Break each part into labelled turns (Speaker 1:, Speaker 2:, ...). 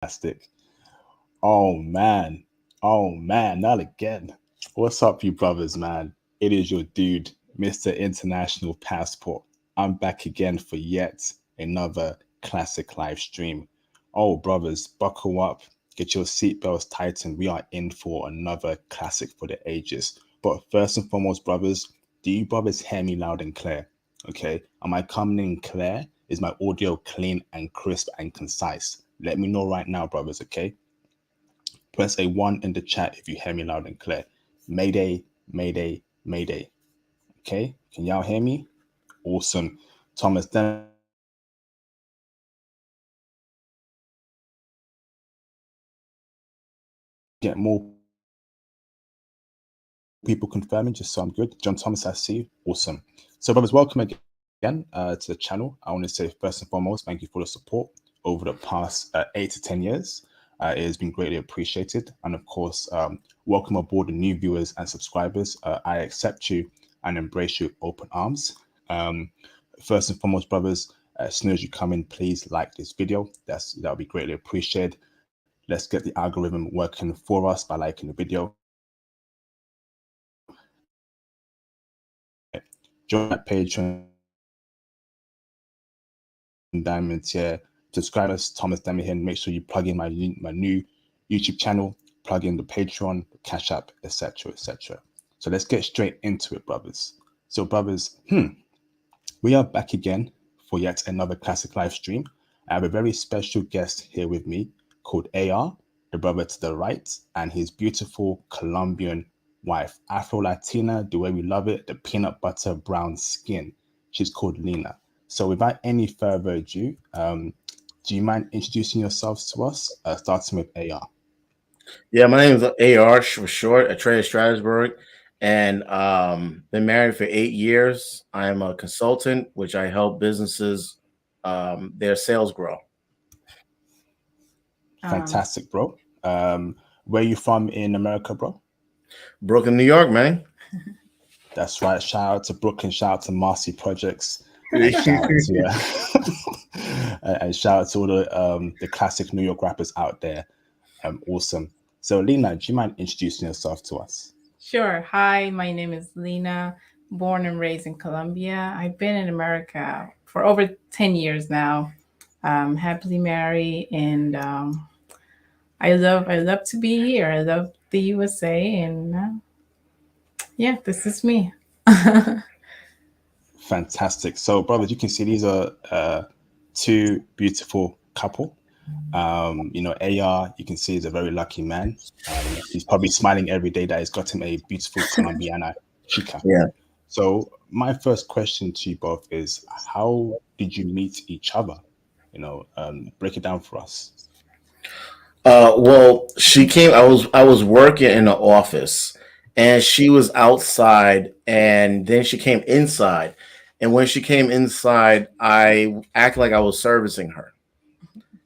Speaker 1: Fantastic. Oh man. Oh man, not again. What's up, you brothers, man? It is your dude, Mr. International Passport. I'm back again for yet another classic live stream. Oh, brothers, buckle up, get your seatbelts tightened. We are in for another classic for the ages. But first and foremost, brothers, do you brothers hear me loud and clear? Okay, am I coming in clear? Is my audio clean and crisp and concise? Let me know right now, brothers, okay? Press a 1 in the chat if you hear me loud and clear. Mayday, mayday, mayday. Okay, can y'all hear me? Awesome. Thomas, then get more people confirming just so I'm good. John Thomas, I see you. Awesome. So, brothers, welcome again to the channel. I want to say first and foremost, thank you for the support over the past 8 to 10 years. It has been greatly appreciated. And of course, welcome aboard the new viewers and subscribers. I accept you and embrace you with open arms. First and foremost, brothers, as soon as you come in, please like this video. That'll be greatly appreciated. Let's get the algorithm working for us by liking the video. Join that Patreon diamonds here. Subscribe us, Thomas Demi here, and make sure you plug in my new YouTube channel, plug in the Patreon, the Cash App, etc., etc. So let's get straight into it, brothers. So, brothers, we are back again for yet another classic live stream. I have a very special guest here with me called AR, the brother to the right, and his beautiful Colombian wife, Afro Latina, the way we love it, the peanut butter brown skin. She's called Lena. So without any further ado, do you mind introducing yourselves to us, starting with AR?
Speaker 2: Yeah, my name is AR for short, Atreya Strasburg, and been married for 8 years. I'm a consultant, which I help businesses their sales grow.
Speaker 1: Fantastic, bro. Where you from in America, bro?
Speaker 2: Brooklyn, New York, man.
Speaker 1: That's right. Shout out to Brooklyn. Shout out to Marcy Projects. And shout out to and shout out to all the classic New York rappers out there. Awesome. So, Lena, do you mind introducing yourself to us?
Speaker 3: Sure. Hi, my name is Lena, born and raised in Colombia. I've been in America for over 10 years now. Happily married, and I love to be here. I love the USA, and yeah, this is me.
Speaker 1: Fantastic. So, brothers, you can see these are two beautiful couple. AR, you can see, is a very lucky man. He's probably smiling every day that he's got him a beautiful Colombiana chica.
Speaker 2: Yeah.
Speaker 1: So, my first question to you both is, how did you meet each other? Break it down for us.
Speaker 2: Well, she came. I was working in the office, and she was outside, and then she came inside. And when she came inside, I acted like I was servicing her.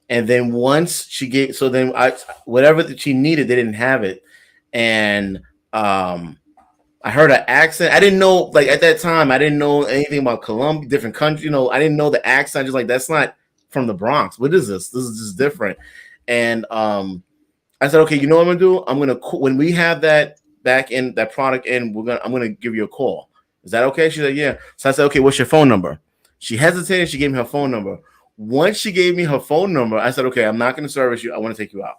Speaker 2: And then once she gave, so then I whatever that she needed, they didn't have it, and I heard an accent. I didn't know, like at that time, I didn't know anything about Colombia, different country. I didn't know the accent. Just like that's not from the Bronx. What is this? This is just different. And I said, okay, you know what I'm gonna do? I'm gonna when we have that back in that product in, I'm gonna give you a call. Is that okay? She said, yeah. So I said, okay, what's your phone number? She hesitated. She gave me her phone number. Once she gave me her phone number, I said, okay, I'm not gonna service you. I want to take you out.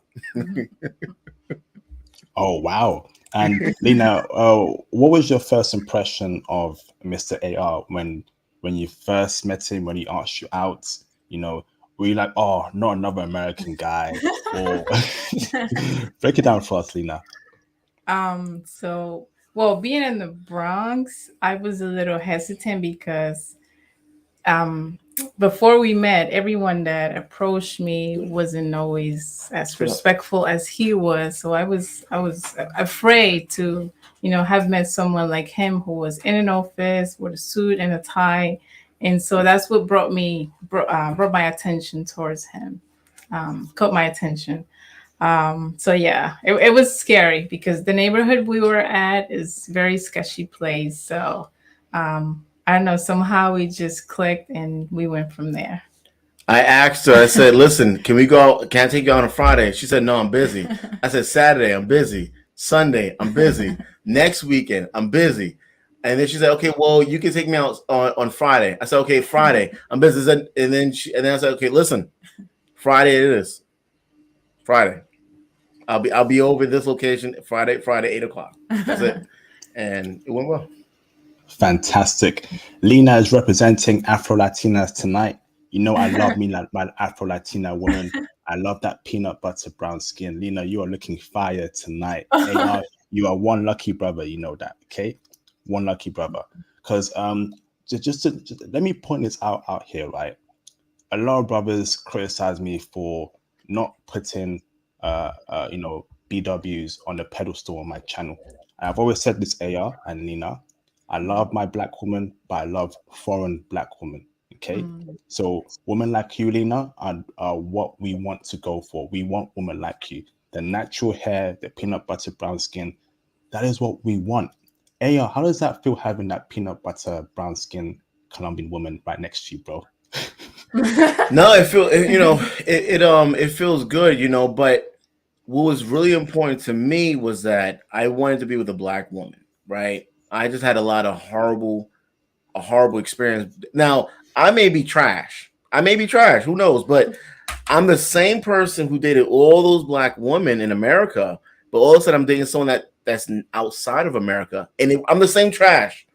Speaker 1: Oh, wow. And Lena, what was your first impression of Mr. AR when you first met him, when he asked you out? Were you like, oh, not another American guy? Or break it down for us, Lena.
Speaker 3: Well, being in the Bronx, I was a little hesitant because before we met, everyone that approached me wasn't always as respectful as he was. So I was afraid to, have met someone like him who was in an office with a suit and a tie, and so that's what brought my attention towards him, caught my attention. So yeah, it was scary because the neighborhood we were at is very sketchy place. So I don't know, somehow we just clicked and we went from there.
Speaker 2: I asked her, I said, listen, can we go out? Can I take you out on a Friday? She said, no, I'm busy. I said, Saturday, I'm busy. Sunday, I'm busy. Next weekend, I'm busy. And then she said, okay, well, you can take me out on Friday. I said, okay, Friday, I'm busy. And then I said, okay, listen, Friday it is. Friday. I'll be over this location Friday, 8 o'clock. That's it. And it went well.
Speaker 1: Fantastic. Lena is representing Afro Latinas tonight. You know, I love me like my Afro Latina woman. I love that peanut butter brown skin. Lena, you are looking fire tonight. AR, you are one lucky brother. You know that, okay? One lucky brother. Because just let me point this out here, right? A lot of brothers criticize me for not putting BWs on the pedestal on my channel. And I've always said this, AR and Nina. I love my black woman, but I love foreign black women. Okay. So women like you, Lena, are what we want to go for. We want women like you. The natural hair, the peanut butter brown skin. That is what we want. AR, how does that feel having that peanut butter brown skin Colombian woman right next to you, bro?
Speaker 2: No, it feels good, but what was really important to me was that I wanted to be with a black woman, right? I just had a horrible experience. Now, I may be trash. Who knows? But I'm the same person who dated all those black women in America, but all of a sudden I'm dating someone that's outside of America, and I'm the same trash,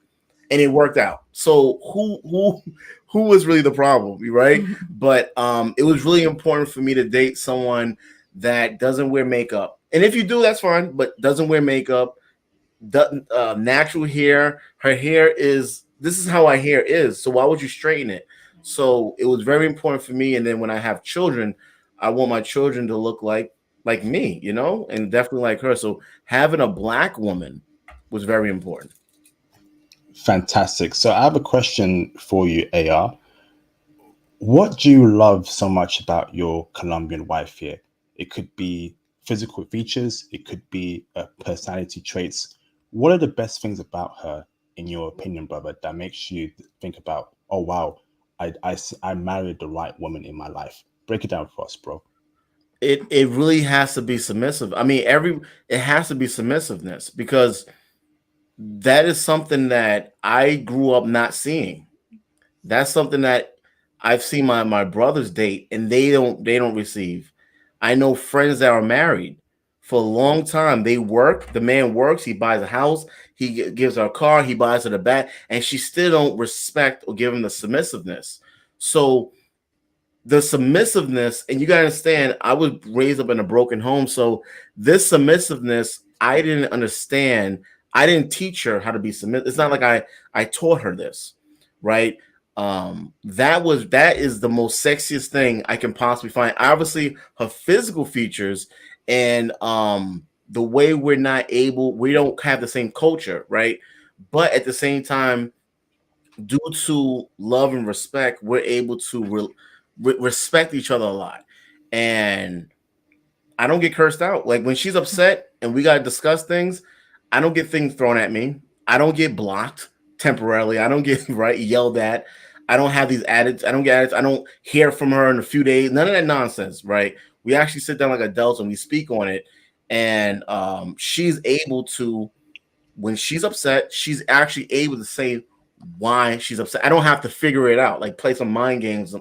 Speaker 2: and it worked out. So who was really the problem, right? But it was really important for me to date someone that doesn't wear makeup, and if you do, that's fine, but doesn't wear makeup, natural hair. Her hair is this is how our hair is. So why would you straighten it? So it was very important for me. And then when I have children, I want my children to look like me, and definitely like her. So having a black woman was very important.
Speaker 1: Fantastic. So I have a question for you, AR. What do you love so much about your Colombian wife here? It could be physical features, it could be personality traits. What are the best things about her, in your opinion, brother, that makes you think about, oh, wow, I married the right woman in my life? Break it down for us, bro.
Speaker 2: It really has to be submissive. I mean, it has to be submissiveness because that is something that I grew up not seeing. That's something that I've seen my brothers date, and they don't receive. I know friends that are married for a long time. They work. The man works. He buys a house. He gives her a car. He buys her the bag, and she still don't respect or give him the submissiveness. So the submissiveness, and you gotta understand, I was raised up in a broken home, so this submissiveness I didn't understand. I didn't teach her how to be submissive. It's not like I taught her this, right? That is the most sexiest thing I can possibly find. Obviously, her physical features and the way we don't have the same culture, right? But at the same time, due to love and respect, we're able to respect each other a lot. And I don't get cursed out. Like when she's upset and we got to discuss things, I don't get things thrown at me. I don't get blocked temporarily. I don't get yelled at. I don't have these added. I don't get added. I don't hear from her in a few days. None of that nonsense, right? We actually sit down like adults and we speak on it. And she's able to, when she's upset, she's actually able to say why she's upset. I don't have to figure it out, like play some mind games,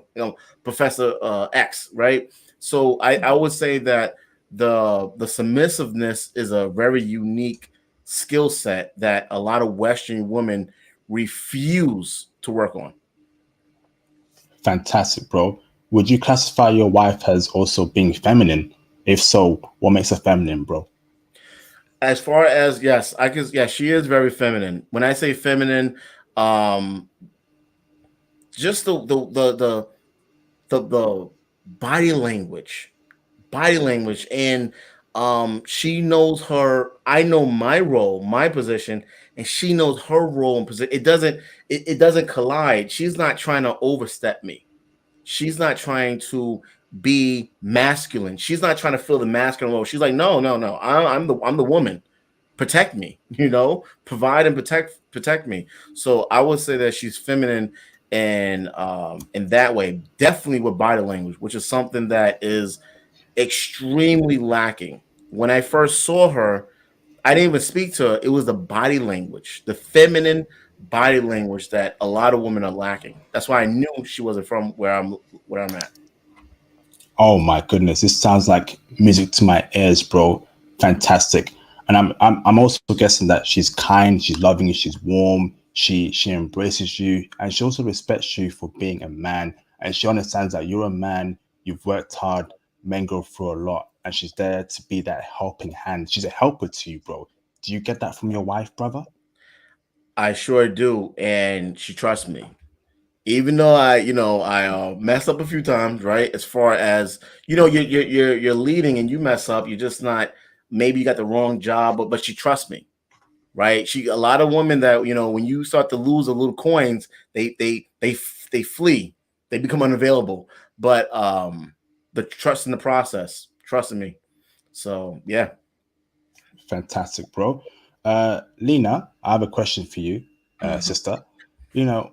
Speaker 2: Professor X, right? So I would say that the submissiveness is a very unique skill set that a lot of Western women refuse to work on.
Speaker 1: Fantastic, bro. Would you classify your wife as also being feminine? If so, what makes her feminine, bro?
Speaker 2: As far as yes, I can. Yeah, she is very feminine. When I say feminine, um, just the body language, and she knows her. I know my role, my position, and she knows her role and position. It doesn't collide. She's not trying to overstep me. She's not trying to be masculine. She's not trying to fill the masculine role. She's like, no, no, no. I'm the woman. Protect me, provide and protect me. So I would say that she's feminine, and in that way, definitely with body language, which is something that is extremely lacking. When I first saw her, I didn't even speak to her. It was the body language, the feminine body language that a lot of women are lacking. That's why I knew she wasn't from where I'm at.
Speaker 1: Oh my goodness, this sounds like music to my ears, bro. Fantastic. And I'm also guessing that she's kind, she's loving, she's warm, she embraces you, and she also respects you for being a man. And she understands that you're a man, you've worked hard, men go through a lot, and she's there to be that helping hand. She's a helper to you, bro. Do you get that from your wife, brother?
Speaker 2: I sure do, and she trusts me. Even though I mess up a few times, right? As far as you're leading and you mess up, you're just not. Maybe you got the wrong job, but she trusts me, right? She a lot of women that when you start to lose a little coins, they flee, they become unavailable. But the trust in the process, trusting me. So yeah.
Speaker 1: Fantastic, bro. Lena, I have a question for you, sister.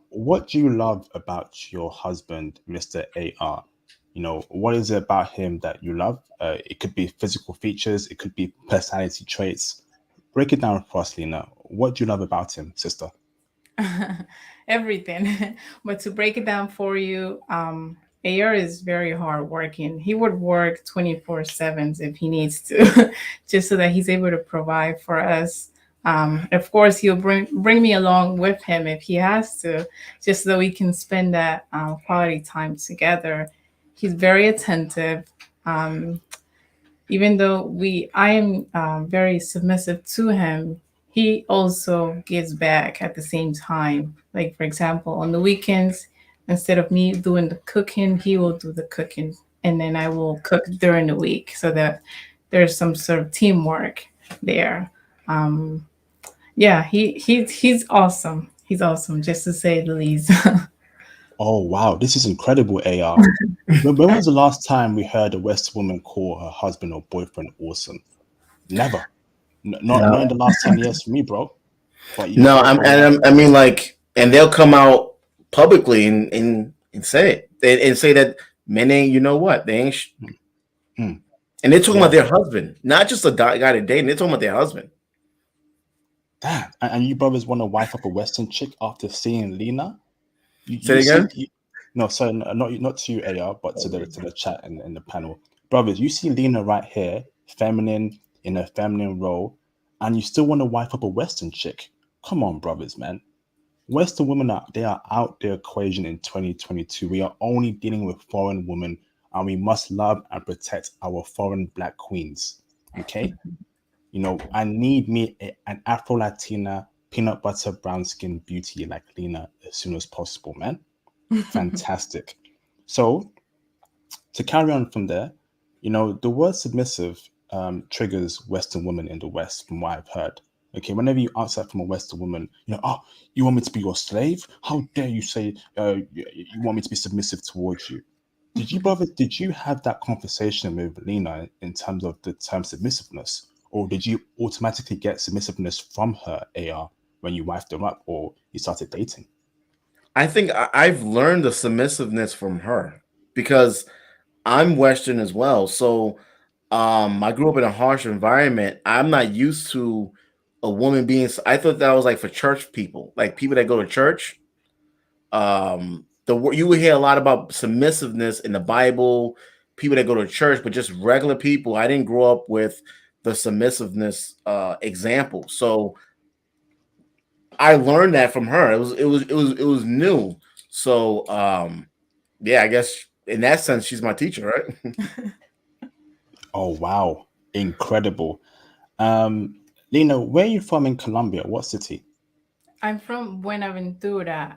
Speaker 1: What do you love about your husband, Mr. AR? What is it about him that you love? It could be physical features, it could be personality traits. Break it down for us, Lena. What do you love about him, sister?
Speaker 3: Everything. But to break it down for you, AR is very hard working. He would work 24/7 if he needs to, just so that he's able to provide for us. Of course, he'll bring me along with him if he has to, just so we can spend that quality time together. He's very attentive. Um, Even though I am very submissive to him, he also gives back at the same time. Like, for example, on the weekends, instead of me doing the cooking, he will do the cooking, and then I will cook during the week, so that there's some sort of teamwork there. um yeah, he's awesome. He's awesome, just to say the least.
Speaker 1: Oh, wow. This is incredible, AR. When was the last time we heard a West woman call her husband or boyfriend awesome? Never. Not in
Speaker 2: No,
Speaker 1: the last 10 years for me, bro. But you
Speaker 2: no,
Speaker 1: spoke
Speaker 2: I'm
Speaker 1: for
Speaker 2: and
Speaker 1: a
Speaker 2: I'm, I mean like, and they'll come out publicly and say it and say that men ain't, they ain't,
Speaker 1: Mm,
Speaker 2: and they're talking about
Speaker 1: yeah.
Speaker 2: their husband, not just a guy they're dating. They're talking about their husband.
Speaker 1: Damn. And you brothers want to wife up a Western chick after seeing Lena? You,
Speaker 2: Say
Speaker 1: you
Speaker 2: it
Speaker 1: see,
Speaker 2: again.
Speaker 1: no, sorry, not to you, AR, but to the chat and the panel, brothers. You see Lena right here, feminine in a feminine role, and you still want to wife up a Western chick? Come on, brothers, man. Western women are out their equation in 2022. We are only dealing with foreign women, and we must love and protect our foreign black queens. Okay, I need me an Afro Latina peanut butter brown skin beauty like Lena as soon as possible, man. Fantastic. So to carry on from there, the word submissive triggers Western women in the West, from what I've heard. Okay, whenever you answer that from a Western woman, oh, you want me to be your slave? How dare you say you want me to be submissive towards you? Did you have that conversation with Lena in terms of the term submissiveness? Or did you automatically get submissiveness from her, AR, when you wifed her up or you started dating?
Speaker 2: I think I've learned the submissiveness from her because I'm Western as well. So I grew up in a harsh environment. I'm not used to a woman being. I thought that was like for church people, like people that go to church. You would hear a lot about submissiveness in the Bible, people that go to church, but just regular people. I didn't grow up with the submissiveness example, so I learned that from her. It was new. So yeah, I guess in that sense, she's my teacher, right?
Speaker 1: Oh, wow. Incredible. Lena, where are you from in Colombia? What city?
Speaker 3: I'm from Buenaventura.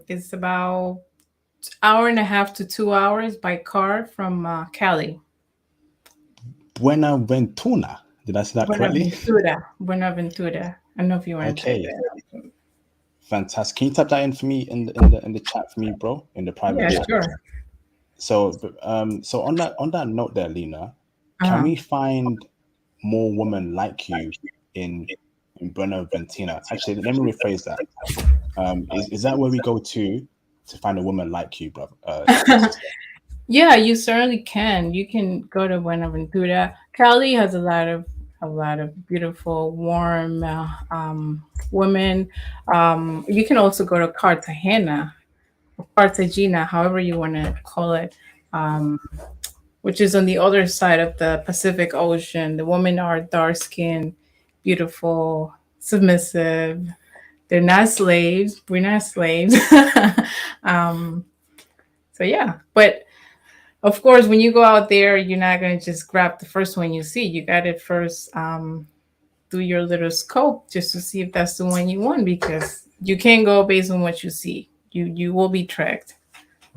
Speaker 3: It's about hour and a half to 2 hours by car from Cali.
Speaker 1: Buenaventura. Did I say that correctly?
Speaker 3: Buenaventura. Buenaventura. I don't know if you want to type
Speaker 1: Okay,
Speaker 3: that.
Speaker 1: fantastic. Can you type that in for me in the chat for me, bro, in the private
Speaker 3: Yeah,
Speaker 1: chat?
Speaker 3: sure.
Speaker 1: So on that note there, Lena, can
Speaker 3: Uh-huh.
Speaker 1: we find more women like you in Buenaventura? Actually, let me rephrase that. Is that where we go to to find a woman like you, brother, sister?
Speaker 3: Yeah, you certainly can. You can go to Buenaventura. Cali has a lot of beautiful, warm women. You can also go to Cartagena, or Cartagena, however you want to call it, um, which is on the other side of the Pacific Ocean. The women are dark skinned, beautiful, submissive. They're not slaves. We're not slaves. um, so yeah, but of course, when you go out there, you're not going to just grab the first one you see. You got to first do your little scope just to see if that's the one you want, because you can't go based on what you see. You will be tracked.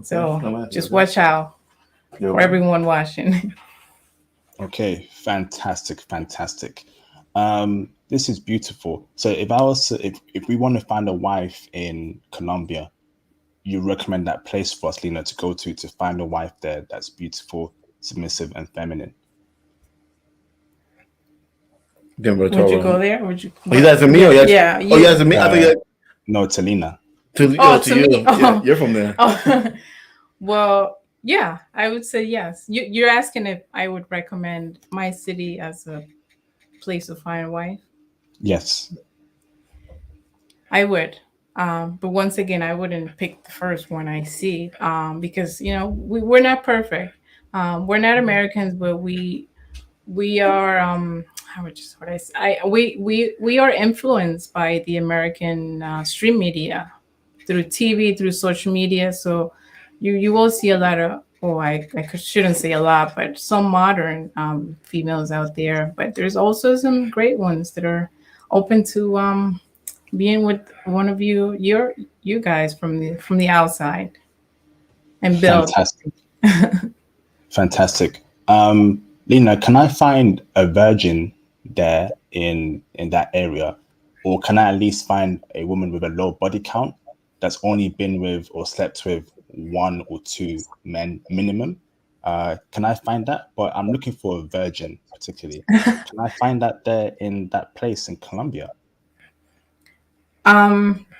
Speaker 3: So just watch out for everyone watching.
Speaker 1: Okay, fantastic, fantastic. This is beautiful. So if we want to find a wife in Colombia, you recommend that place for us, Lena, to go to find a wife there that's beautiful, submissive, and feminine.
Speaker 2: Denver
Speaker 3: Would you go
Speaker 2: Toro.
Speaker 3: there? Would you?
Speaker 2: Oh, you asking me?
Speaker 3: Yeah,
Speaker 2: Or you asking,
Speaker 3: yeah,
Speaker 2: oh, you
Speaker 3: you.
Speaker 2: asking me? I thought
Speaker 1: Uh,
Speaker 2: you
Speaker 1: no, to Lena.
Speaker 3: Oh,
Speaker 2: to
Speaker 3: to me.
Speaker 2: you. Yeah,
Speaker 3: Oh,
Speaker 2: you're from there.
Speaker 3: oh. Well, yeah, I would say yes. You're asking if I would recommend my city as a place to find a wife.
Speaker 1: Yes.
Speaker 3: I would. But once again, I wouldn't pick the first one I see, because we're not perfect. We're not Americans, but we are how would just what I, s- I we are influenced by the American stream media through TV, through social media. So you will see a lot of, shouldn't say a lot, but some modern females out there. But there's also some great ones that are open to being with one of you guys from the outside and build.
Speaker 1: Fantastic. Fantastic. Lena, can I find a virgin there in that area, or can I at least find a woman with a low body count that's only been with or slept with one or two men minimum? Can I find that? But I'm looking for a virgin particularly. Can I find that there in that place in Colombia?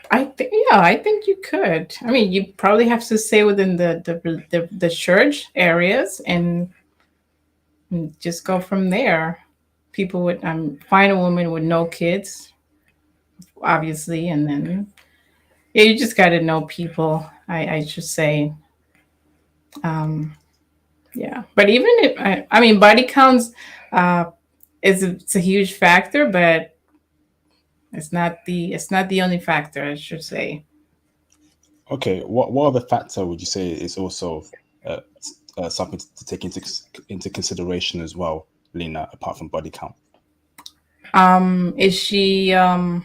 Speaker 3: I think, yeah, I think you could. I mean, you probably have to stay within the church areas and just go from there. People would find a woman with no kids, obviously, and then yeah, you just got to know people. I should say, um, yeah. But even if I mean, body counts uh, it's a huge factor, but it's not the only factor. I should say.
Speaker 1: Okay, what other factor would you say is also uh, something to take into consideration as well, Lena, apart from body count?
Speaker 3: Is she? I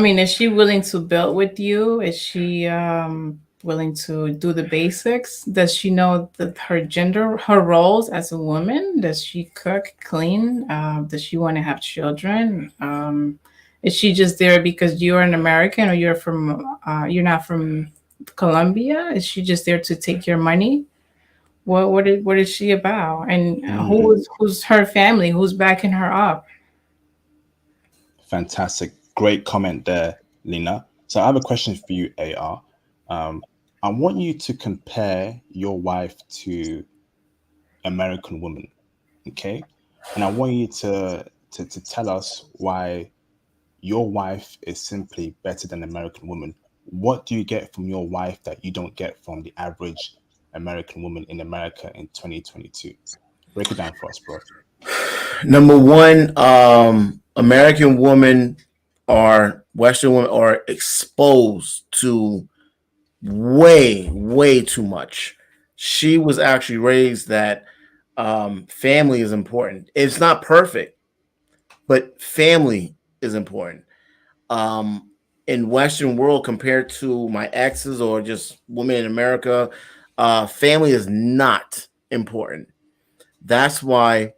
Speaker 3: mean, is she willing to build with you? Is she willing to do the basics? Does she know that her gender, her roles as a woman? Does she cook, clean? Does she want to have children? Is she just there because you're an American or you're not from Colombia? Is she just there to take your money? What is she about? And
Speaker 1: Mm,
Speaker 3: who's her family? Who's backing her up?
Speaker 1: fantastic. Great comment there, Lena. So I have a question for you, AR. I want you to compare your wife to American woman, okay? And I want you to tell us why your wife is simply better than American woman. What do you get from your wife that you don't get from the average American woman in America in 2022? Break it down for us, bro.
Speaker 2: Number one, American women or Western women are exposed to way too much. She was actually raised that family is important. It's not perfect, but family is important. Um, in Western world, compared to my exes or just women in America, family is not important. That's why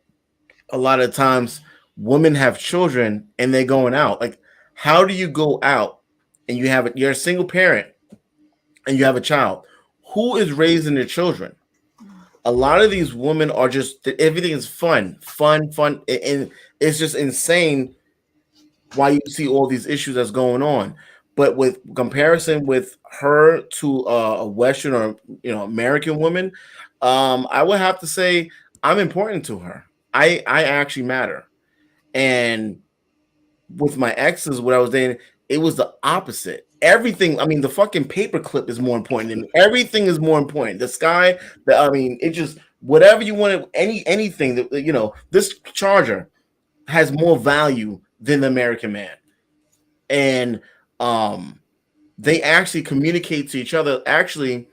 Speaker 2: a lot of times women have children and they're going out. Like, how do you go out and you're a single parent and you have a child? Who is raising their children? A lot of these women are just everything is fun, and it's just insane why you see all these issues that's going on. But with comparison with her to a Western or American woman, I would have to say I'm important to her. I actually matter. And with my exes, what I was dating, it was the opposite. Everything, I mean, the fucking paperclip is more important than me. Everything is more important. The sky, I mean, it just whatever you want, anything that this charger has more value than the American man. And they actually communicate to each other. Actually,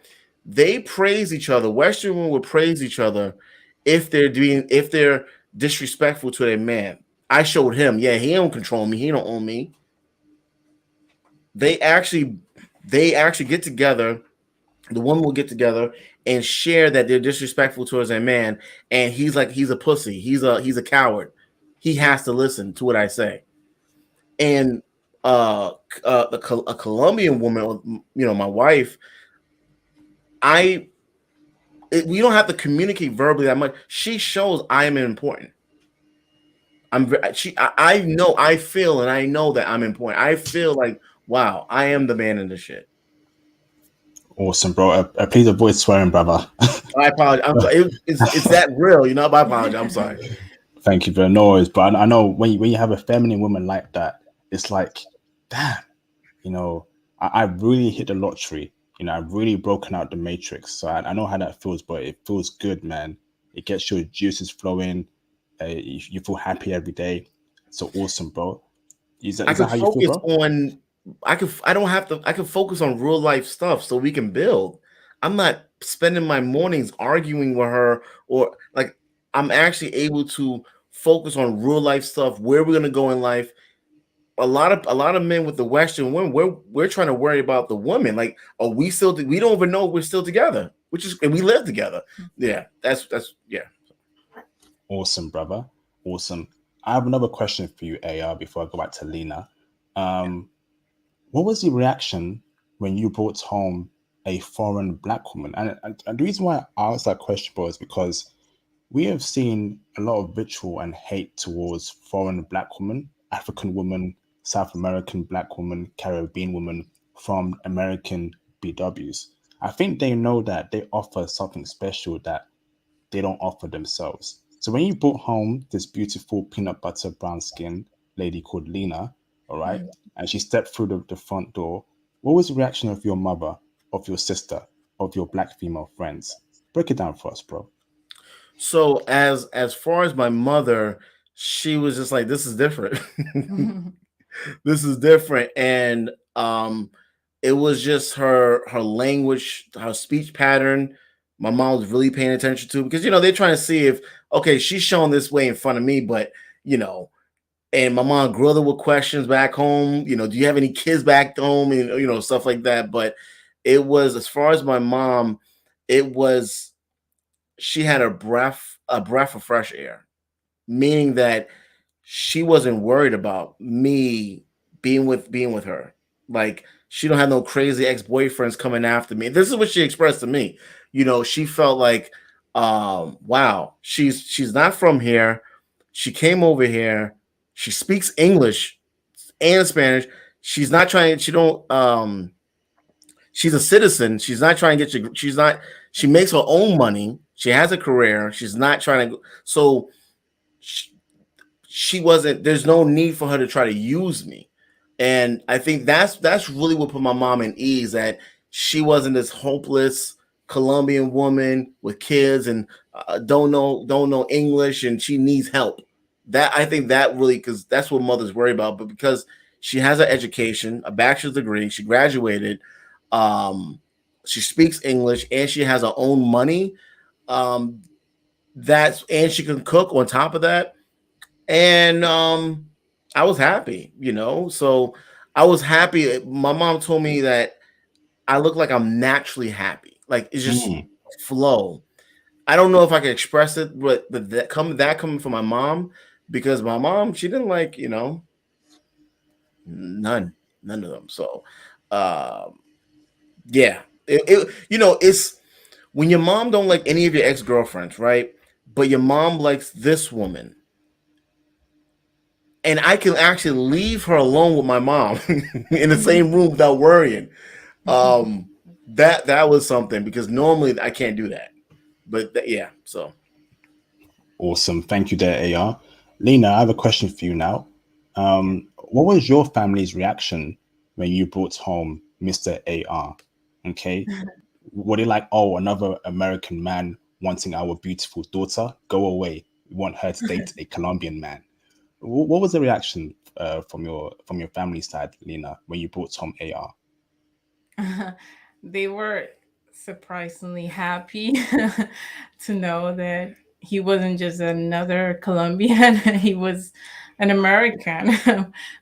Speaker 2: they praise each other. Western women would praise each other if they're disrespectful to their man. I showed him, yeah, he don't control me, he don't own me. They actually get together. The woman will get together and share that they're disrespectful towards their man, and he's like, he's a pussy, he's a coward. He has to listen to what I say. And a Colombian woman, my wife, we don't have to communicate verbally that much. She shows I am important. I know, I feel, and I know that I'm important. I feel like, wow, I am the man in the shit.
Speaker 1: Awesome, bro. Please avoid swearing, brother.
Speaker 2: I apologize. I'm sorry. It's that real, I apologize. I'm sorry.
Speaker 1: Thank you for the noise, but I know when you have a feminine woman like that, it's like, damn, I really hit the lottery. I've really broken out the matrix. So I know how that feels, but it feels good, man. It gets your juices flowing. You feel happy every day. So awesome, bro. Is that how you feel, bro?
Speaker 2: I can focus on real life stuff so we can build. I'm not spending my mornings arguing with her, or like, I'm actually able to focus on real life stuff, where we're gonna go in life. A lot of men with the Western women, we're trying to worry about the woman. Like, are we still? We don't even know we're still together, and we live together. Yeah, that's yeah.
Speaker 1: Awesome, brother. Awesome. I have another question for you, AR, before I go back to Lena. What was the reaction when you brought home a foreign black woman? And the reason why I asked that question, bro, is because we have seen a lot of vitriol and hate towards foreign black women, African women, South American black women, Caribbean women from American BWs. I think they know that they offer something special that they don't offer themselves. So when you brought home this beautiful peanut butter brown skin lady called Lena, all right, and she stepped through the front door, what was the reaction of your mother, of your sister, of your black female friends? Break it down for us, bro.
Speaker 2: So as far as my mother, she was just like, this is different. This is different. And it was just her language, her speech pattern. My mom was really paying attention to, because they're trying to see if, okay, she's showing this way in front of me, but and my mom grilled her with questions back home. Do you have any kids back home? And stuff like that. But it was, as far as my mom, it was, she had a breath of fresh air, meaning that she wasn't worried about me being with her. Like, she don't have no crazy ex-boyfriends coming after me. This is what she expressed to me. She felt like, wow, she's not from here. She came over here. She speaks English and Spanish. She's not trying. She don't. She's a citizen. She's not trying to get you. She's not. She makes her own money. She has a career. She's not trying to. So she wasn't. There's no need for her to try to use me. And I think that's really what put my mom at ease, that she wasn't this hopeless Colombian woman with kids and don't know English, and she needs help. That, I think that really, because that's what mothers worry about. But because she has an education, a bachelor's degree, she graduated, she speaks English, and she has her own money. And she can cook on top of that. And I was happy, So I was happy. My mom told me that I look like I'm naturally happy. Like, it's just flow. I don't know if I can express it, but that coming from my mom, because my mom, she didn't like, none of them. So yeah, it's when your mom don't like any of your ex-girlfriends, right? But your mom likes this woman, and I can actually leave her alone with my mom in the same room without worrying. Um, that was something because normally I can't do that. But yeah, so
Speaker 1: Awesome. Thank you there, AR. Lena, I have a question for you now. What was your family's reaction when you brought home Mr. AR? Okay. Were they like, oh, another American man wanting our beautiful daughter? Go away. We want her to date a Colombian man. What was the reaction from your family side, Lena, when you brought home AR?
Speaker 3: They were surprisingly happy to know that he wasn't just another Colombian, he was an American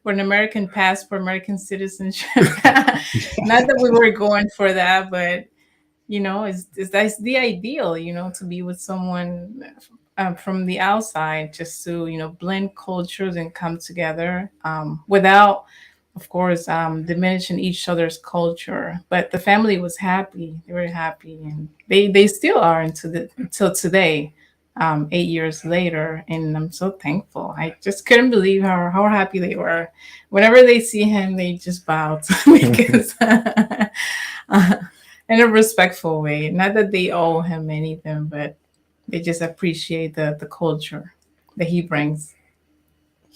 Speaker 3: with an American passport, American citizenship. Not that we were going for that, but it's that's the ideal, to be with someone from the outside, just to blend cultures and come together without, of course, diminishing each other's culture. But the family was happy; they were happy, and they still are until today. 8 years later, and I'm so thankful. I just couldn't believe how happy they were. Whenever they see him, they just bow to me because in a respectful way. Not that they owe him anything, but they just appreciate the culture that he brings.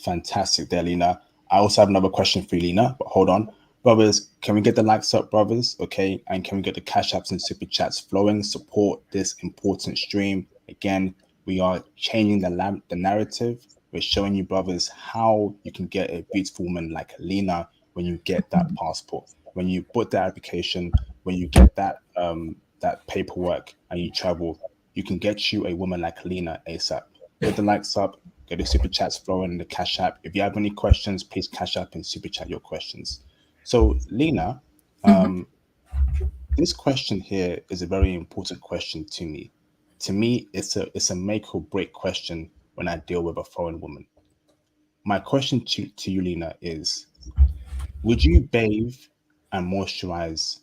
Speaker 1: Fantastic there, Lena. I also have another question for you, Lena, but hold on. Brothers, can we get the likes up, brothers? Okay. And can we get the cash apps and super chats flowing? Support this important stream. Again, we are changing the narrative. We're showing you, brothers, how you can get a beautiful woman like Lena when you get that passport, when you put that application, when you get that paperwork and you travel, you can get you a woman like Lena ASAP. Get the likes up, get the super chats flowing in the cash app. If you have any questions, please cash up and super chat your questions. So, Lena,
Speaker 3: Mhm.
Speaker 1: um, this question here is a very important question to me. To me, it's a make or break question when I deal with a foreign woman. My question to you, Lena, is would you bathe and moisturize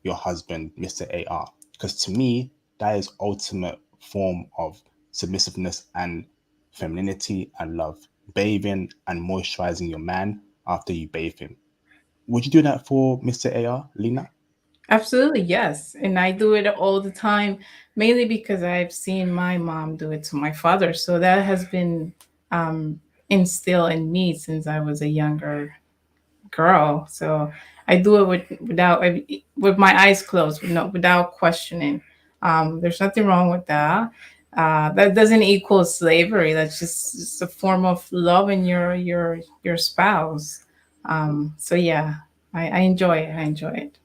Speaker 1: your husband, Mr. AR? Because to me, that is ultimate form of submissiveness and femininity and love. Bathing and moisturizing your man after you bathe him. Would you do that for Mr. AR, Lena?
Speaker 3: Absolutely, yes. And I do it all the time, mainly because I've seen my mom do it to my father. So that has been um, instilled in me since I was a younger girl. So I do it with my eyes closed, without questioning. There's nothing wrong with that. That doesn't equal slavery. That's just a form of loving your spouse. So yeah, I enjoy it. I enjoy it.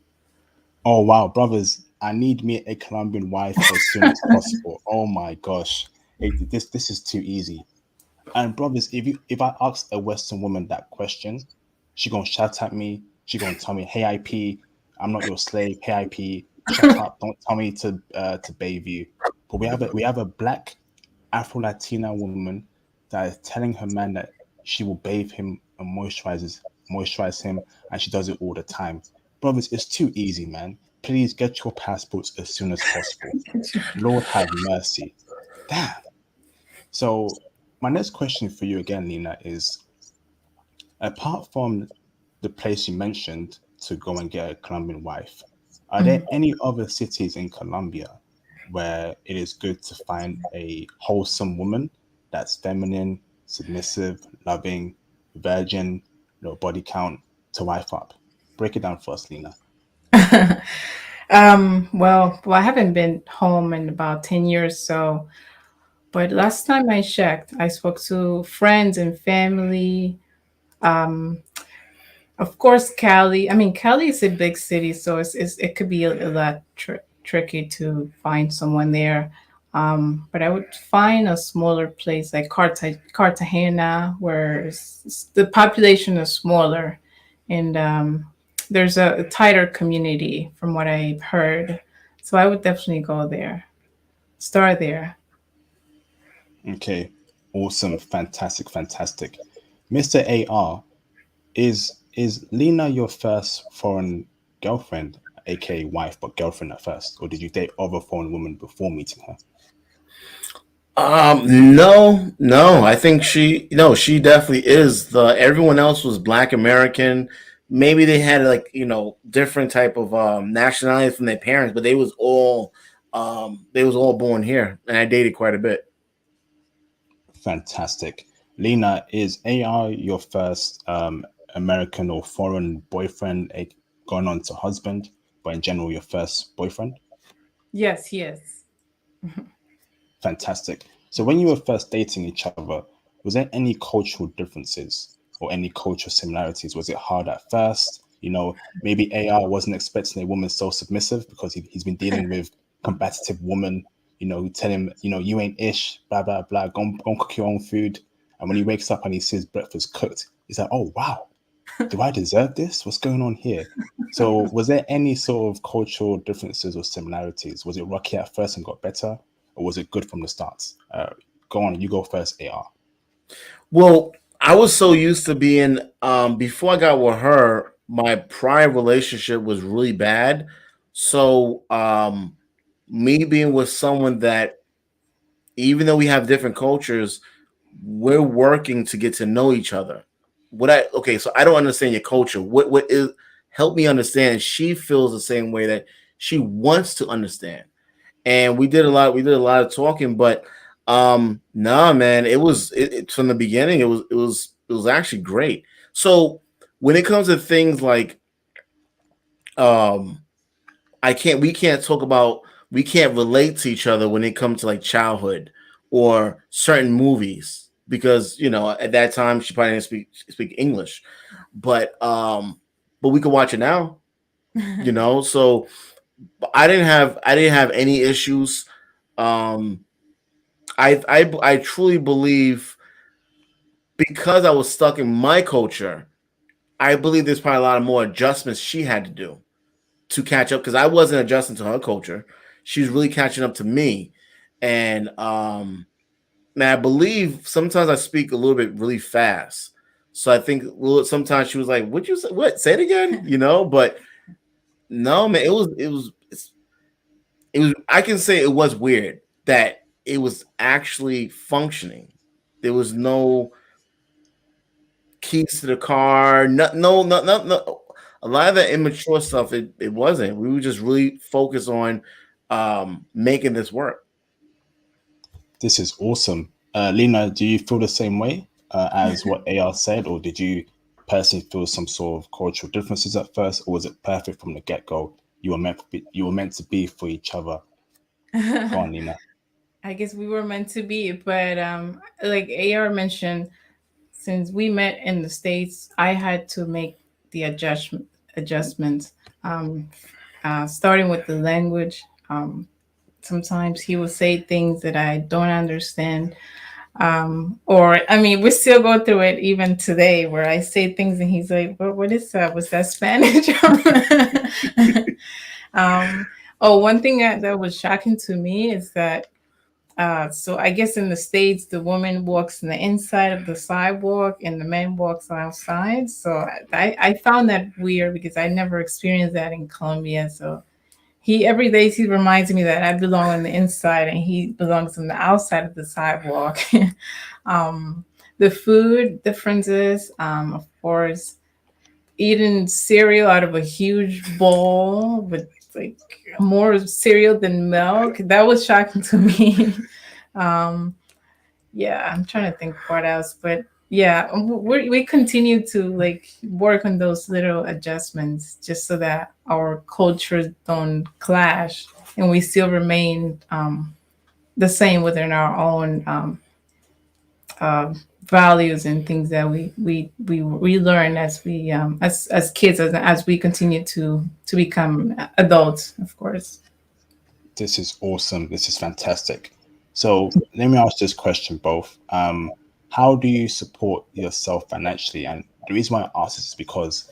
Speaker 1: Oh wow, brothers, I need me a Colombian wife as soon as possible. Oh my gosh. This is too easy. And brothers, if I ask a Western woman that question, she gonna shout at me. She gonna tell me, "Hey IP, I'm not your slave. Hey IP, shut up. Don't tell me to bathe you." But we have a black Afro Latina woman that is telling her man that she will bathe him and moisturize him, and she does it all the time. Brothers, it's too easy, man. Please get your passports as soon as possible. Lord have mercy. Damn. So my next question for you again, Nina, is apart from the place you mentioned to go and get a Colombian wife, are there any other cities in Colombia where it is good to find a wholesome woman that's feminine, submissive, loving, virgin, no body count to wife up? Break it down for us, Lena.
Speaker 3: Well, I haven't been home in about 10 years, so, but last time I checked, I spoke to friends and family. Um, of course, Cali. I mean, Cali is a big city, so it could be a lot tricky to find someone there. But I would find a smaller place like Cartagena, where the population is smaller, and there's a tighter community, from what I've heard. So I would definitely go there. Start there.
Speaker 1: Okay, awesome, fantastic, fantastic. Mr. AR, is Lena your first foreign girlfriend, aka wife, but girlfriend at first, or did you date other foreign women before meeting her?
Speaker 2: No, no. I think she no, she definitely is the. Everyone else was Black American. Maybe they had like different type of nationality from their parents, but they was all born here, and I dated quite a bit.
Speaker 1: Fantastic. Lena, is AR your first American or foreign boyfriend, gone on to husband, but in general, your first boyfriend?
Speaker 3: Yes, yes.
Speaker 1: Fantastic. So when you were first dating each other, was there any cultural differences or any cultural similarities? Was it hard at first? Maybe AR wasn't expecting a woman so submissive because he's been dealing with combative woman, who tell him, you ain't ish, blah, blah, blah, go and cook your own food. And when he wakes up and he sees breakfast cooked, he's like, oh, wow, do I deserve this? What's going on here? So was there any sort of cultural differences or similarities? Was it rocky at first and got better? Or was it good from the start? Go on, you go first, AR.
Speaker 2: Well, I was so used to being before I got with her, my prior relationship was really bad. So me being with someone that even though we have different cultures, we're working to get to know each other. So I don't understand your culture. What is help me understand? She feels the same way that she wants to understand. And we did a lot of talking, but nah, man, from the beginning it was actually great. So when it comes to things like um I can't we can't talk about we can't relate to each other when it comes to like childhood or certain movies because at that time she probably didn't speak English, but we could watch it now, so I didn't have any issues. um I truly believe because I was stuck in my culture, I believe there's probably a lot of more adjustments she had to do to catch up because I wasn't adjusting to her culture. She was really catching up to me. And man, I believe sometimes I speak a little bit really fast. So I think sometimes she was like, "Would you say what? Say it again?" But no, man, it was. I can say it was weird that it was actually functioning. There was no keys to the car. No, no, no, no, no. A lot of the immature stuff, it wasn't. We were just really focused on making this work.
Speaker 1: This is awesome. Lena, do you feel the same way as what AR said, or did you personally feel some sort of cultural differences at first, or was it perfect from the get go? You were meant to be for each other. Go on, Lena.
Speaker 3: I guess we were meant to be, but like AR mentioned, since we met in the States, I had to make the adjustments, starting with the language. Sometimes he will say things that I don't understand. Or I mean, we still go through it even today, where I say things and he's like, "What is that? Was that Spanish?" um, oh, one thing that was shocking to me is that so I guess in the States, the woman walks in the inside of the sidewalk and the man walks outside. So I found that weird because I never experienced that in Colombia. So he every day he reminds me that I belong on the inside and he belongs on the outside of the sidewalk. um, the food differences, of course, eating cereal out of a huge bowl with like more cereal than milk. That was shocking to me. um, yeah, I'm trying to think what else, but yeah, we continue to like work on those little adjustments just so that our cultures don't clash and we still remain the same within our own uh, values and things that we learn as we as kids as we continue to become adults, of course.
Speaker 1: This is awesome. This is fantastic. So let me ask this question both. How do you support yourself financially? And the reason why I ask this is because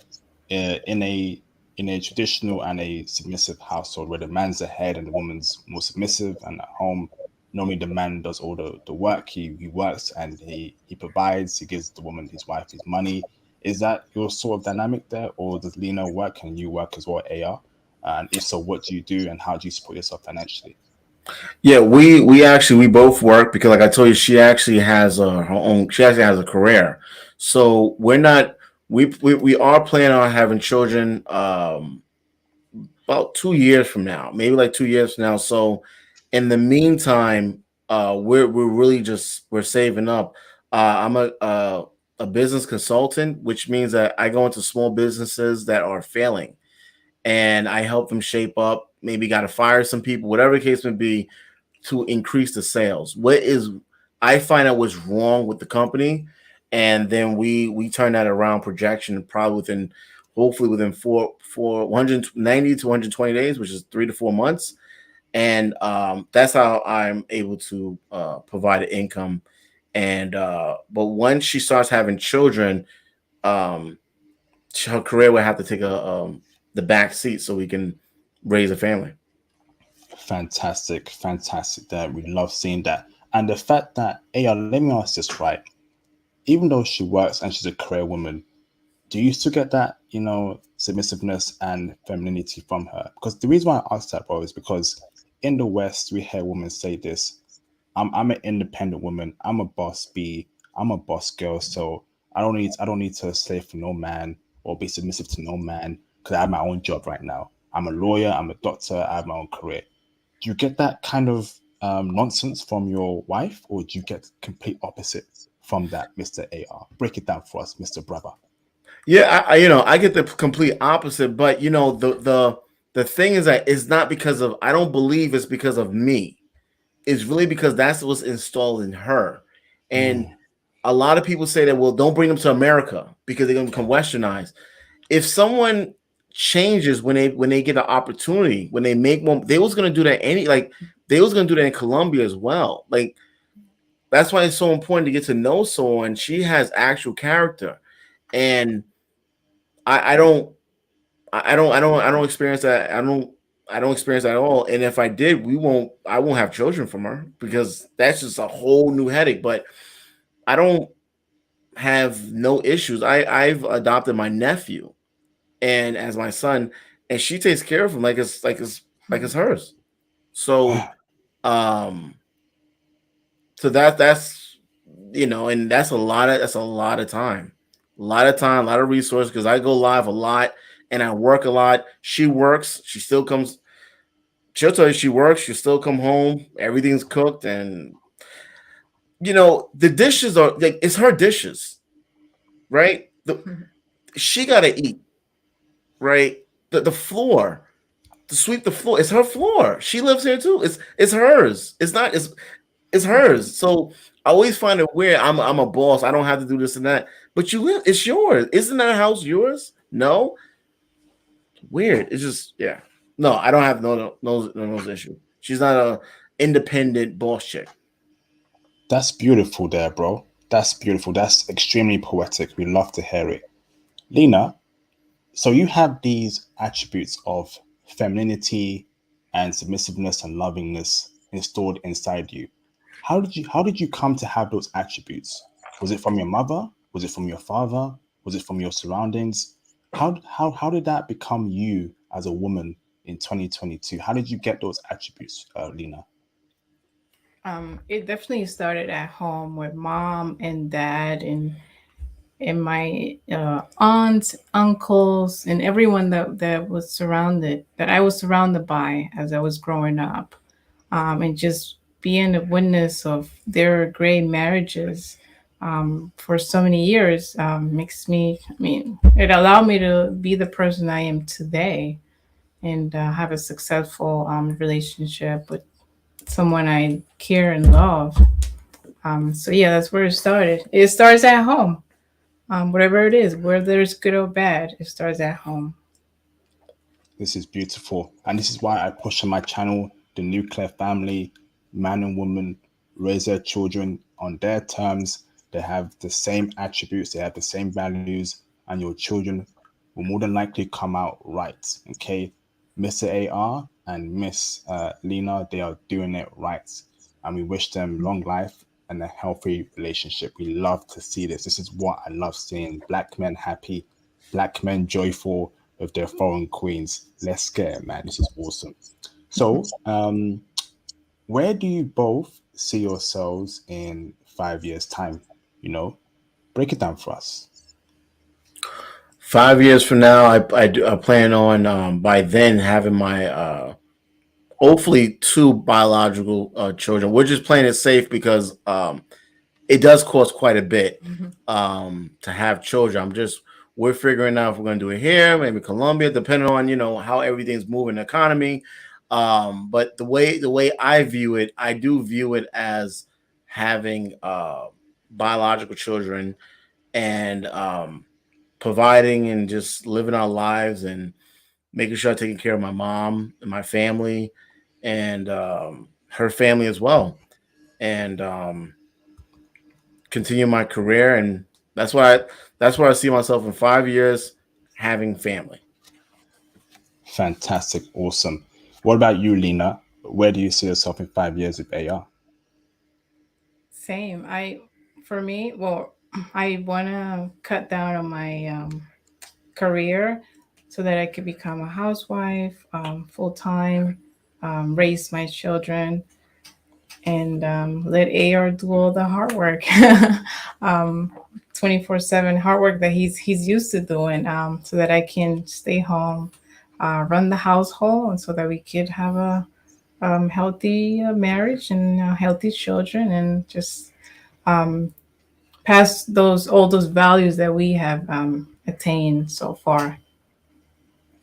Speaker 1: in a traditional and a submissive household where the man's the head and the woman's more submissive and at home, normally the man does all the work. He works and he provides, he gives the woman, his wife, his money. Is that your sort of dynamic there, or does Lena work and you work as well, AR? And if so, what do you do and how do you support yourself financially?
Speaker 2: Yeah, we actually we both work because, like I told you, she actually has her own. She actually has a career. So we're not. We are planning on having children. About 2 years from now, maybe like 2 years from now. So in the meantime, we're really just we're saving up. I'm a business consultant, which means that I go into small businesses that are failing and I help them shape up. Maybe got to fire some people, whatever the case may be, to increase the sales. What is I find out what's wrong with the company, and then we turn that around projection probably within hopefully within four 190 to 120 days, which is 3 to 4 months, and that's how I'm able to provide an income. And but once she starts having children, um, her career will have to take a the back seat so we can raise a family.
Speaker 1: Fantastic, fantastic. That we love seeing that, and the fact that let me ask this right. Even though she works and she's a career woman, do you still get that, submissiveness and femininity from her? Because the reason why I asked that, bro, is because in the West we hear women say this: I'm an independent woman. I'm a boss bee. I'm a boss girl. So I don't need to slave for no man or be submissive to no man because I have my own job right now. I'm a lawyer. I'm a doctor. I have my own career. Do you get that kind of nonsense from your wife, or do you get complete opposite from that, Mr. AR? Break it down for us, Mr. Brother.
Speaker 2: Yeah, I get the complete opposite, but the thing is that it's not because of I don't believe it's because of me. It's really because that's what's installed in her. And
Speaker 1: Mm,
Speaker 2: a lot of people say that, well, don't bring them to America because they're gonna become westernized. If someone changes when they get an opportunity, when they make one, they was gonna do that they was gonna do that in Colombia as well. Like that's why it's so important to get to know someone. She has actual character. And I don't I don't experience that. I don't experience that at all. And if I did, I won't have children from her because that's just a whole new headache. But I don't have no issues. I've adopted my nephew and as my son, and she takes care of him like it's hers. So um so that's and that's a lot of time. A lot of time, a lot of resources because I go live a lot and I work a lot. She works, she still comes she'll tell you she works, she'll still come home, everything's cooked, and the dishes are like it's her dishes, right? She gotta eat, right? The floor, to sweep the floor, it's her floor. She lives here too. It's hers. It's hers. So I always find it weird. I'm a boss. I don't have to do this and that. But you live, it's yours. Isn't that house yours? No. Weird. It's just yeah. No, I don't have no issue. She's not a independent boss chick.
Speaker 1: that's beautiful there, bro. That's beautiful. That's extremely poetic. We love to hear it. Lena, so you have these attributes of femininity and submissiveness and lovingness installed inside you. How did you come to have those attributes? Was it from your mother? Was it from your father? Was it from your surroundings? How did that become you as a woman in 2022? How did you get those attributes, Lena?
Speaker 3: It definitely started at home with mom and dad and my aunts, uncles, and everyone that I was surrounded by as I was growing up, and just being a witness of their great marriages for so many years makes me. I mean, it allowed me to be the person I am today and have a successful relationship with someone I care and love. So yeah, that's where it started. It starts at home. Whatever it is, whether it's good or bad, it starts at home.
Speaker 1: This is beautiful. And this is why I push on my channel the nuclear family, man and woman raise their children on their terms. They have the same attributes, they have the same values, and your children will more than likely come out right. Okay. Mr. AR and Miss Lena, they are doing it right. And we wish them long life and a healthy relationship. We love to see this. This is what I love seeing. Black men happy, black men joyful with their foreign queens. Let's get it, man. This is awesome. So, Where do you both see yourselves in 5 years' time? You know, break it down for us.
Speaker 2: 5 years from now, I plan on by then having my hopefully two biological children. We're just playing it safe because it does cost quite a bit to have children. We're figuring out if we're going to do it here, maybe Colombia, depending on how everything's moving, the economy. But the way I view it, I do view it as having biological children and providing and just living our lives and making sure I'm taking care of my mom and my family and her family as well, and continue my career. And that's where I see myself in 5 years, having family.
Speaker 1: Fantastic, awesome. What about you, Lena? Where do you see yourself in 5 years with AR?
Speaker 3: Same. For me, well, I want to cut down on my career so that I could become a housewife, full time, raise my children, and let AR do all the hard work. um, 24/7 hard work that he's used to doing, so that I can stay home, run the household, and so that we could have a healthy marriage and healthy children, and just um, pass those all those values that we have attained so far.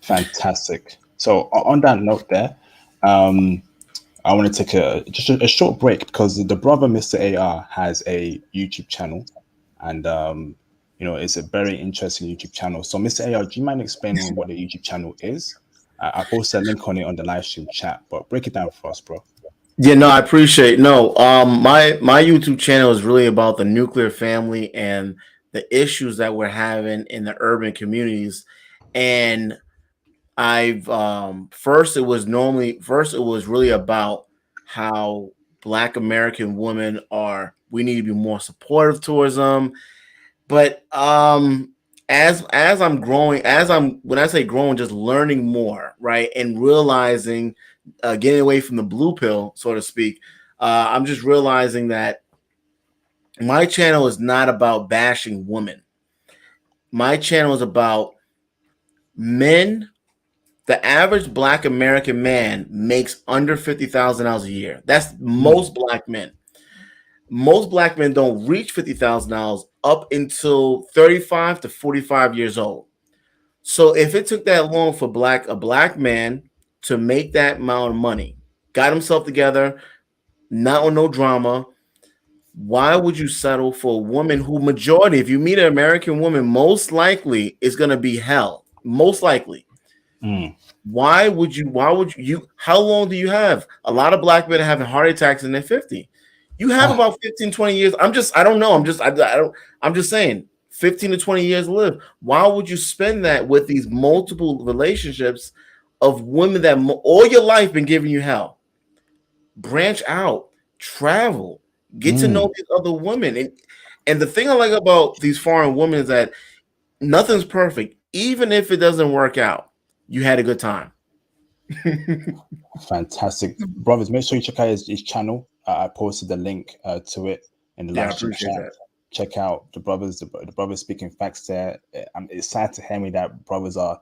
Speaker 1: Fantastic. So on that note there, um, I want to take a short break because the brother Mr. AR has a YouTube channel, and it's a very interesting YouTube channel. So Mr. AR, do you mind explaining what the YouTube channel is? I posted a link on it on the live stream chat, but break it down for us, bro.
Speaker 2: Yeah, no, I appreciate. No, my YouTube channel is really about the nuclear family and the issues that we're having in the urban communities. And I've first it was really about how Black American women are. We need to be more supportive towards them. But as I'm growing, as I'm when I say growing, just learning more, right, and realizing, getting away from the blue pill, so to speak. I'm just realizing that my channel is not about bashing women. My channel is about men. The average Black American man makes under $50,000 a year. That's
Speaker 1: Mm.
Speaker 2: most Black men. Most Black men don't reach $50,000 up until 35 to 45 years old. So if it took that long for a Black man to make that amount of money, got himself together, not on no drama, why would you settle for a woman who majority, if you meet an American woman, most likely is going to be hell. Most likely.
Speaker 1: Mm.
Speaker 2: Why would you how long do you have? A lot of Black men are having heart attacks in their 50. You have
Speaker 1: Ah,
Speaker 2: about 15, 20 years. I don't know. I'm just saying 15 to 20 years to live. Why would you spend that with these multiple relationships of women that all your life been giving you hell? Branch out, travel, get to
Speaker 1: mm.
Speaker 2: know these other women. And the thing I like about these foreign women is that nothing's perfect. Even if it doesn't work out, you had a good time.
Speaker 1: Fantastic, brothers. Make sure you check out his channel. I posted the link to it in the
Speaker 2: Yeah, I
Speaker 1: live stream
Speaker 2: appreciate
Speaker 1: chat.
Speaker 2: that.
Speaker 1: Check out the brothers. The brothers speaking facts there. It's sad to hear me that brothers are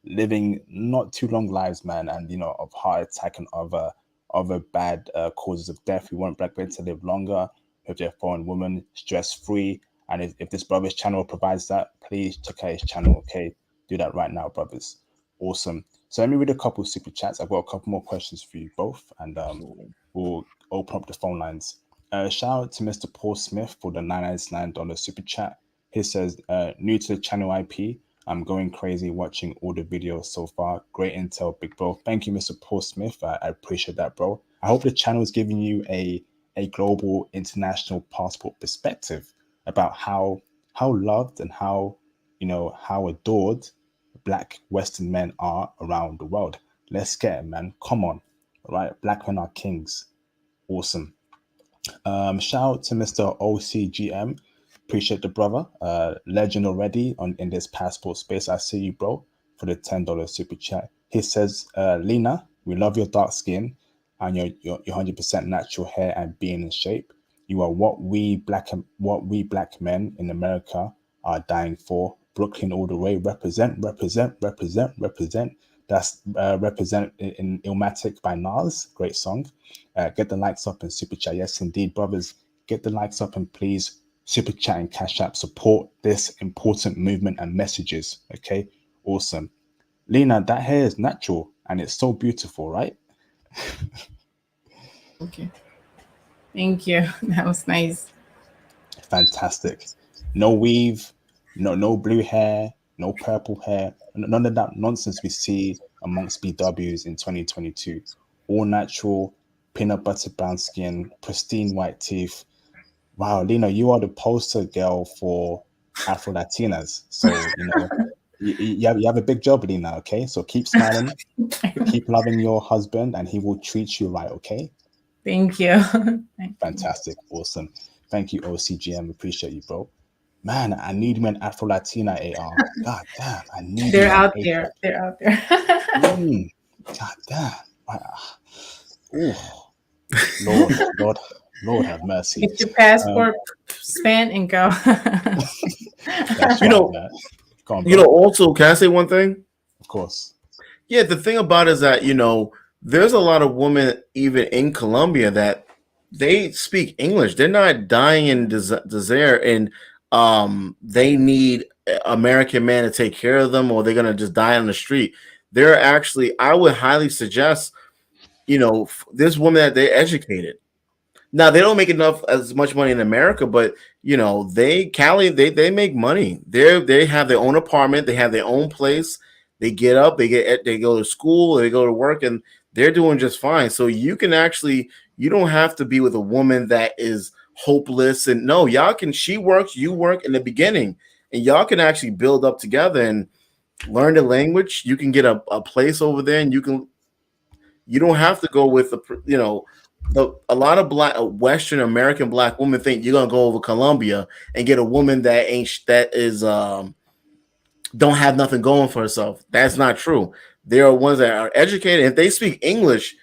Speaker 1: living not too long lives, man, and of heart attack and other bad causes of death. We want Black men to live longer with their foreign woman, stress free. And if this brother's channel provides that, please check out his channel. Okay, do that right now, brothers. Awesome. So let me read a couple of super chats. I've got a couple more questions for you both, and
Speaker 2: Absolutely.
Speaker 1: we'll open up the phone lines. Shout out to Mr. Paul Smith for the $9.99 super chat. He says, new to the channel IP. I'm going crazy watching all the videos so far. Great intel, big bro. Thank you, Mr. Paul Smith. I appreciate that, bro. I hope the channel is giving you a global international passport perspective about how loved and how adored Black Western men are around the world. Let's get it, man. Come on. All right. Black men are kings. Awesome. Shout out to Mr. OCGM. Appreciate the brother. Legend already on in this passport space. I see you, bro, for the $10 super chat. He says, Lena, we love your dark skin. and your 100% natural hair and being in shape. You are what we black men in America are dying for. Brooklyn all the way. Represent, represent, represent, represent. That's represent in Illmatic by Nas. Great song. Get the likes up and super chat. Yes, indeed, brothers. Get the likes up and please super chat and cash app. Support this important movement and messages. Okay, awesome. Lena, that hair is natural and it's so beautiful, right?
Speaker 3: Okay. Thank you. That was nice.
Speaker 1: Fantastic. No weave, no blue hair, no purple hair, none of that nonsense we see amongst BWs in 2022. All natural, peanut butter brown skin, pristine white teeth. Wow, Lena, you are the poster girl for Afro Latinas. So, you have a big job, Lena, okay? So keep smiling, keep loving your husband, and he will treat you right, okay?
Speaker 3: Thank you.
Speaker 1: Fantastic. Awesome. Thank you, OCGM. Appreciate you, bro. Man, I need me an Afro Latina AR. God damn, I need me
Speaker 3: They're
Speaker 1: one
Speaker 3: out
Speaker 1: ASAP.
Speaker 3: there. They're out there.
Speaker 1: Mm, God damn. Oh, Lord, Lord have mercy.
Speaker 3: Get your
Speaker 1: Um,
Speaker 3: passport, span, and go.
Speaker 1: that's
Speaker 2: You
Speaker 1: right,
Speaker 2: know,
Speaker 1: man. Go on, bro.
Speaker 2: also, can I say one thing?
Speaker 1: Of course.
Speaker 2: Yeah, the thing about it is that, there's a lot of women even in Colombia that they speak English. They're not dying in desert and they need American man to take care of them or they're gonna just die on the street. They're actually, I would highly suggest, this woman that they educated. Now they don't make enough as much money in America, but they make money. They have their own apartment, they have their own place. They get up, they go to school, they go to work, and they're doing just fine. So you don't have to be with a woman that is hopeless. And no, y'all can. She works, you work in the beginning, and y'all can actually build up together and learn the language. You can get a place over there, and you don't have to go with a lot of black Western American black women think you're gonna go over Colombia and get a woman that is don't have nothing going for herself. That's not true. There are ones that are educated. If they speak English,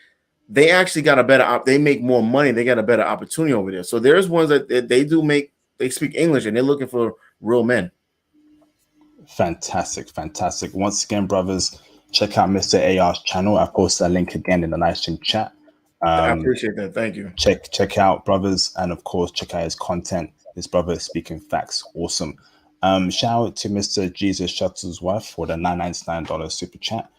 Speaker 2: they actually got a better. They make more money. They got a better opportunity over there. So there's ones that they speak English and they're looking for real men.
Speaker 1: Fantastic, fantastic. Once again, brothers, check out Mr. AR's channel. I posted a link again in the live stream chat.
Speaker 2: I
Speaker 1: Um,
Speaker 2: appreciate that. Thank you.
Speaker 1: check out brothers, and of course check out his content. This brother is speaking facts. Awesome. Shout out to Mr. Jesus Shuttlesworth for the $999 super chat.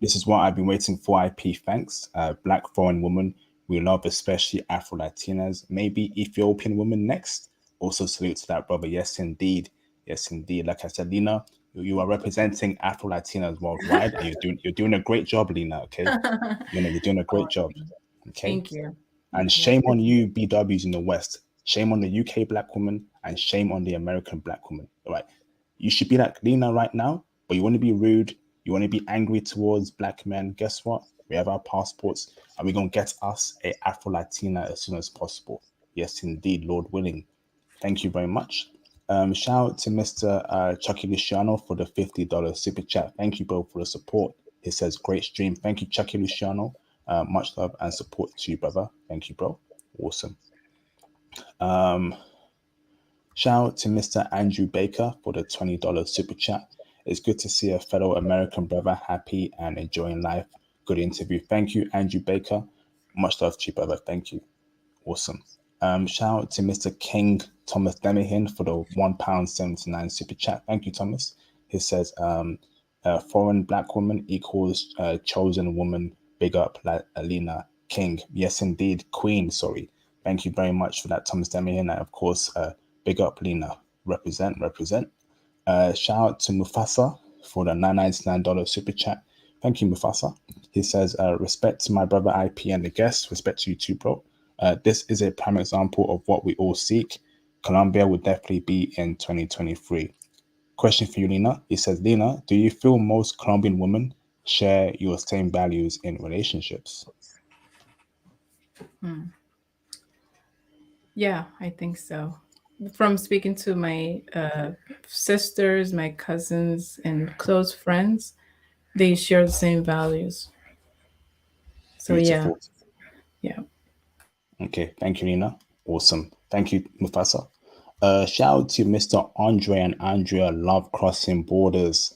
Speaker 1: This is what I've been waiting for. IP thanks. Black foreign woman we love, especially Afro Latinas, maybe Ethiopian women next. Also salute to that brother. Yes indeed, yes indeed. Like I said, Lena, you are representing Afro Latinas worldwide, and you're doing a great job, Lena. Okay, you're doing a great job. Okay,
Speaker 3: Thank you.
Speaker 1: and
Speaker 3: Thank you.
Speaker 1: shame on you, BWs in the West. Shame on the UK black woman and shame on the American black woman. All right. You should be like Lena right now, but you want to be rude. You want to be angry towards black men. Guess what? We have our passports and we're going to get us a Afro Latina as soon as possible. Yes, indeed, Lord willing. Thank you very much. Shout out to Mr. Chucky Luciano for the $50 super chat. Thank you, bro, for the support. He says, great stream. Thank you, Chucky Luciano. Much love and support to you, brother. Thank you, bro. Awesome. Um, Shout out to Mr. Andrew Baker for the $20 super chat. It's good to see a fellow American brother happy and enjoying life. Good interview. Thank you, Andrew Baker. Much love to you, brother. Thank you. Awesome. Shout out to Mr. King Thomas Demihin for the £1.79 super chat. Thank you, Thomas. He says, foreign black woman equals chosen woman. Big up, Alina King. Yes, indeed. Queen, sorry. Thank you very much for that, Thomas Demihin. And of course, big up, Lena. Represent, represent. Shout out to Mufasa for the $999 super chat. Thank you, Mufasa. He says, respect to my brother IP and the guests. Respect to you too, bro. This is a prime example of what we all seek. Colombia will definitely be in 2023. Question for you, Lena. It says, Lena, do you feel most Colombian women share your same values in relationships?
Speaker 3: Yeah, I think so. From speaking to my sisters, my cousins, and close friends, they share the same values. So yeah,
Speaker 1: Beautiful.
Speaker 3: Yeah.
Speaker 1: Okay, thank you, Nina. Awesome. Thank you, Mufasa. Shout out to Mr. Andre and Andrea. Love crossing borders.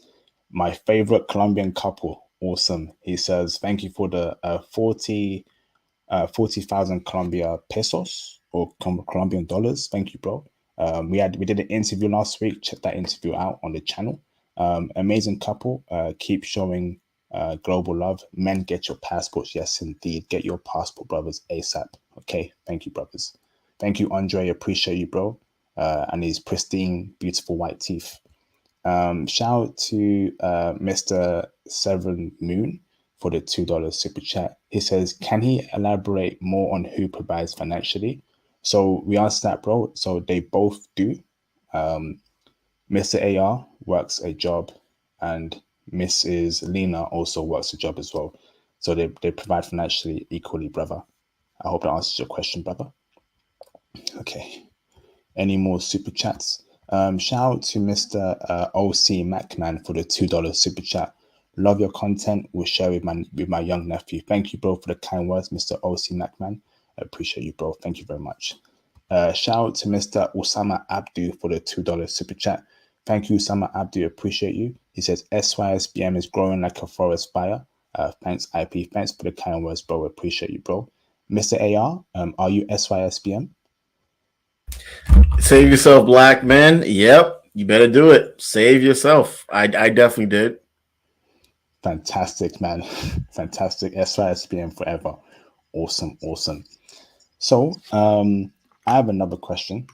Speaker 1: My favorite Colombian couple. Awesome. He says, thank you for the 40,000 Colombia pesos or Colombian dollars. Thank you, bro. We did an interview last week. Check that interview out on the channel. Amazing couple. Keep showing global love. Men, get your passports. Yes, indeed. Get your passport, brothers, ASAP. Okay. Thank you, brothers. Thank you, Andre. Appreciate you, bro. And his pristine, beautiful white teeth. Shout out to Mr. Severin Moon for the $2 super chat. He says, can he elaborate more on who provides financially? So we asked that, bro. So they both do. Mr. AR works a job and Mrs. Lena also works a job as well. So they provide financially equally, brother. I hope that answers your question, brother. Okay. Any more super chats? Shout out to Mr. OC Macman for the $2 super chat. Love your content. We'll share with my young nephew. Thank you, bro, for the kind words, Mr. OC Macman. I appreciate you, bro. Thank you very much. Shout out to Mr. Usama Abdu for the $2 super chat. Thank you, Usama Abdu. Appreciate you. He says SYSBM is growing like a forest fire. Thanks, IP. Thanks for the kind words, bro. Appreciate you, bro. Mr. AR, are you SYSBM?
Speaker 2: Save yourself, black man. Yep, you better do it. Save yourself. I definitely did.
Speaker 1: Fantastic, man. Fantastic. SYSBM forever. Awesome. Awesome. So, I have another question.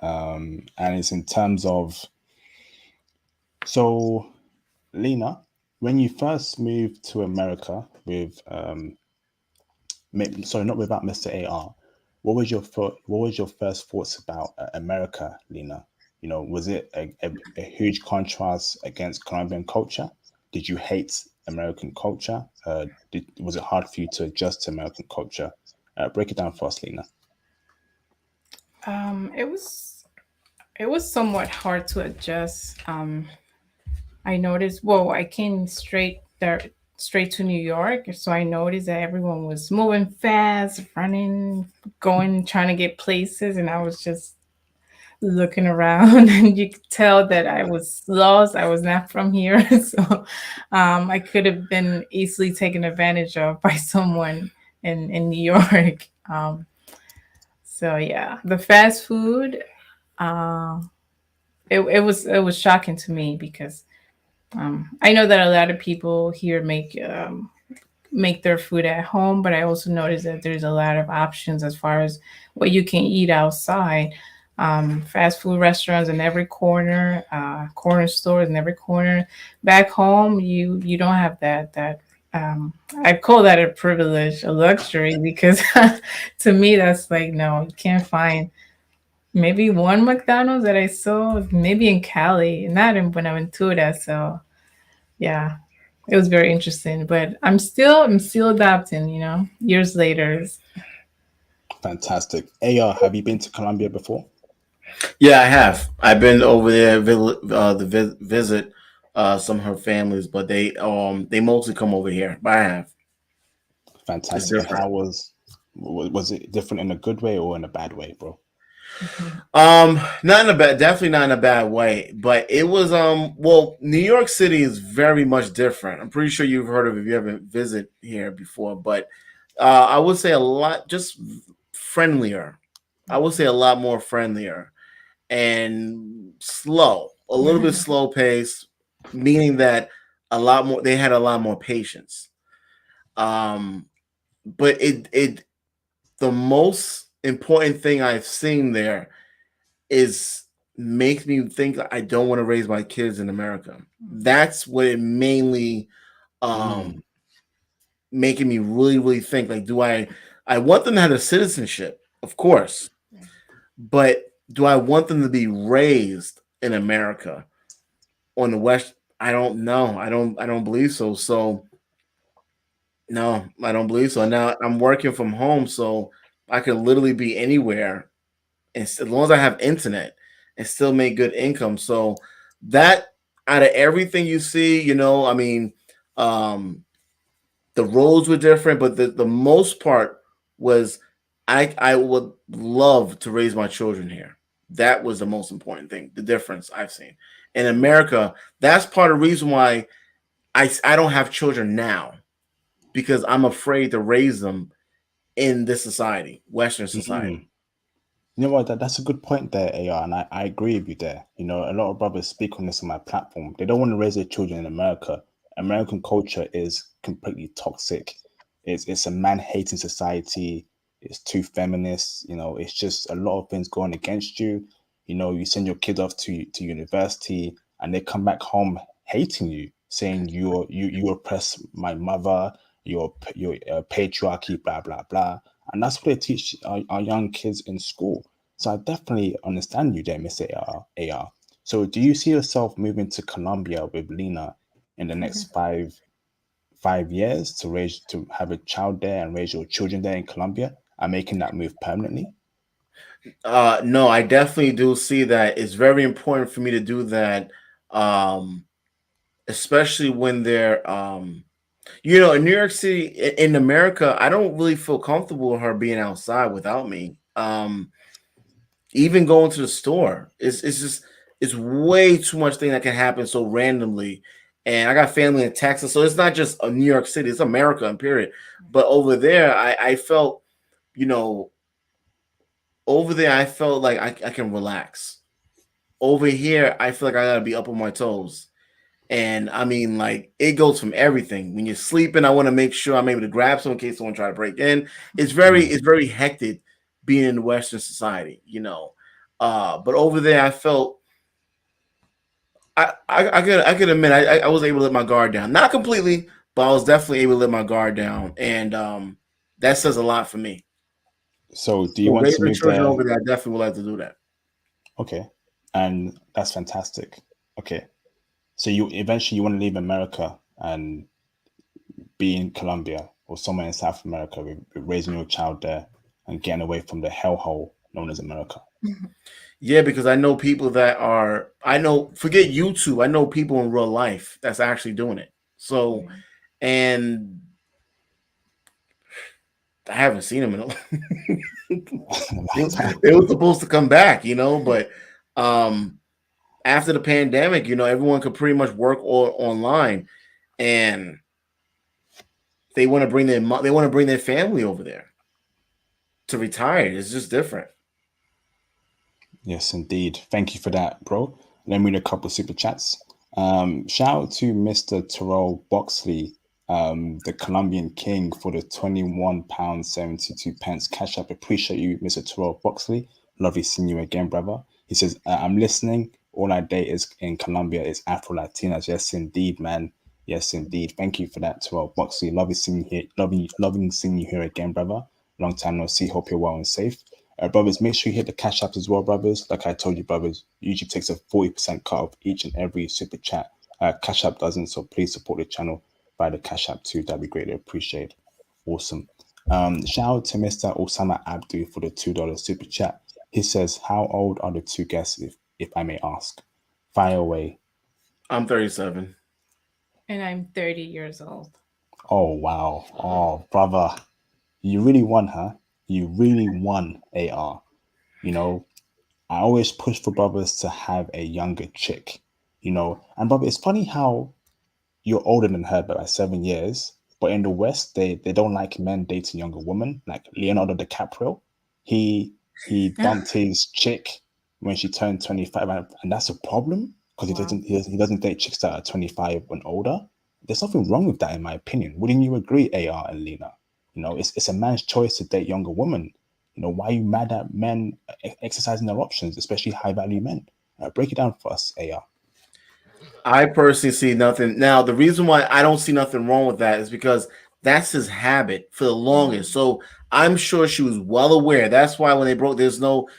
Speaker 1: And it's in terms of, so, Lena, when you first moved to America with, sorry, not without Mr. AR, what was your first thoughts about America, Lena? You know, was it a huge contrast against Colombian culture? Did you hate American culture? Was it hard for you to adjust to American culture? Break it down for us, Lena.
Speaker 3: It was somewhat hard to adjust. I noticed. Well, I came straight there, straight to New York, so I noticed that everyone was moving fast, running, going, trying to get places, and I was just looking around, and you could tell that I was lost. I was not from here, so I could have been easily taken advantage of by someone in New York. So yeah, the fast food. Uh, it was shocking to me because I know that a lot of people here make their food at home, but I also noticed that there's a lot of options as far as what you can eat outside. Fast food restaurants in every corner, corner stores in every corner. Back home, you don't have that. I call that a privilege, a luxury, because to me that's like no, you can't find maybe one McDonald's that I saw, maybe in Cali, not in Buenaventura. So yeah, it was very interesting. But I'm still adapting. Years later.
Speaker 1: Fantastic. AR, have you been to Colombia before?
Speaker 2: Yeah, I have. I've been over there visit some of her families, but they mostly come over here. But I have. It's
Speaker 1: Fantastic. And
Speaker 2: different.
Speaker 1: how was it different in a good way or in a bad way, bro?
Speaker 3: Mhm.
Speaker 2: Not in a bad, definitely not in a bad way, but it was well, New York City is very much different. I'm pretty sure you've heard of it if you haven't visited here before, but I would say a lot just friendlier. I would say a lot more friendlier and slow, a little bit slow pace, meaning that a lot more they had a lot more patience. Um, but it the most important thing I've seen there is makes me think I don't want to raise my kids in America. That's what it mainly
Speaker 1: Mm,
Speaker 2: um making me really, really think like, do I want them to have a citizenship, of course, but do I want them to be raised in America on the West? I don't know. I don't believe so. So no, I don't believe so. Now I'm working from home, so I could literally be anywhere and as long as I have internet and still make good income. So that out of everything you see, I mean, um, the roads were different, but the most part was I would love to raise my children here. That was the most important thing. The difference I've seen in America. That's part of the reason why I don't have children now, because I'm afraid to raise them in this society, Western society.
Speaker 1: Mm. You know what? That's a good point there, AR, and I agree with you there. You know, a lot of brothers speak on this on my platform. They don't want to raise their children in America. American culture is completely toxic. It's a man-hating society. It's too feminist. You know, it's just a lot of things going against you. You know, you send your kids off to university, and they come back home hating you, saying you oppress my mother. You're patriarchy, blah blah blah, and that's what they teach our young kids in school. So I definitely understand you there, Mr. AR. So do you see yourself moving to Colombia with Lena in the next five years to have a child there and raise your children there in Colombia and making that move permanently?
Speaker 2: No, I definitely do see that. It's very important for me to do that, um, especially when they're, in New York City, in America. I don't really feel comfortable with her being outside without me. Even going to the store, it's just it's way too much thing that can happen so randomly. And I got family in Texas, so it's not just a New York City; it's America, and period. But over there, I felt, you know, over there, I felt like I can relax. Over here, I feel like I gotta be up on my toes. And I mean, like, it goes from everything. When you're sleeping, I want to make sure I'm able to grab someone in case someone try to break in.
Speaker 1: Mm.
Speaker 2: It's very hectic being in Western society, But over there, I felt I could admit I was able to let my guard down. Not completely, but I was definitely able to let my guard down. And that says a lot for me.
Speaker 1: So do you
Speaker 2: So
Speaker 1: want to
Speaker 2: raising
Speaker 1: move
Speaker 2: children
Speaker 1: there?
Speaker 2: over there, I definitely would like to do that.
Speaker 1: Okay, and that's fantastic. Okay, so you eventually you want to leave America and be in Colombia or somewhere in South America with raising your child there and getting away from the hellhole known as America.
Speaker 2: Yeah, because I know people that are, I know, forget YouTube, I know people in real life that's actually doing it. So,
Speaker 3: Yeah.
Speaker 2: and I haven't seen them in a
Speaker 1: Long time.
Speaker 2: it was supposed to come back, but um after the pandemic, everyone could pretty much work online, and they want to bring their family over there to retire. It's just different.
Speaker 1: Yes, indeed. Thank you for that, bro. Let me read a couple of super chats. Shout out to Mr. Terrell Boxley, the Colombian king, for the £21.72 cash up. Appreciate you, Mr. Terrell Boxley. Lovely seeing you again, brother. He says, I'm listening. All I date is in Colombia is Afro Latinas. Yes, indeed, man. Yes, indeed. Thank you for that, Terrell Boxley. Lovely seeing you here. Loving seeing you here again, brother. Long time no see. Hope you're well and safe. Brothers, make sure you hit the cash apps as well, brothers. Like I told you, brothers, usually takes a 40% cut of each and every super chat. Cash app doesn't, so please support the channel by the cash app too. That'd be greatly appreciated. Awesome. Shout out to Mr. Osama Abdu for the $2 super chat. He says, how old are the two guests, if I may ask? Fire away.
Speaker 2: I'm 37.
Speaker 3: And I'm 30 years old.
Speaker 1: Oh, wow. Oh, brother. You really won, huh? You really won, AR. You know, I always push for brothers to have a younger chick, And brother, it's funny how you're older than her by 7 years, but in the West, they don't like men dating younger women. Like Leonardo DiCaprio, he he dumped his chick when she turned 25, and that's a problem because
Speaker 3: Wow.
Speaker 1: he doesn't date chicks that are 25 and older. There's nothing wrong with that, in my opinion. Wouldn't you agree, AR and Lena? It's a man's choice to date younger women. Why are you mad at men exercising their options, especially high value men? Break it down for us, AR.
Speaker 2: I personally see nothing. Now, the reason why I don't see nothing wrong with that is because that's his habit for the longest. So I'm sure she was well aware. That's why when they broke,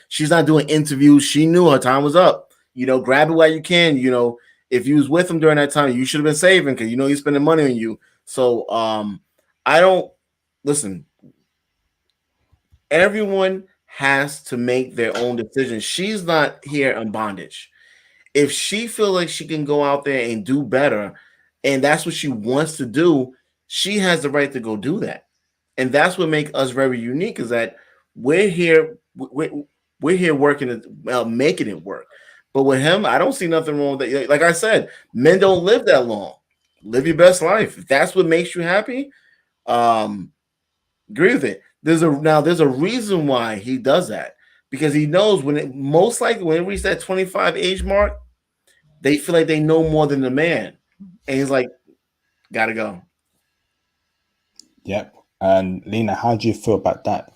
Speaker 2: she's not doing interviews. She knew her time was up. Grab it while you can. If you was with him during that time, you should have been saving because he's spending money on you. So I don't listen. Everyone has to make their own decisions. She's not here in bondage. If she feels like she can go out there and do better, and that's what she wants to do, she has the right to go do that. and that's what makes us very unique. Is that we're here, we're here working it, making it work. But with him, I don't see nothing wrong with that. Like I said, men don't live that long. Live your best life. If that's what makes you happy, um, agree with it. There's a reason why he does that, because he knows when it most likely when it reaches that 25 age mark, they feel like they know more than the man, and he's like, gotta go.
Speaker 1: Yep. And Lena, how do you feel about that?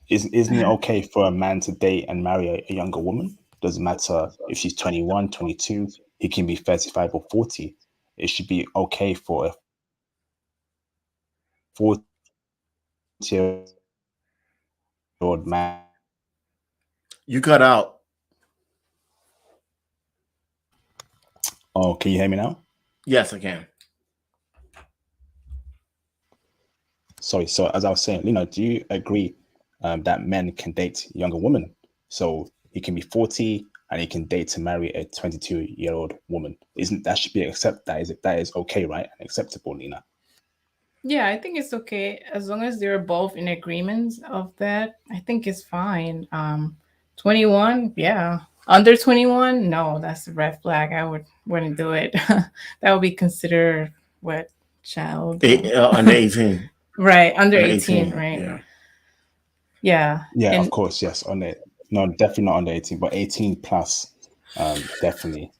Speaker 1: Isn't it okay for a man to date and marry a younger woman? Doesn't matter if she's 21, 22, he can be 35 or 40. It should be okay for a 40-year-old man.
Speaker 2: You cut out.
Speaker 1: Oh, can you hear me now?
Speaker 2: Yes, I can.
Speaker 1: Sorry. So as I was saying, Lena, do you agree that men can date younger women? So he can be 40 and he can date to marry a 22-year-old woman. Isn't that should be that is okay, right? And acceptable, Lena.
Speaker 3: Yeah, I think it's okay as long as they're both in agreement of that. I think it's fine. 21, yeah. Under 21, no, that's a red flag. I wouldn't do it. That would be considered what child?
Speaker 2: Under 18.
Speaker 3: Right, under
Speaker 2: Under
Speaker 3: 18,
Speaker 2: 18.
Speaker 3: right?
Speaker 2: Yeah.
Speaker 3: Yeah,
Speaker 1: Yeah, of
Speaker 3: and
Speaker 1: course, yes. On it, no, definitely not under 18, but 18 plus, definitely,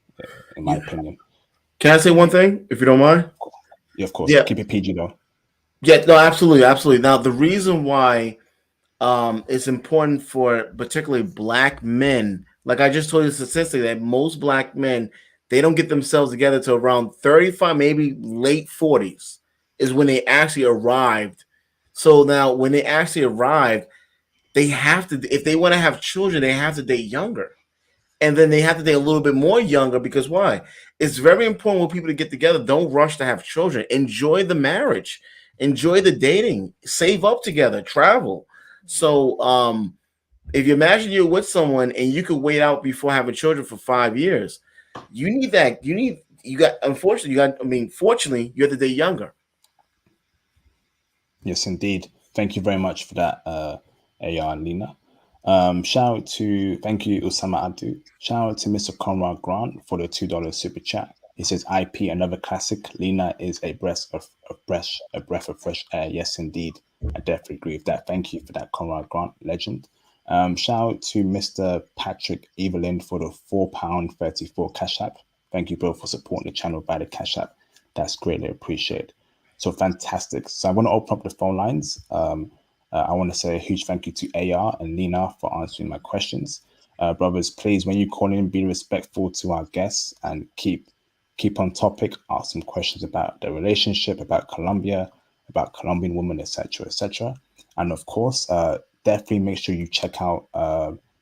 Speaker 1: in my
Speaker 2: Yeah.
Speaker 1: opinion.
Speaker 2: Can I say one thing, if you don't mind?
Speaker 1: Yeah, of course.
Speaker 2: Yeah.
Speaker 1: Keep it PG though.
Speaker 2: Yeah. No, absolutely, absolutely. Now, the reason why it's important for particularly black men, like I just told you statistically, that most black men, they don't get themselves together to around 35, maybe late 40s is when they actually arrived. So now when they actually arrive, they have to, if they want to have children, they have to date younger. And then they have to date a little bit more younger, because why? It's very important for people to get together. Don't rush to have children. Enjoy the marriage, enjoy the dating, save up together, travel. So if you imagine you're with someone and you could wait out before having children for 5 years, you need that. You got, unfortunately, I mean, fortunately, you have to date younger.
Speaker 1: Yes, indeed. Thank you very much for that, AR and Lena. Shout out to thank you, Usama Abdu. Shout out to Mr. Conrad Grant for the $2 super chat. He says, "IP another classic. Lena is a breath of fresh air." Yes, indeed. I definitely agree with that. Thank you for that, Conrad Grant, legend. Shout out to Mr. Patrick Evelyn for the £4.34 cash app. Thank you, bro, for supporting the channel by the cash app. That's greatly appreciated. So fantastic. So I want to open up the phone lines. I want to say a huge thank you to AR and Lena for answering my questions. Brothers, please, when you call in, be respectful to our guests and keep on topic. Ask some questions about the relationship, about Colombia, about Colombian women, etc., etc. And of course, definitely make sure you check out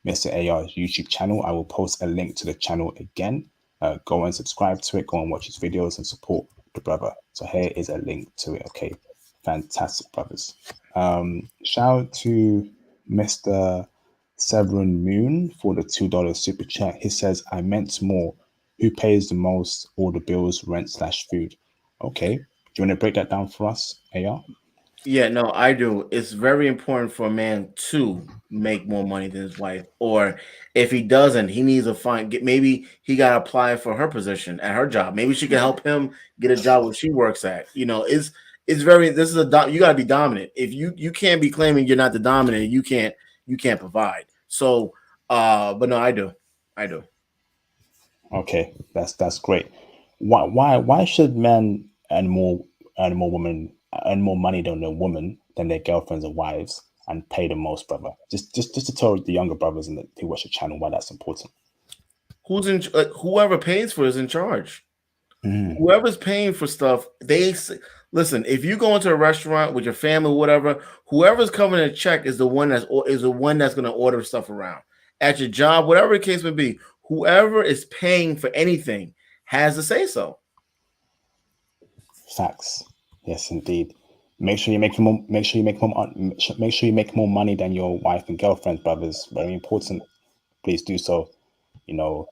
Speaker 1: Mr. AR's YouTube channel. I will post a link to the channel again. Go and subscribe to it. Go and watch his videos and support the brother. So here is a link to it. Okay, fantastic, brothers. Shout out to Mr. Severin Moon for the $2 super chat. He says, "I meant more. Who pays the most? All the bills, rent slash food." Okay, do you want to break that down for us, AR?
Speaker 2: Yeah, no, I do. It's very important for a man to make more money than his wife, or if he doesn't, he needs to maybe he got to apply for her position at her job. Maybe she can help him get a job where she works at. It's very, this is you got to be dominant. If you can't be claiming you're not the dominant, you can't provide. So, but no, I do.
Speaker 1: Okay, that's great. Why should men earn more money than their women than their girlfriends and wives and pay the most, brother? Just to tell the younger brothers and who watch the channel why that's important.
Speaker 2: Whoever pays for it is in charge.
Speaker 1: Mm.
Speaker 2: Whoever's paying for stuff, listen. If you go into a restaurant with your family, or whatever, whoever's covering a check is the one that's going to order stuff around at your job, whatever the case may be. Whoever is paying for anything has to say so.
Speaker 1: Facts. Yes, indeed. Make sure you make more. Make sure you make more money than your wife and girlfriend, brothers. Very important. Please do so. You know.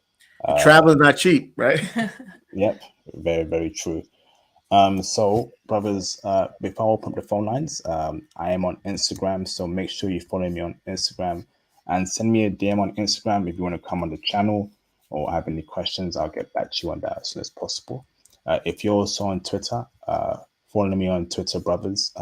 Speaker 2: Traveling's not cheap, right?
Speaker 1: Yep. Very true. So, brothers, before I open up the phone lines, I am on Instagram, so make sure you follow me on Instagram and send me a DM on Instagram if you want to come on the channel or have any questions. I'll get back to you on that as soon as possible. If you're also on Twitter, follow me on Twitter, brothers,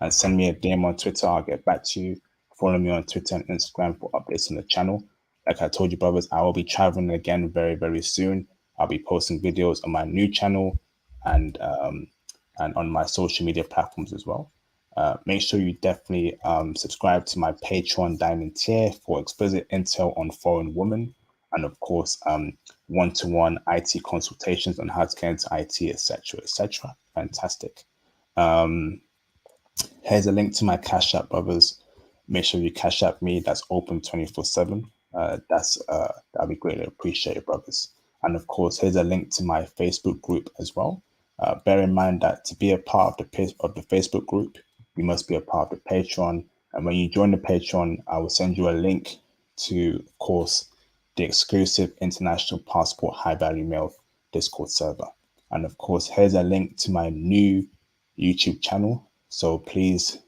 Speaker 1: and send me a DM on Twitter. I'll get back to you. Follow me on Twitter and Instagram for updates on the channel. Like I told you, brothers, I will be traveling again very, very soon. I'll be posting videos on my new channel and on my social media platforms as well. Make sure you definitely subscribe to my Patreon Diamond tier for explicit intel on foreign women, and of course, one-to-one IT consultations on how to get into IT, etc., etc. Fantastic. Here's a link to my Cash App, brothers. Make sure you Cash App me. That's open 24/7. That'll be greatly appreciated, brothers. And of course, here's a link to my Facebook group as well. Bear in mind that to be a part of the Facebook group, you must be a part of the Patreon. And when you join the Patreon, I will send you a link to, of course, the exclusive International Passport High Value Mail Discord server. And of course, here's a link to my new YouTube channel. So please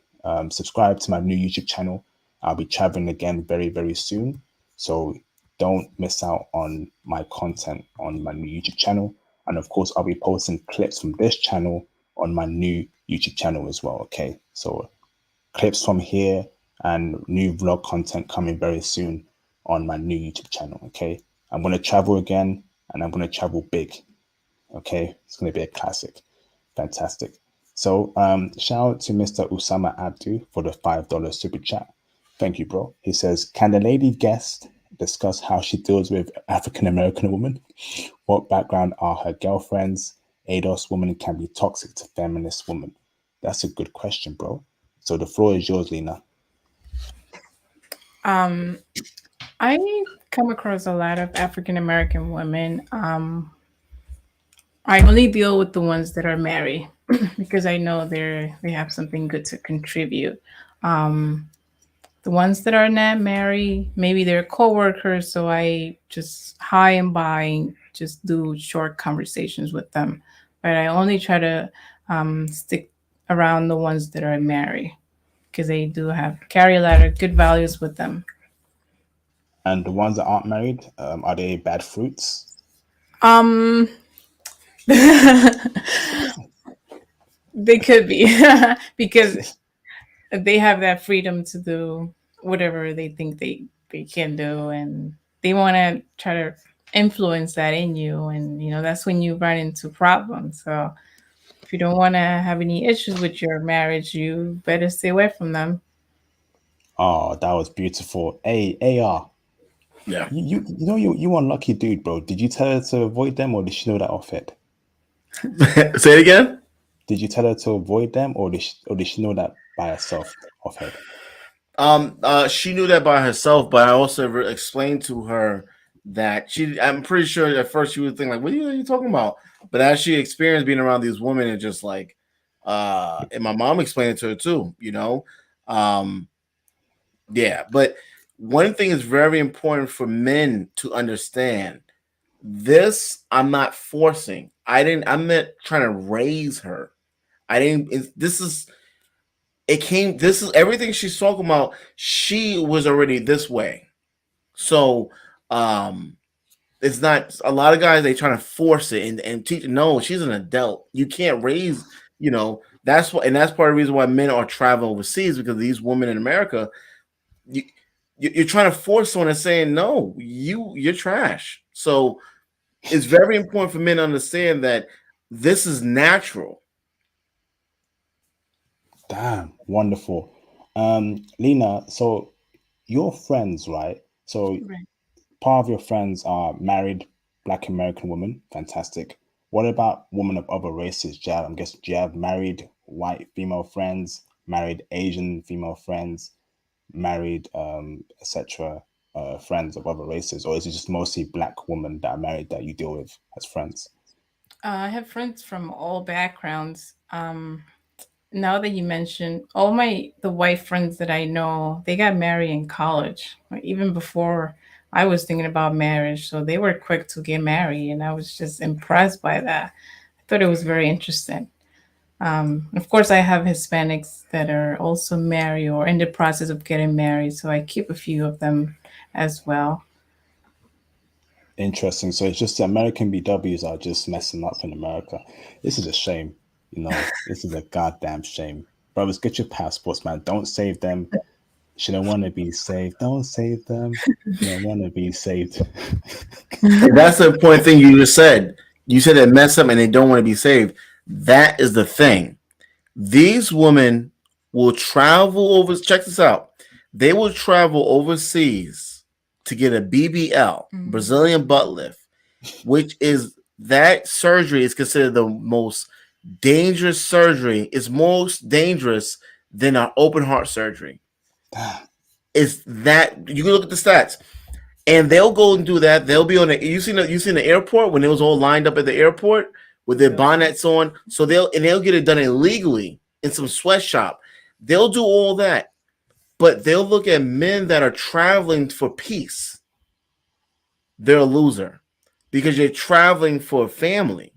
Speaker 1: subscribe to my new YouTube channel. I'll be traveling again very, very soon. So don't miss out on my content on my new YouTube channel. And of course, I'll be posting clips from this channel on my new YouTube channel as well. Okay. So clips from here and new vlog content coming very soon on my new YouTube channel. Okay. I'm going to travel again and I'm going to travel big. Okay. It's going to be a classic. Fantastic. So shout out to Mr. Usama Abdu for the $5 super chat. Thank you, bro. He says, can the lady guest discuss how she deals with African American women? What background are her girlfriends? ADOS women can be toxic to feminist women. That's a good question, bro. So the floor is yours, Lena.
Speaker 3: I come across a lot of African American women. I only deal with the ones that are married because I know they have something good to contribute. Um, the ones that are not married, maybe they're coworkers, so I just hi and bye, just do short conversations with them. But I only try to stick around the ones that are married because they do have carry a lot of good values with them.
Speaker 1: And the ones that aren't married, are they bad fruits?
Speaker 3: Um, they could be because they have that freedom to do whatever they think they can do, and they want to try to influence that in you, and that's when you run into problems. So if you don't want to have any issues with your marriage, you better stay away from them.
Speaker 1: Oh, that was beautiful. Hey, AR,
Speaker 2: Yeah.
Speaker 1: you unlucky dude, bro. Did you tell her to avoid them or did she know that off head?
Speaker 2: Say it again.
Speaker 1: Did you tell her to avoid them or did she know that by herself off head?
Speaker 2: She knew that by herself, but I also explained to her that I'm pretty sure at first she would think like, what are you talking about? But as she experienced being around these women, and just like, and my mom explained it to her too, um, yeah. But one thing is very important for men to understand. This I'm not forcing. I'm not trying to raise her. I didn't. This is it came this is everything she's talking about. She was already this way. So um it's not a lot of guys, they trying to force it and teach. No, she's an adult. You can't raise, that's what, and that's part of the reason why men are traveling overseas, because these women in America, you, you're trying to force someone and saying no, you're trash. So it's very important for men to understand that this is natural.
Speaker 1: Damn, wonderful. Lena, so your friends, right? So
Speaker 3: Right.
Speaker 1: part of your friends are married Black American women. Fantastic. What about women of other races? Do you have married white female friends, married Asian female friends, married etc. Friends of other races, or is it just mostly Black women that are married that you deal with as friends?
Speaker 3: I have friends from all backgrounds. Now that you mention all the white friends that I know, they got married in college, like, even before I was thinking about marriage. So they were quick to get married, and I was just impressed by that. I thought it was very interesting. Of course, I have Hispanics that are also married or in the process of getting married, so I keep a few of them as well.
Speaker 1: Interesting. So it's just the American BWs are just messing up in America. This is a shame. This is a goddamn shame. Brothers, get your passports, man. Don't save them. She don't want to be saved. Don't save them. She don't want to be saved.
Speaker 2: And that's the important thing you just said. You said they mess up and they don't want to be saved. That is the thing. These women will travel over. Check this out. They will travel overseas to get a BBL, Brazilian butt lift, which is that surgery is considered the most dangerous surgery. It's most dangerous than an open heart surgery. It's that you can look at the stats. And they'll go and do that. They'll be on the you seen the airport when it was all lined up at the airport with their bonnets on. So they'll get it done illegally in some sweatshop. They'll do all that, but they'll look at men that are traveling for peace. They're a loser because you're traveling for family.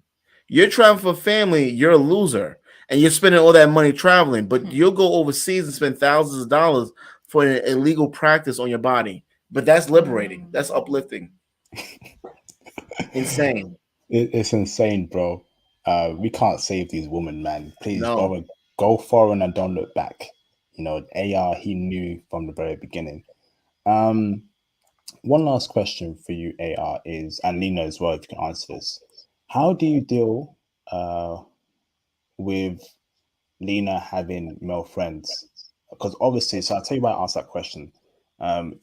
Speaker 2: You're traveling for family. You're a loser, and you're spending all that money traveling. But you'll go overseas and spend thousands of dollars for an illegal practice on your body. But that's liberating. That's uplifting. Insane.
Speaker 1: It's insane, bro. We can't save these women, man. Please,
Speaker 2: No.
Speaker 1: brother, go forward and don't look back. AR, he knew from the very beginning. One last question for you, AR, is, and Lena as well, if you can answer this. How do you deal with Lena having male friends? Because obviously, so I'll tell you why I asked that question.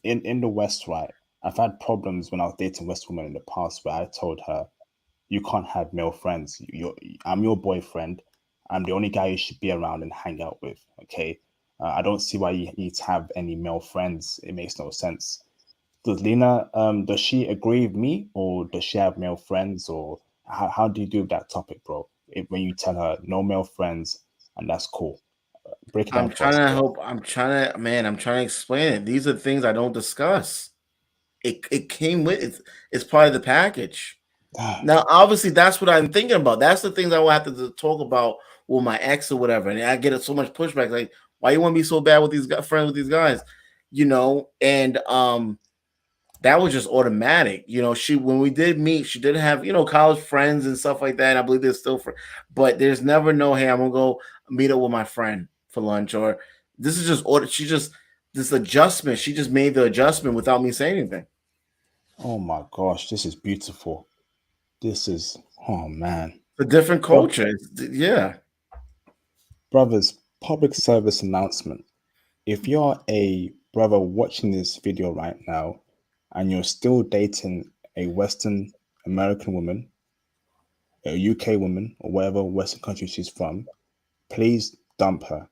Speaker 1: In the West, right, I've had problems when I was dating West women in the past where I told her, you can't have male friends. I'm your boyfriend. I'm the only guy you should be around and hang out with. Okay. I don't see why you need to have any male friends. It makes no sense. Does Lena, does she agree with me, or does she have male friends, or how do you do with that topic, bro? When you tell her no male friends, and that's cool. Break it
Speaker 2: I'm
Speaker 1: down for
Speaker 2: trying
Speaker 1: us,
Speaker 2: to
Speaker 1: bro.
Speaker 2: help. I'm trying to explain it. These are things I don't discuss. It came with it. It's part of the package. Now, obviously, that's what I'm thinking about. That's the things I will have to talk about with my ex or whatever. And I get so much pushback, like, why you want to be so bad with these friends with these guys, And that was just automatic. She when we did meet, she did have college friends and stuff like that. And I believe there's still but there's never no, hey, I'm gonna go meet up with my friend for lunch, or this is just order. She just this adjustment. She just made the adjustment without me saying anything.
Speaker 1: Oh my gosh, this is beautiful. This is, oh man.
Speaker 2: A different
Speaker 1: Bro-
Speaker 2: culture. Yeah.
Speaker 1: Brothers, public service announcement. If you're a brother watching this video right now and you're still dating a Western American woman, a UK woman, or whatever Western country she's from, please dump her.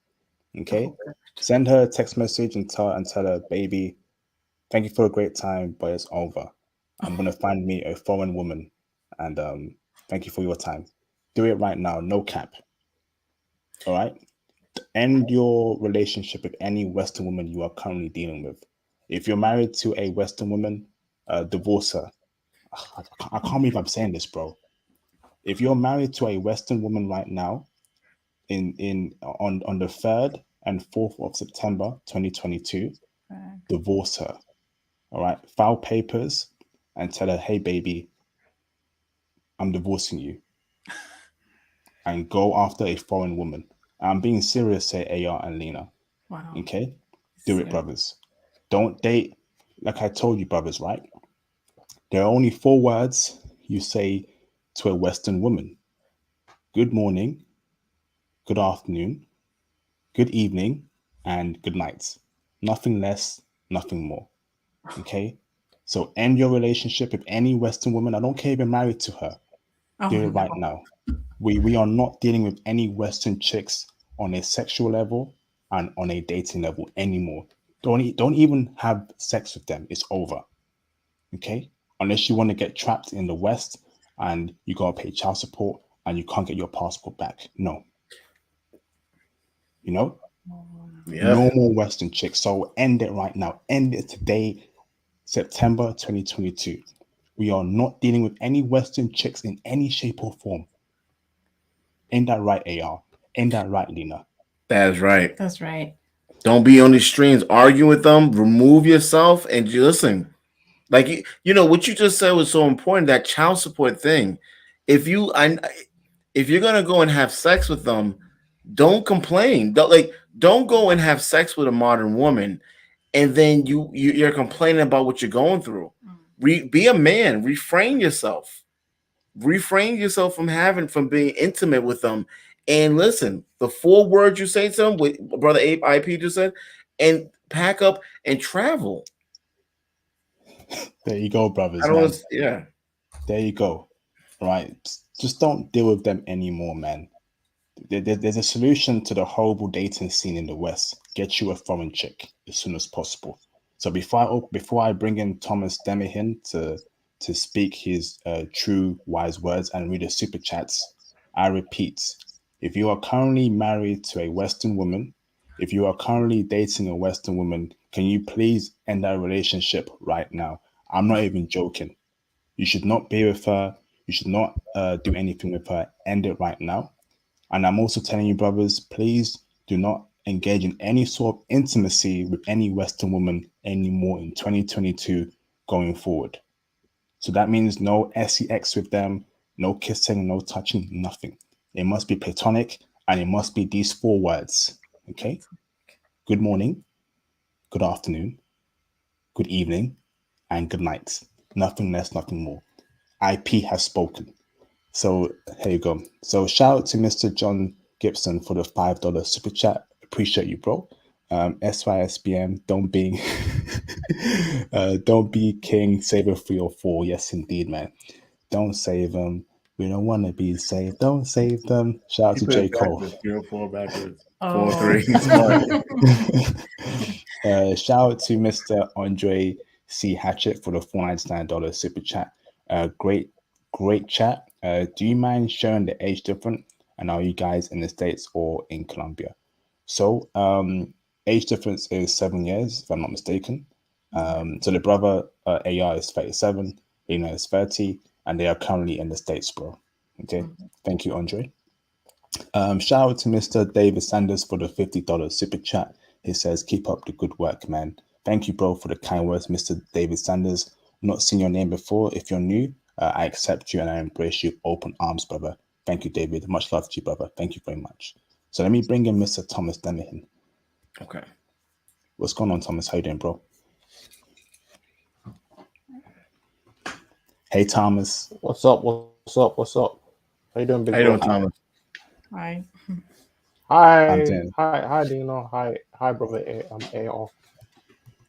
Speaker 1: Okay? Send her a text message and tell her, baby, thank you for a great time, but it's over. I'm gonna find me a foreign woman, and thank you for your time. Do it right now, no cap. All right. End your relationship with any Western woman you are currently dealing with. If you're married to a Western woman, divorce her. I can't believe I'm saying this, bro. If you're married to a Western woman right now, on the 3rd and 4th of September 2022, divorce her. All right, file papers and tell her, hey baby, I'm divorcing you, and go after a foreign woman. I'm being serious, say AR and Lena.
Speaker 3: Wow.
Speaker 1: Okay, do it, brothers. Don't date, like I told you, brothers, right? There are only 4 words you say to a Western woman: good morning, good afternoon, good evening, and good night. Nothing less, nothing more. Okay? So end your relationship with any Western woman. I don't care if you're married to her.
Speaker 3: Oh
Speaker 1: Do it
Speaker 3: no.
Speaker 1: right now. We are not dealing with any Western chicks on a sexual level and on a dating level anymore. Don't even have sex with them. It's over. Okay? Unless you want to get trapped in the West and you gotta pay child support and you can't get your passport back. No. You know?
Speaker 2: Yeah.
Speaker 1: No more Western chicks. So end it right now. End it today, September 2022. We are not dealing with any Western chicks in any shape or form. Ain't that right, AR? Ain't that right, Lena?
Speaker 2: That's right.
Speaker 3: That's right.
Speaker 2: Don't be on these streams arguing with them. Remove yourself and you listen. Like you know what you just said was so important. That child support thing. If you, if you're gonna go and have sex with them, don't complain. Don't go and have sex with a modern woman, and then you're complaining about what you're going through. Be a man. Refrain yourself. Refrain yourself from being intimate with them. And listen, the 4 words you say to them, what brother Ape IP just said, and pack up and travel.
Speaker 1: There you go,
Speaker 2: I
Speaker 1: brothers, man.
Speaker 2: don't. Yeah.
Speaker 1: There you go. Right. Just don't deal with them anymore, man. There's a solution to the horrible dating scene in the West. Get you a foreign chick as soon as possible. So before I bring in Thomas Demihin to speak his true wise words and read the super chats, I repeat: if you are currently married to a Western woman, if you are currently dating a Western woman, can you please end that relationship right now? I'm not even joking. You should not be with her. You should not do anything with her. End it right now. And I'm also telling you, brothers, please do not engage in any sort of intimacy with any Western woman anymore in 2022 going forward. So that means no sex with them, no kissing, no touching, nothing. It must be platonic and it must be these 4 words. Okay? Good morning, good afternoon, good evening, and good night. Nothing less, nothing more. IP has spoken. So here you go. So shout out to Mr. John Gibson for the $5 super chat. Appreciate you, bro. SYSBM, don't be king, save a 3 or 4. Yes, indeed, man. Don't save them. We don't want to be saved. Don't save them. Shout out
Speaker 2: He
Speaker 1: to
Speaker 2: put
Speaker 1: J.
Speaker 2: it
Speaker 1: Cole.
Speaker 2: backwards. 0-4 backwards.
Speaker 3: Oh.
Speaker 2: 4-3. Smart.
Speaker 1: Shout out to Mr. Andre C. Hatchet for the $499 super chat. Great chat. Do you mind sharing the age difference? And are you guys in the States or in Colombia? So, age difference is 7 years, if I'm not mistaken. So the brother AR is 37, Lena is 30, and they are currently in the States, bro. Okay. Thank you, Andre. Shout out to Mr. David Sanders for the $50 super chat. He says, keep up the good work, man. Thank you, bro, for the kind words, Mr. David Sanders. Not seen your name before. If you're new, I accept you and I embrace you open arms, brother. Thank you, David. Much love to you, brother. Thank you very much. So let me bring in Mr. Thomas Demihin.
Speaker 2: Okay.
Speaker 1: What's going on, Thomas? How you doing, bro? Hey, Thomas.
Speaker 4: What's up? What's up? What's up? How you doing, big
Speaker 2: How you
Speaker 4: bro?
Speaker 2: doing, Thomas?
Speaker 3: Hi.
Speaker 1: I'm
Speaker 4: Hi,
Speaker 1: doing.
Speaker 4: hi, Dino. Hi, brother. I'm AR.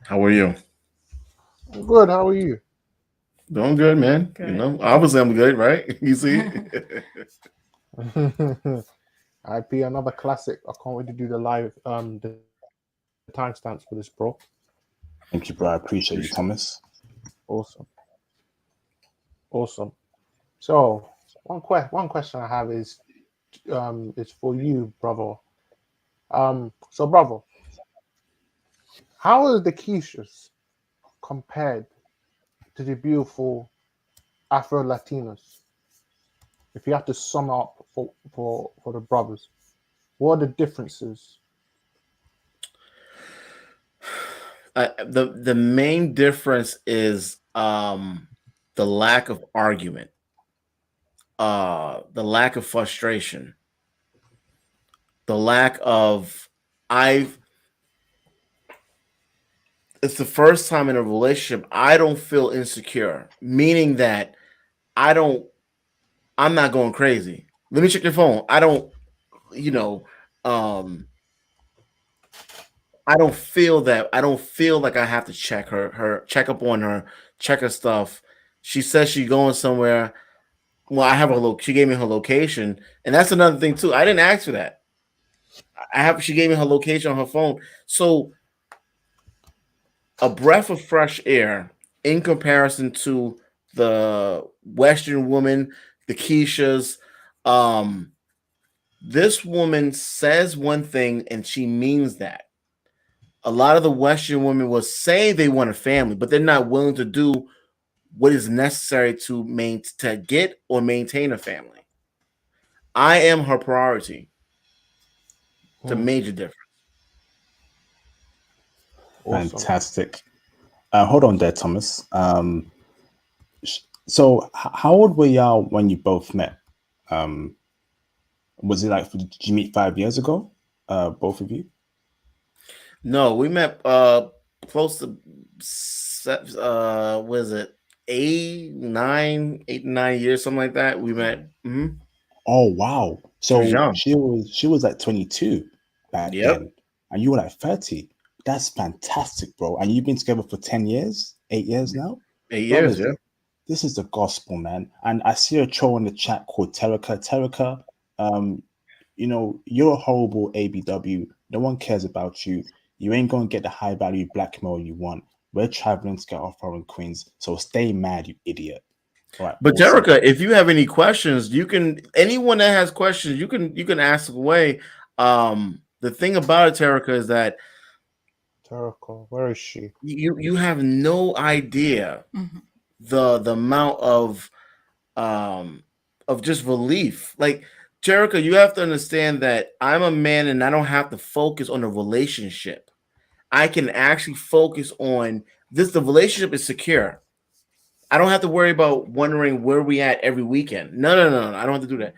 Speaker 2: How are you?
Speaker 4: I'm good. How are you?
Speaker 2: Doing good, man.
Speaker 3: Good.
Speaker 2: You know, obviously I'm good, right? You see?
Speaker 4: IP, another classic. I can't wait to do the live the timestamps for this, bro.
Speaker 1: Thank you, bro. I appreciate you, Thomas.
Speaker 4: Awesome, awesome. So one question I have is for you, brother. So brother, how are the Keishas compared to the beautiful Afro Latinas? If you have to sum up for the brothers, what are the differences?
Speaker 2: The main difference is the lack of argument, the lack of frustration, the lack of I've it's the first time in a relationship I don't feel insecure, meaning that I don't I'm not going crazy. Let me check your phone. I don't, you know, um I don't feel that. I don't feel like I have to check her check up on her, check her stuff. She says she's going somewhere. Well, I have her she gave me her location, and that's another thing too. I didn't ask for that. She gave me her location on her phone. So a breath of fresh air in comparison to the Western woman, the Keishas. Um, this woman says one thing and she means that. A lot of the Western women will say they want a family, but they're not willing to do what is necessary to get or maintain a family. I am her priority. It's a major difference.
Speaker 4: Awesome.
Speaker 1: Fantastic. Hold on there, Thomas. So how old were y'all when you both met? Um, was it like, did you meet 5 years ago? Both of you?
Speaker 2: No, we met close to what is it, 8, 9 years, something like that. We met.
Speaker 1: Oh wow!
Speaker 2: She was
Speaker 1: So
Speaker 2: young.
Speaker 1: she was like 22 back
Speaker 2: Yep,
Speaker 1: then, and you were like 30. That's fantastic, bro. And you've been together for 10 years, 8 years now,
Speaker 2: 8 years.
Speaker 1: brothers.
Speaker 2: Yeah.
Speaker 1: This is the gospel, man. And I see a troll in the chat called Terica. Terica, um, you're a horrible ABW. No one cares about you. You ain't gonna get the high value blackmail you want. We're traveling to get our foreign queens, so stay mad, you idiot. All right,
Speaker 2: But
Speaker 1: awesome.
Speaker 2: Jerica, if you have any questions, you can. Anyone that has questions, you can ask away. The thing about it, Terica, is that
Speaker 4: Terrical. Where is she?
Speaker 2: you have no idea
Speaker 3: Mhm.
Speaker 2: the amount um of just relief. Like, Jerica, you have to understand that I'm a man and I don't have to focus on the relationship. I can actually focus on this. The relationship is secure. I don't have to worry about wondering where we at every weekend. No, no, no, no. I don't have to do that.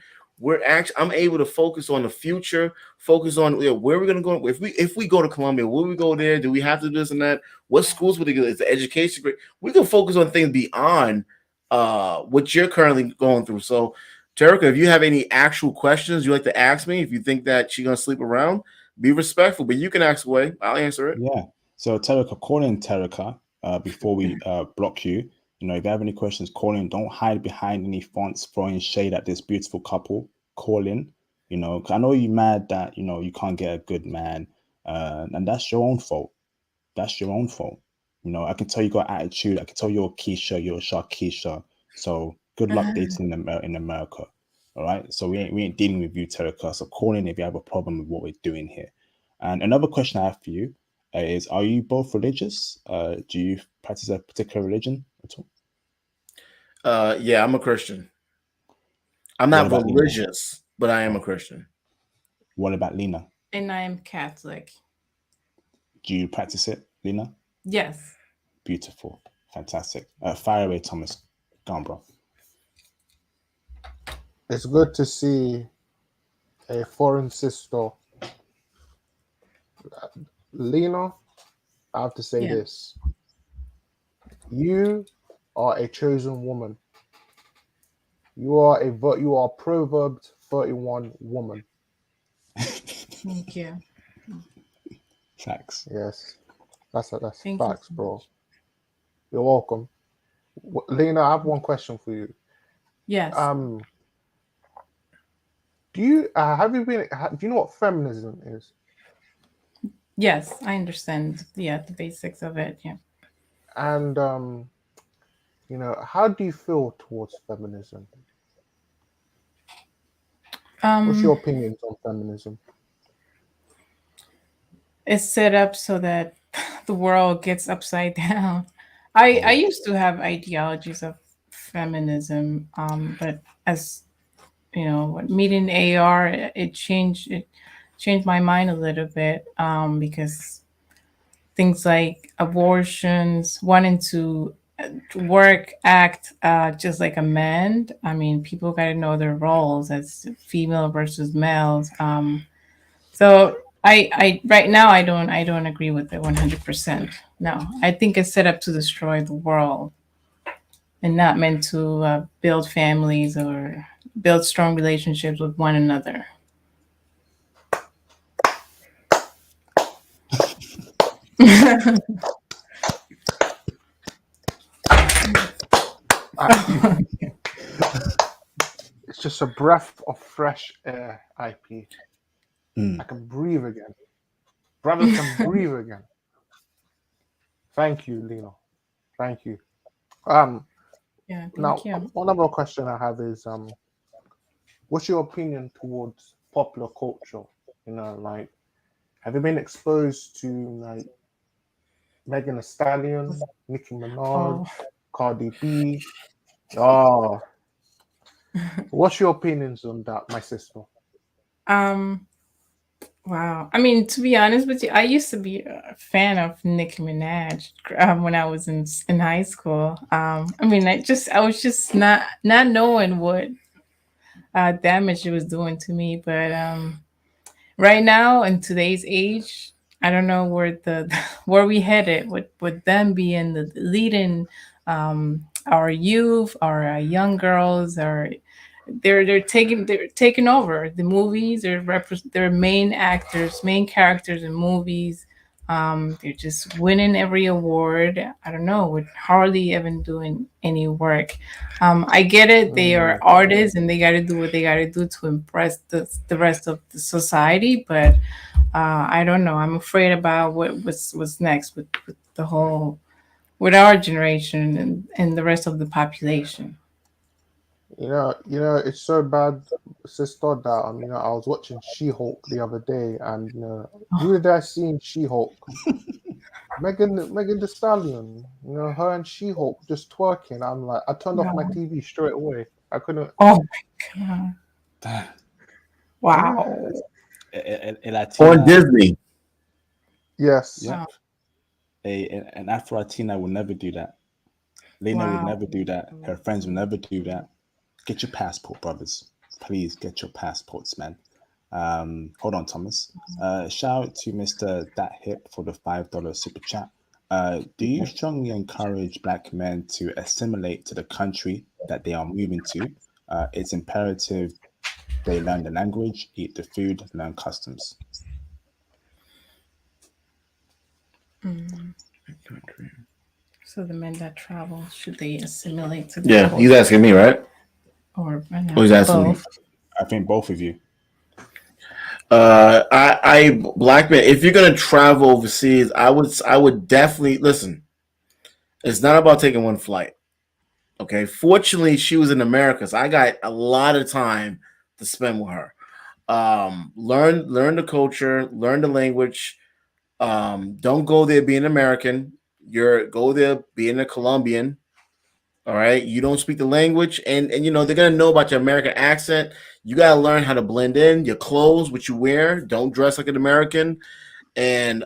Speaker 2: I'm able to focus on the future, focus on, where we're gonna go. If we go to Colombia, will we go there? Do we have to do this and that? What schools would they go? Is the education great? We can focus on things beyond what you're currently going through. So, Jerica, if you have any actual questions you'd like to ask me, if you think that she's gonna sleep around, be respectful, but you can ask away. I'll answer it.
Speaker 1: Yeah. So Terica, call in Terica before we block you. If you have any questions, call in. Don't hide behind any fonts throwing shade at this beautiful couple. Call in. 'Cause I know you're mad that you can't get a good man, and that's your own fault. That's your own fault. I can tell you got attitude. I can tell you're a Keisha, you're a Sharkeisha. So good luck dating in America. All right. So we ain't dealing with you, Terica. So call in if you have a problem with what we're doing here. And another question I have for you is: are you both religious? Do you practice a particular religion at all?
Speaker 2: Yeah, I'm a Christian. I'm
Speaker 1: What
Speaker 2: not
Speaker 1: about Lena?
Speaker 2: religious, but I am a
Speaker 1: Oh,
Speaker 2: Christian.
Speaker 1: what about Lena?
Speaker 3: And I am Catholic.
Speaker 1: Do you practice it, Lena?
Speaker 3: Yes.
Speaker 1: Beautiful, fantastic. Fire away, Thomas. Go on, bro.
Speaker 4: It's good to see a foreign sister. Lena, I have to say
Speaker 3: Yeah.
Speaker 4: this. You are a chosen woman. You are Proverbs 31 woman.
Speaker 3: Thank you.
Speaker 1: Facts.
Speaker 4: Yes. That's
Speaker 3: Thank you
Speaker 4: facts,
Speaker 3: so
Speaker 4: bro.
Speaker 3: much.
Speaker 4: You're welcome. Lena, I have one question for you.
Speaker 3: Yes.
Speaker 4: Um, do you have you been? Do you know what feminism is?
Speaker 3: Yes, I understand. Yeah, the basics of it. Yeah.
Speaker 4: And how do you feel towards feminism? What's your
Speaker 3: Um,
Speaker 4: opinions on feminism?
Speaker 3: it's set up so that the world gets upside down. I
Speaker 1: Oh,
Speaker 3: used to have ideologies of feminism, but as meeting AR, it changed my mind a little bit, because things like abortions, wanting to work, act just like a man. I mean, people got to know their roles as female versus males. So I right now I don't agree with it 100%. No, I think it's set up to destroy the world and not meant to build families or build strong relationships with one another.
Speaker 4: It's just a breath of fresh air, IP. I
Speaker 1: mm,
Speaker 4: can breathe again. Brothers can breathe again. Thank you, Lena. Thank you. Um,
Speaker 3: Yeah, thank
Speaker 4: Now
Speaker 3: you.
Speaker 4: one other question I have is what's your opinion towards popular culture? Like have you been exposed to like Megan Thee Stallion, Nicki Minaj,
Speaker 3: Oh,
Speaker 4: Cardi B? Oh, what's your opinions on that, my sister?
Speaker 3: um, Wow. I mean, to be honest with you, I used to be a fan of Nicki Minaj when I was in high school. I mean, I was just not knowing what damage it was doing to me. But right now, in today's age, I don't know where the where we headed with them being the leading our youth, our young girls, our they're taking over the movies. They're main actors, main characters in movies. They're just winning every award. I don't know, with hardly even doing any work. I get it. They are
Speaker 4: Mm.
Speaker 3: artists and they got to do what they got to do to impress the rest of the society. But I don't know. I'm afraid about what's next with the whole with our generation and the rest of the population.
Speaker 4: It's so bad, sister, that I was watching She-Hulk the other day, and who did I see in She-Hulk? Megan the Stallion. Her and She-Hulk just twerking. I'm like, I turned off my
Speaker 3: No.
Speaker 4: TV straight away. I couldn't.
Speaker 3: Oh my god!
Speaker 4: Yeah.
Speaker 3: Wow!
Speaker 1: A
Speaker 2: On
Speaker 1: Latina,
Speaker 2: Disney.
Speaker 4: Yes.
Speaker 1: yep.
Speaker 3: Wow!
Speaker 1: An Afro Latina will never do that. Lena would
Speaker 3: Wow!
Speaker 1: never do that. Her friends will never do that. Get your passport, brothers. Please get your passports, man. Hold on, Thomas. Shout out to Mr. That Hip for the $5 super chat. Do you strongly encourage black men to assimilate to the country that they are moving to? It's imperative they learn the language, eat the food, learn customs.
Speaker 3: Mm. So the men that travel, should they assimilate to the
Speaker 2: Yeah, he's
Speaker 3: culture,
Speaker 2: asking me, right?
Speaker 3: or
Speaker 2: Or he's asking me.
Speaker 3: both?
Speaker 1: I think both of you.
Speaker 2: I black man. If you're gonna travel overseas, I would definitely listen. It's not about taking one flight. Okay. Fortunately, she was in America, so I got a lot of time to spend with her. Learn the culture, learn the language. Don't go there being American. You're go there being a Colombian. All right. You don't speak the language, and they're gonna know about your American accent. You gotta learn how to blend in your clothes, what you wear. Don't dress like an American. And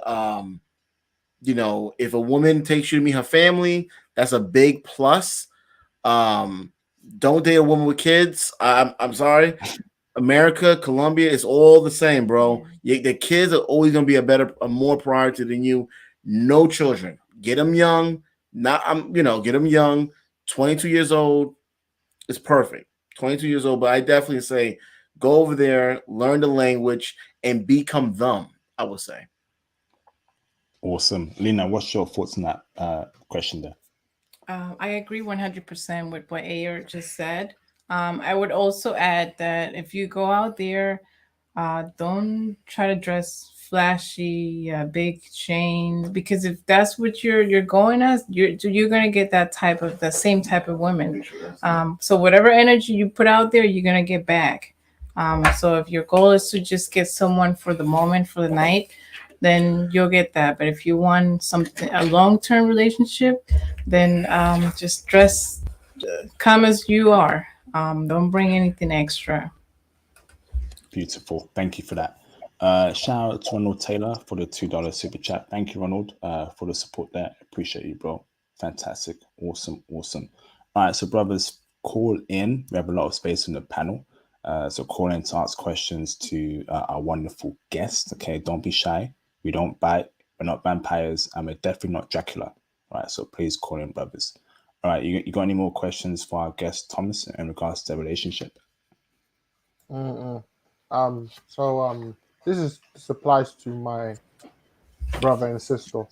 Speaker 2: if a woman takes you to meet her family, that's a big plus. Um, don't date a woman with kids. I'm sorry. America, Colombia, it's all the same, bro. The kids are always gonna be a more priority than you. No children. Get them young. Not get them young. 22 years old is perfect. 22 years old, but I definitely say go over there, learn the language, and become them. I would say.
Speaker 1: Awesome. Lena, what's your thoughts on that question there?
Speaker 3: I agree 100% with what Ayer just said. I would also add that if you go out there, don't try to dress flashy, big chains, because if that's what you're going as, you're gonna get the same type of women. So whatever energy you put out there, you're gonna get back. So if your goal is to just get someone for the moment, for the night, then you'll get that. But if you want something a long term relationship, then just dress, come as you are. Don't bring anything extra.
Speaker 1: Beautiful. Thank you for that. Shout out to Ronald Taylor for the $2 super chat. Thank you, Ronald, for the support there. Appreciate you, bro. Fantastic. Awesome. Awesome. All right. So, brothers, call in. We have a lot of space in the panel. So, call in to ask questions to our wonderful guests. Okay. Don't be shy. We don't bite. We're not vampires. And we're definitely not Dracula. All right. So, please call in, brothers. All right. You got any more questions for our guest, Thomas, in regards to the relationship?
Speaker 4: Mm-mm. This applies to my brother and sister.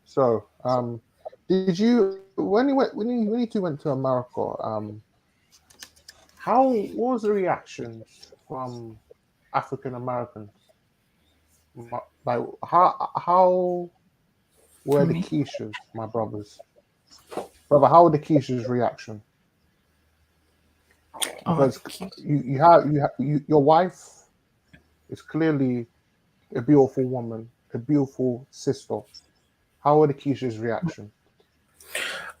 Speaker 4: So, did you when you two went to America? How what was the reactions from African Americans? Like how were
Speaker 3: From
Speaker 4: the
Speaker 3: me.
Speaker 4: Keishas, my brothers? Brother, how were the Keishas' reaction?
Speaker 3: Oh,
Speaker 4: Because your wife is clearly a beautiful woman, a beautiful sister. How were the Keisha's reaction?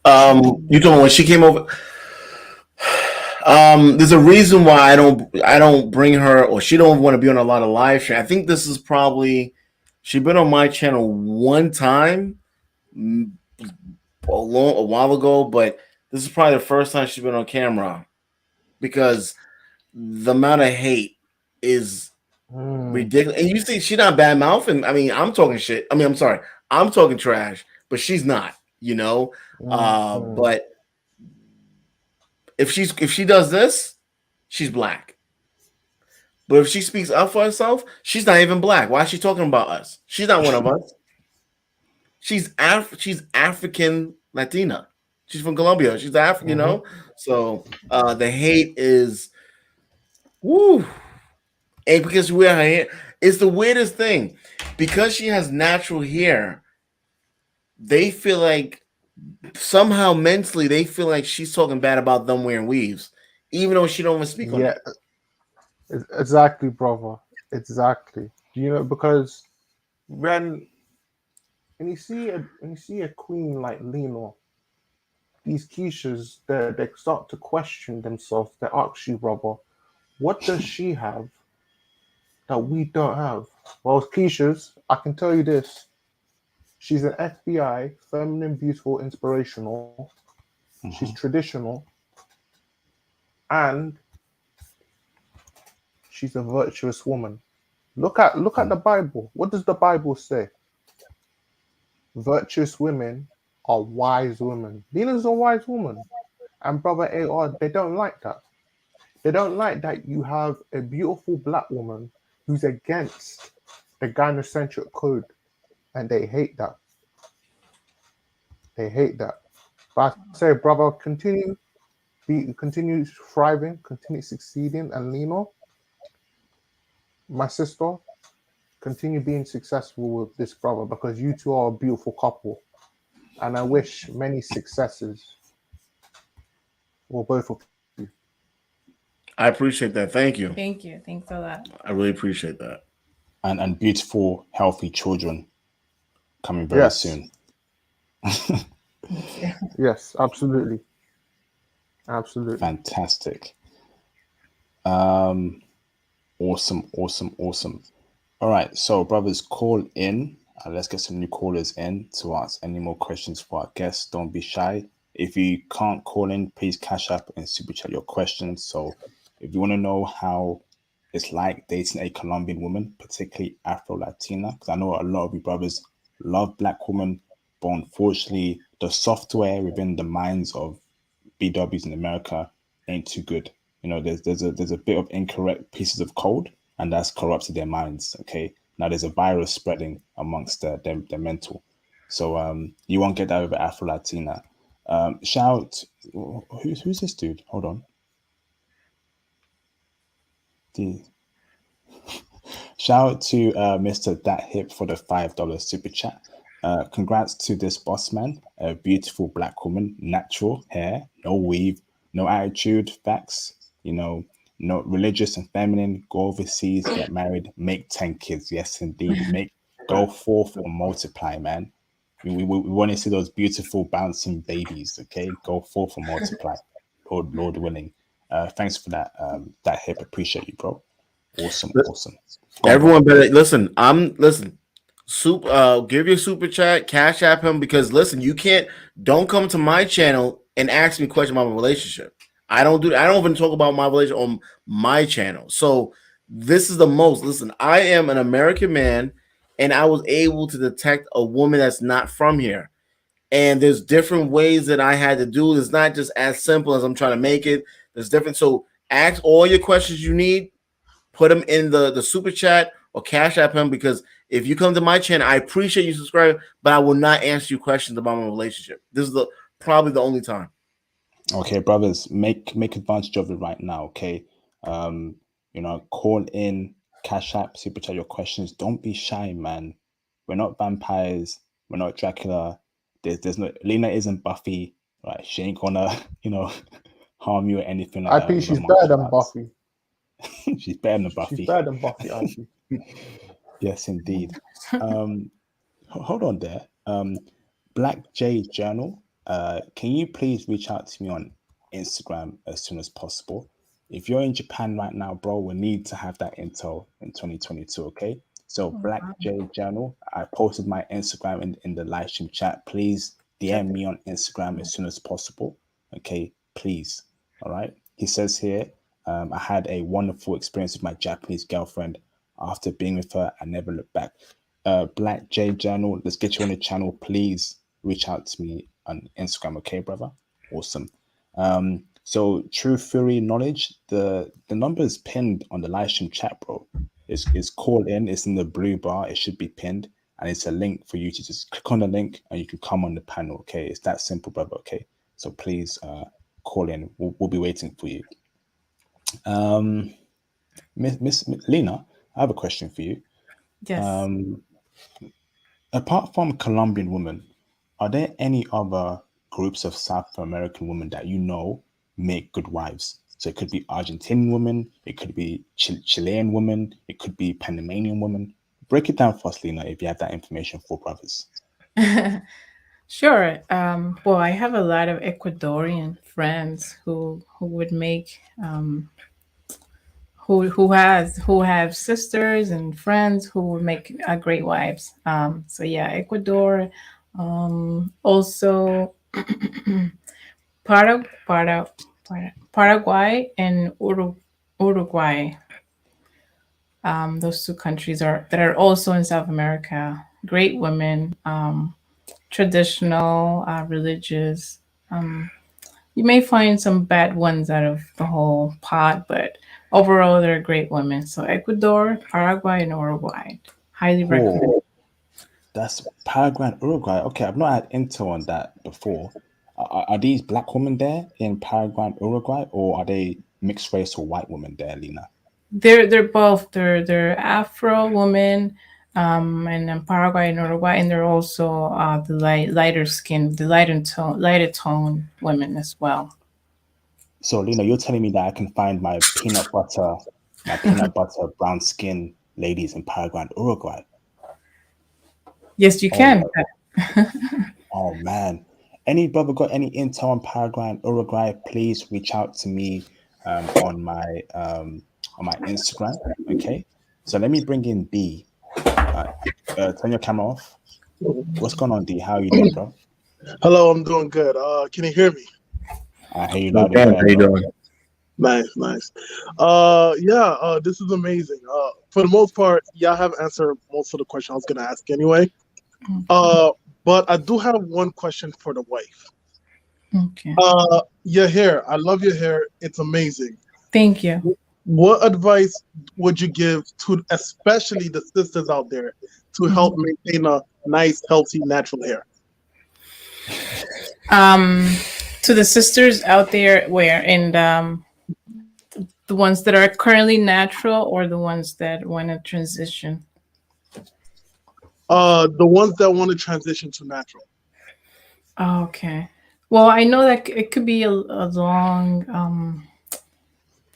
Speaker 2: You told me when she came over. There's a reason why I don't bring her, or she don't want to be on a lot of live stream. I think this is probably she been on my channel one time mm, a while ago, but this is probably the first time she's been on camera because the amount of hate is
Speaker 4: Mm,
Speaker 2: ridiculous. And you see, she's not bad mouthing. I mean, I'm talking shit. I mean, I'm sorry, I'm talking trash, but she's not. You know,
Speaker 4: mm.
Speaker 2: but if she does this, she's black. But if she speaks up for herself, she's not even black. Why is she talking about us? She's not one of us. She's African Latina. She's from Colombia. She's African, you
Speaker 4: Mm-hmm.
Speaker 2: know. So the hate is woo. And because we wear her hair, it's the weirdest thing. Because she has natural hair, they feel like somehow mentally they feel like she's talking bad about them wearing weaves, even though she don't even speak on
Speaker 4: Yeah,
Speaker 2: it.
Speaker 4: exactly, brother. Exactly. Do you know because when when you see a queen like Lena, these Keishas, they start to question themselves. They ask you, brother, what does she have that we don't have? Well, Keisha's, I can tell you this. She's an FBI, feminine, beautiful, inspirational. She's
Speaker 1: Mhm.
Speaker 4: traditional, and she's a virtuous woman. Look at the
Speaker 1: Mm.
Speaker 4: Bible. What does the Bible say? Virtuous women are wise women. Lena's a wise woman. And brother AR, they don't like that. They don't like that you have a beautiful black woman who's against the gynocentric code, and they hate that. They hate that. But I say, brother, continue thriving, continue succeeding, and Lena, my sister, continue being successful with this brother because you two are a beautiful couple, and I wish many successes for both of you.
Speaker 2: I appreciate that. Thank you.
Speaker 3: Thank you. Thanks a lot.
Speaker 2: I really appreciate that.
Speaker 1: And beautiful, healthy children coming very
Speaker 4: Yes,
Speaker 1: soon.
Speaker 3: Thank you.
Speaker 4: yes, absolutely, absolutely.
Speaker 1: Fantastic. Um, awesome, awesome, awesome. All right, so brothers, call in. Let's get some new callers in to ask any more questions for our guests. Don't be shy. If you can't call in, please cash up and super chat your questions. So, if you want to know how it's like dating a Colombian woman, particularly Afro Latina, because I know a lot of you brothers love black women, but unfortunately, the software within the minds of BWs in America ain't too good. You know, there's a bit of incorrect pieces of code, and that's corrupted their minds. Okay, now there's a virus spreading amongst their mental. So you won't get that over Afro Latina. Shout, who's this dude? Hold on. The Shout out to Mr. Dat Hip for the $5 super chat. Congrats to this boss man, a beautiful black woman, natural hair, no weave, no attitude, facts, you know, no religious and feminine, go overseas, get married, make 10 kids. Yes, indeed. Go forth or multiply, man. We want to see those beautiful bouncing babies, okay? Go forth or multiply. Lord willing. Thanks for that, that hip. Appreciate you, bro. Awesome, awesome. Go on, bro.
Speaker 2: Everyone better listen. Give your super chat, cash app him because listen, you can't. Don't come to my channel and ask me questions about my relationship. I don't do. I don't even talk about my relationship on my channel. So this is the most. Listen, I am an American man, and I was able to detect a woman that's not from here. And there's different ways that I had to do. It's not just as simple as I'm trying to make it. There's different. So ask all your questions you need, put them in the super chat or cash app him because if you come to my channel, I appreciate you subscribing, but I will not answer you questions about my relationship. This is the probably the only time.
Speaker 1: Okay, brothers, make advantage of it right now. Okay, um, call in, cash app, super chat your questions. Don't be shy, man. We're not vampires. We're not Dracula. There's no Lena isn't Buffy, right? She ain't gonna harm you or anything like that
Speaker 4: IP,
Speaker 1: with her
Speaker 4: she's better
Speaker 1: martial
Speaker 4: than
Speaker 1: arts.
Speaker 4: Buffy.
Speaker 1: She's better than
Speaker 4: She's
Speaker 1: Buffy.
Speaker 4: better than Buffy, IP.
Speaker 1: Yes, indeed. Hold on there. Black J Journal. Can you please reach out to me on Instagram as soon as possible. If you're in Japan right now, bro, we need to have that intel in 2022, okay? So
Speaker 3: Oh,
Speaker 1: Black
Speaker 3: wow.
Speaker 1: J Journal, I posted my Instagram in the live stream chat. Please
Speaker 3: Check
Speaker 1: DM
Speaker 3: it.
Speaker 1: me on Instagram as soon as possible. Okay, please. All right. He says here, I had a wonderful experience with my Japanese girlfriend. After being with her, I never looked back. Black J Journal, let's get you on the channel. Please reach out to me on Instagram, okay, brother? Awesome. So True Fury Knowledge, the number is pinned on the live stream chat, bro. It's call in, it's in the blue bar, it should be pinned, and it's a link for you to just click on the link and you can come on the panel, okay? It's that simple, brother, okay? So please call in. We'll be waiting for you. Miss Lena, I have a question for you.
Speaker 3: Yes.
Speaker 1: Apart from Colombian women, are there any other groups of South American women that you know make good wives? So it could be Argentinian women, it could be Chilean women, it could be Panamanian women. Break it down for us, Lena, if you have that information for brothers.
Speaker 3: Sure. Well, I have a lot of Ecuadorian friends who would make who have sisters and friends who would make great wives. So yeah, Ecuador. Also, Paraguay and Uruguay. Those two countries are that are also in South America. Great women, traditional, religious. You may find some bad ones out of the whole pot, but overall, they're great women. So Ecuador, Paraguay, and Uruguay. Highly recommend.
Speaker 1: Oh, that's Paraguay and Uruguay. Okay, I've not had intel on that before. Are these black women there in Paraguay and Uruguay, or are they mixed race or white women there, Lena?
Speaker 3: They're both they're Afro women, and then Paraguay and Uruguay, and they're also the lighter skin, the lighter tone women as well.
Speaker 1: So, Lena, you're telling me that I can find my peanut butter brown skin ladies in Paraguay and Uruguay.
Speaker 3: Yes, you
Speaker 1: Oh,
Speaker 3: can.
Speaker 1: oh man. Any brother got any intel on Paraguay and Uruguay? Please reach out to me on my Instagram. Okay. So let me bring in D. Uh, turn your camera off. What's going on, D? How are you doing, bro?
Speaker 5: Hello, I'm doing good. Can you hear me?
Speaker 1: I hear you
Speaker 2: No
Speaker 1: loud and
Speaker 2: problem.
Speaker 1: clear,
Speaker 2: How you
Speaker 1: bro.
Speaker 2: doing?
Speaker 5: Nice, nice. Yeah, this is amazing. For the most part, y'all have answered most of the questions I was gonna ask anyway. Uh, but I do have one question for the wife.
Speaker 3: Okay.
Speaker 5: Your hair. I love your hair. It's amazing.
Speaker 3: Thank you.
Speaker 5: What advice would you give to especially the sisters out there to help maintain a nice, healthy, natural hair?
Speaker 3: Um, to the sisters out there, where and the ones that are currently natural, or the ones that want to transition.
Speaker 5: The ones that want to transition to natural.
Speaker 3: Okay. Well, I know that it could be a long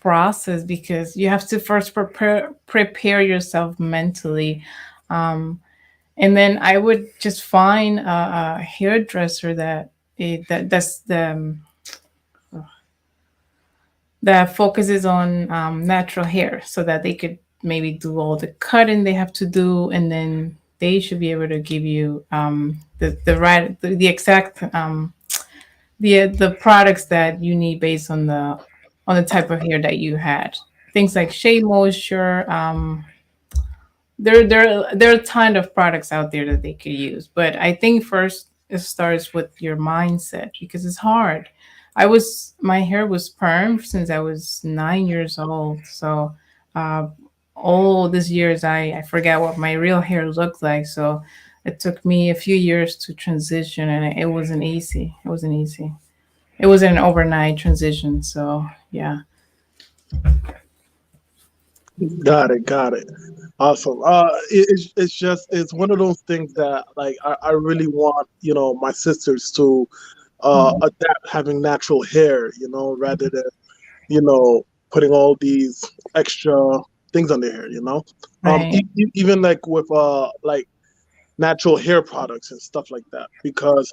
Speaker 3: process, because you have to first prepare yourself mentally, and then I would just find a hairdresser that's that focuses on natural hair, so that they could maybe do all the cutting they have to do, and then they should be able to give you the exact the products that you need based on the type of hair that you had. Things like shea moisture. There are a ton of products out there that they could use, but I think first it starts with your mindset, because it's hard. My hair was perm since I was 9 years old, so uh, all these years I forgot what my real hair looked like. So it took me a few years to transition, and it wasn't easy. It wasn't easy. It was an overnight transition. So yeah.
Speaker 5: Got it, got it. Awesome. It's just it's one of those things that like I really want my sisters to
Speaker 3: Mhm.
Speaker 5: adapt having natural hair, rather than putting all these extra things on their hair.
Speaker 3: Right.
Speaker 5: Even like with like natural hair products and stuff like that, because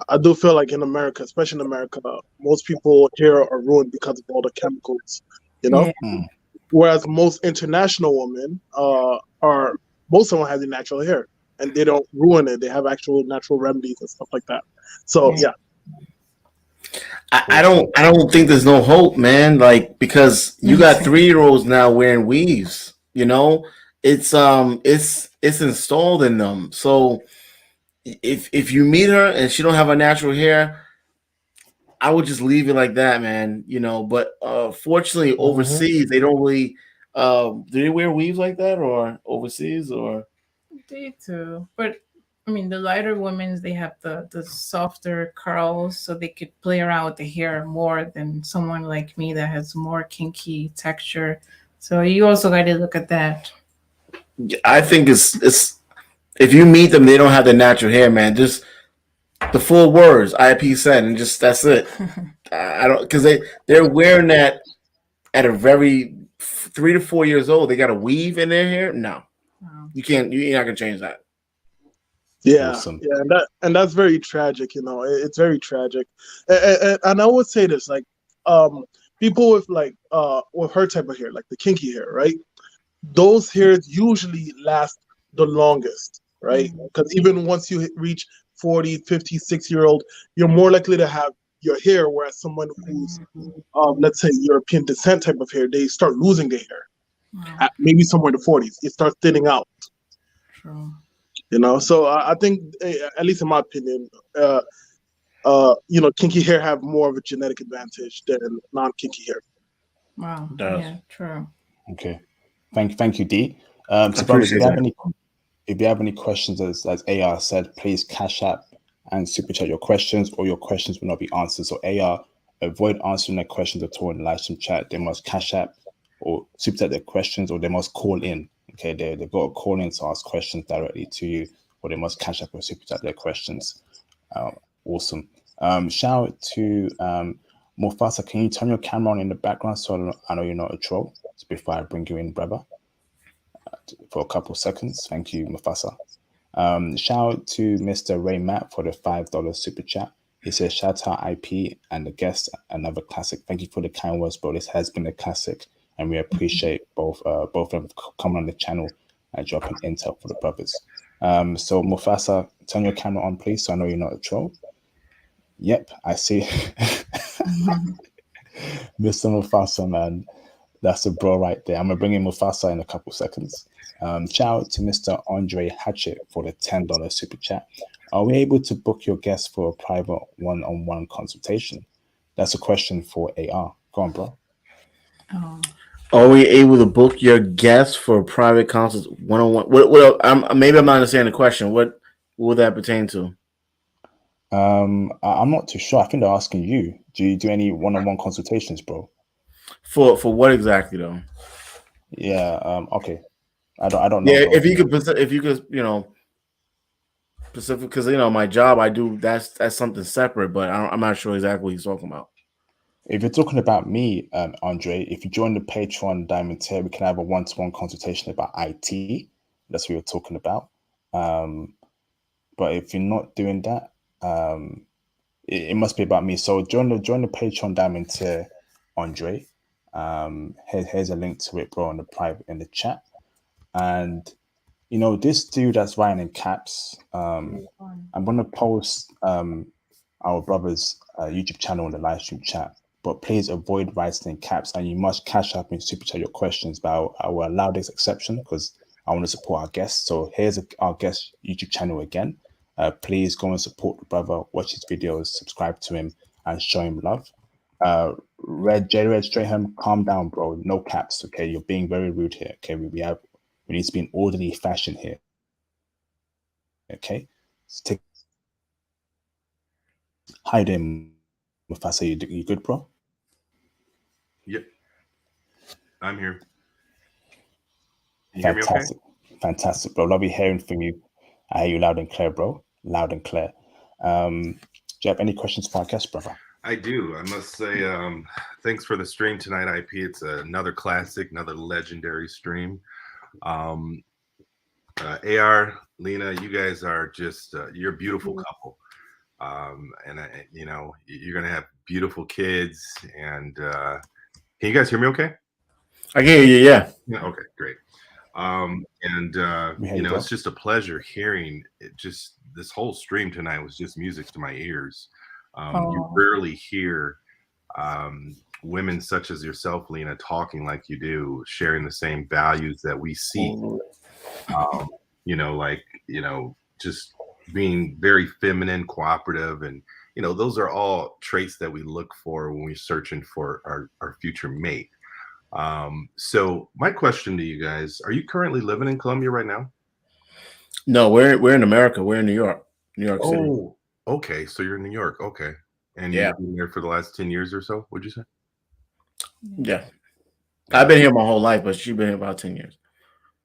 Speaker 5: I do feel like in America, especially in America, most people here are ruined because of all the chemicals, you know.
Speaker 3: Yeah.
Speaker 1: Mm.
Speaker 5: Whereas most international women are most of them have the natural hair and they don't ruin it. They have actual natural remedies and stuff like that. So
Speaker 3: Yeah.
Speaker 5: yeah,
Speaker 2: I don't think there's no hope, man. Like because you got 3-year-olds now wearing weaves. You know, it's installed in them. So if you meet her and she don't have a natural hair, I would just leave it like that, man. You know, but fortunately
Speaker 4: Mm-hmm.
Speaker 2: overseas they don't really. Do they wear weaves like that or overseas or?
Speaker 3: They too. But I mean, the lighter women's, they have the softer curls, so they could play around with the hair more than someone like me that has more kinky texture. So you also got to look at that.
Speaker 2: I think it's if you meet them, they don't have the natural hair, man. Just the full words IP said, and just that's it. I don't because they're wearing that at a very 3 to 4 years old. They got a weave in their hair. No,
Speaker 3: Wow.
Speaker 2: you can't. You're not gonna change that.
Speaker 5: yeah,
Speaker 1: Awesome.
Speaker 5: yeah, and that's very tragic. You know, it's very tragic. And I would say this, like, people with her type of hair, like the kinky hair, right? Those hairs usually last the longest, right?
Speaker 3: Mm.
Speaker 5: Because even once you reach 40, 50, 60-year-old, you're more likely to have your hair, whereas someone who's, let's say, European descent type of hair, they start losing their hair.
Speaker 3: Wow.
Speaker 5: At maybe somewhere in the 40s. It starts thinning out,
Speaker 3: True.
Speaker 5: you know? So I think, at least in my opinion, kinky hair have more of a genetic advantage than non-kinky hair.
Speaker 3: Wow.
Speaker 2: It does.
Speaker 3: Yeah, true.
Speaker 1: Okay. Thank you, D.
Speaker 2: I
Speaker 1: So, brothers,
Speaker 2: appreciate that.
Speaker 1: if you have any questions, as AR said, please cash app and super chat your questions, or your questions will not be answered. So, AR, avoid answering their questions at all in the live stream chat. They must cash app or super chat their questions, or they must call in. Okay, they've got to call in to ask questions directly to you, or they must cash app or super chat their questions. Awesome. Shout out to Mufasa. Can you turn your camera on in the background so I know you're not a troll? So before I bring you in, brother, for a couple seconds. Thank you, Mufasa. Shout out to Mr. Ray Matt for the $5 super chat. He says, shout out IP and the guest, another classic. Thank you for the kind words, bro. This has been a classic, and we appreciate both of them coming on the channel and dropping intel for the brothers. So Mufasa, turn your camera on, please, so I know you're not a troll. Yep, I see. Mr. Mufasa, man. That's a bro right there. I'm going to bring in Mufasa in a couple seconds. Shout out to Mr. Andre Hatchett for the $10 super chat. Are we able to book your guest for a private one-on-one consultation? That's a question for AR. Go on, bro.
Speaker 3: Oh.
Speaker 2: Are we able to book your guests for private consults 1-on-1? Maybe I'm not understanding the question. What would that pertain to?
Speaker 1: I'm not too sure. I think they're asking you. Do you do any one-on-one consultations, bro?
Speaker 2: For what exactly though?
Speaker 1: Yeah. Okay. I don't know,
Speaker 2: Yeah,
Speaker 1: bro.
Speaker 2: if you could, specific because my job I do that's something separate, but I'm not sure exactly what he's talking about.
Speaker 1: If you're talking about me, Andre, if you join the Patreon Diamond tier, we can have a one-to-one consultation about IT. That's what we're talking about. But if you're not doing that, it must be about me. So join the Patreon Diamond tier, Andre. Here's a link to it, bro, in the chat. And this dude that's writing in caps. I'm gonna post our brother's YouTube channel in the live stream chat. But please avoid writing in caps, and you must cash up and super chat your questions. But I will allow this exception because I want to support our guests. So here's our guest YouTube channel again. Please go and support the brother, watch his videos, subscribe to him, and show him love. Red Strahan, calm down, bro. No caps, okay? You're being very rude here. Okay, we need to be in orderly fashion here. Okay, let's take. Hi there, Mufasa. You good, bro?
Speaker 6: Yep, I'm here. Can you hear me okay?
Speaker 1: Fantastic, bro. Lovely hearing from you. I hear you loud and clear, bro. Loud and clear. Do you have any questions for our guest, brother?
Speaker 6: I do. I must say, thanks for the stream tonight, IP. It's another classic, another legendary stream. AR, Lena, you guys are just, you're a beautiful couple. And you're gonna have beautiful kids. And can you guys hear me? Okay.
Speaker 2: I can hear you. Yeah.
Speaker 6: Yeah. Okay. Great.
Speaker 1: We hear you, bro.
Speaker 6: It's just a pleasure hearing it. Just this whole stream tonight was just music to my ears. You rarely hear women such as yourself, Lena, talking like you do, sharing the same values that we see. Just being very feminine, cooperative, and those are all traits that we look for when we're searching for our future mate. So my question to you guys: are you currently living in Colombia right now?
Speaker 2: No, we're in America. We're in New York City.
Speaker 6: Oh, okay. So you're in New York. Okay. And
Speaker 2: Yeah.
Speaker 6: you've been there for the last 10 years or so, would you say?
Speaker 2: Yeah. I've been here my whole life, but she's been here about 10 years.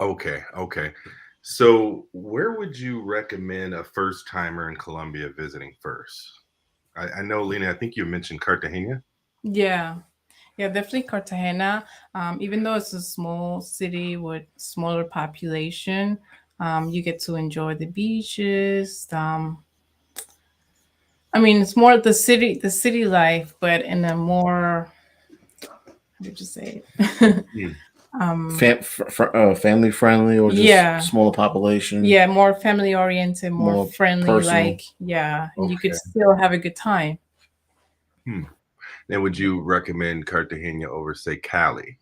Speaker 6: Okay. Okay. So where would you recommend a first timer in Colombia visiting first? I know, Lena, I think you mentioned Cartagena.
Speaker 3: Yeah. Yeah, definitely Cartagena. Even though it's a small city with smaller population, you get to enjoy the beaches. I mean, it's more the city life, but in a more, how did you say it?
Speaker 2: Family friendly or just smaller population?
Speaker 3: Yeah, more family oriented, more friendly,
Speaker 2: personal.
Speaker 3: and you could still have a good time.
Speaker 6: And would you recommend Cartagena over, say, Cali?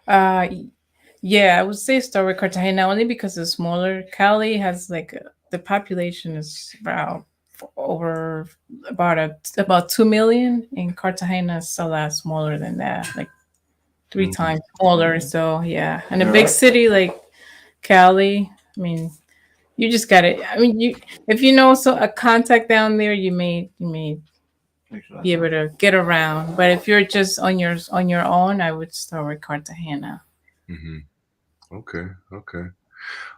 Speaker 3: Yeah, I would say start with Cartagena only because it's smaller. Cali has the population is about 2 million, and Cartagena is a lot smaller than that, like 3 times smaller. So yeah, and a big city like Cali, I mean, you just got it. I mean, if you know a contact down there, you may be able to get around. But if you're just on your own, I would start with Cartagena.
Speaker 6: Okay. Okay.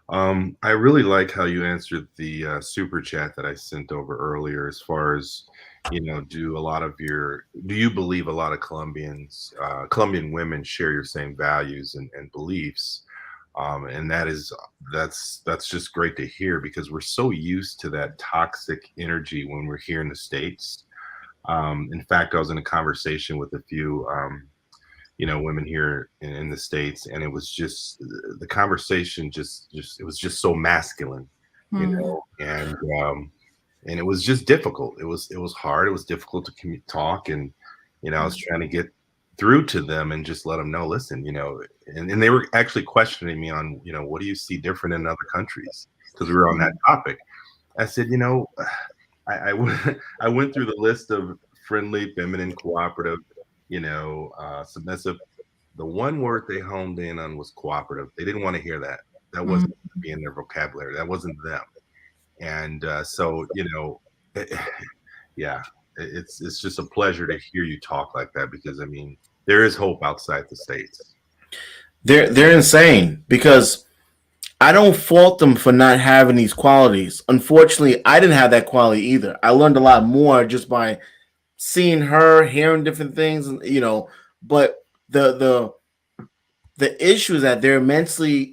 Speaker 6: I really like how you answered the super chat that I sent over earlier, as far as, do you believe a lot of Colombian women share your same values and beliefs? And that's just great to hear, because we're so used to that toxic energy when we're here in the States. In fact, I was in a conversation with a few women here in the States, and it was just the conversation it was just so masculine, and it was just difficult. It was hard. It was difficult to talk, and I was trying to get through to them and just let them know, listen, and they were actually questioning me on, what do you see different in other countries? Because we were on that topic. I said, I went through the list of friendly, feminine, cooperative, submissive. The one word they honed in on was cooperative. They didn't want to hear that. That wasn't in their vocabulary. That wasn't them. And so, yeah, it's just a pleasure to hear you talk like that, because I mean, there is hope outside the States.
Speaker 2: They're insane, because I don't fault them for not having these qualities. Unfortunately, I didn't have that quality either. I learned a lot more just by seeing her, hearing different things, but the issue is that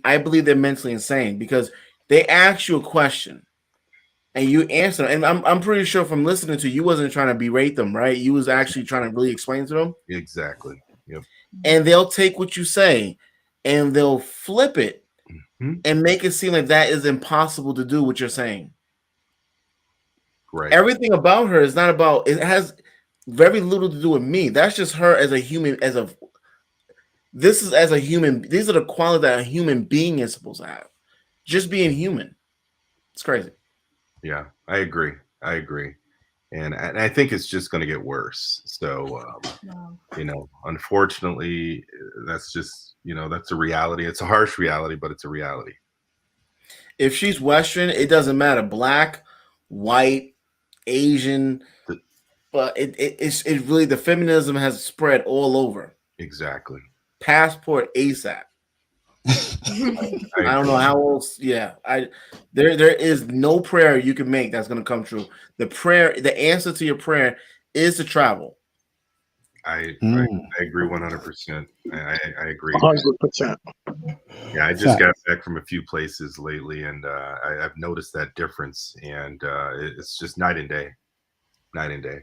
Speaker 2: I believe they're mentally insane, because they ask you a question and you answer, and I'm pretty sure from listening to you wasn't trying to berate them, right? You was actually trying to really explain to them.
Speaker 6: Exactly. Yep.
Speaker 2: And they'll take what you say and they'll flip it and make it seem like that is impossible to do what you're saying.
Speaker 6: Right.
Speaker 2: Everything about her is not about, it has very little to do with me. That's just her as a human, these are the qualities that a human being is supposed to have. Just being human. It's crazy.
Speaker 6: Yeah, I agree. And I think it's just going to get worse. So, unfortunately, that's just, that's a reality. It's a harsh reality, but it's a reality.
Speaker 2: If she's Western, it doesn't matter. Black, white, Asian, but it's really, the feminism has spread all over.
Speaker 6: Exactly.
Speaker 2: Passport ASAP. I don't know how else. Yeah, there is no prayer you can make that's going to come true. The answer to your prayer is to travel.
Speaker 6: I agree 100%. I agree
Speaker 5: 100%.
Speaker 6: Yeah, I just got back from a few places lately, and I've noticed that difference, and it's just night and day. night and day.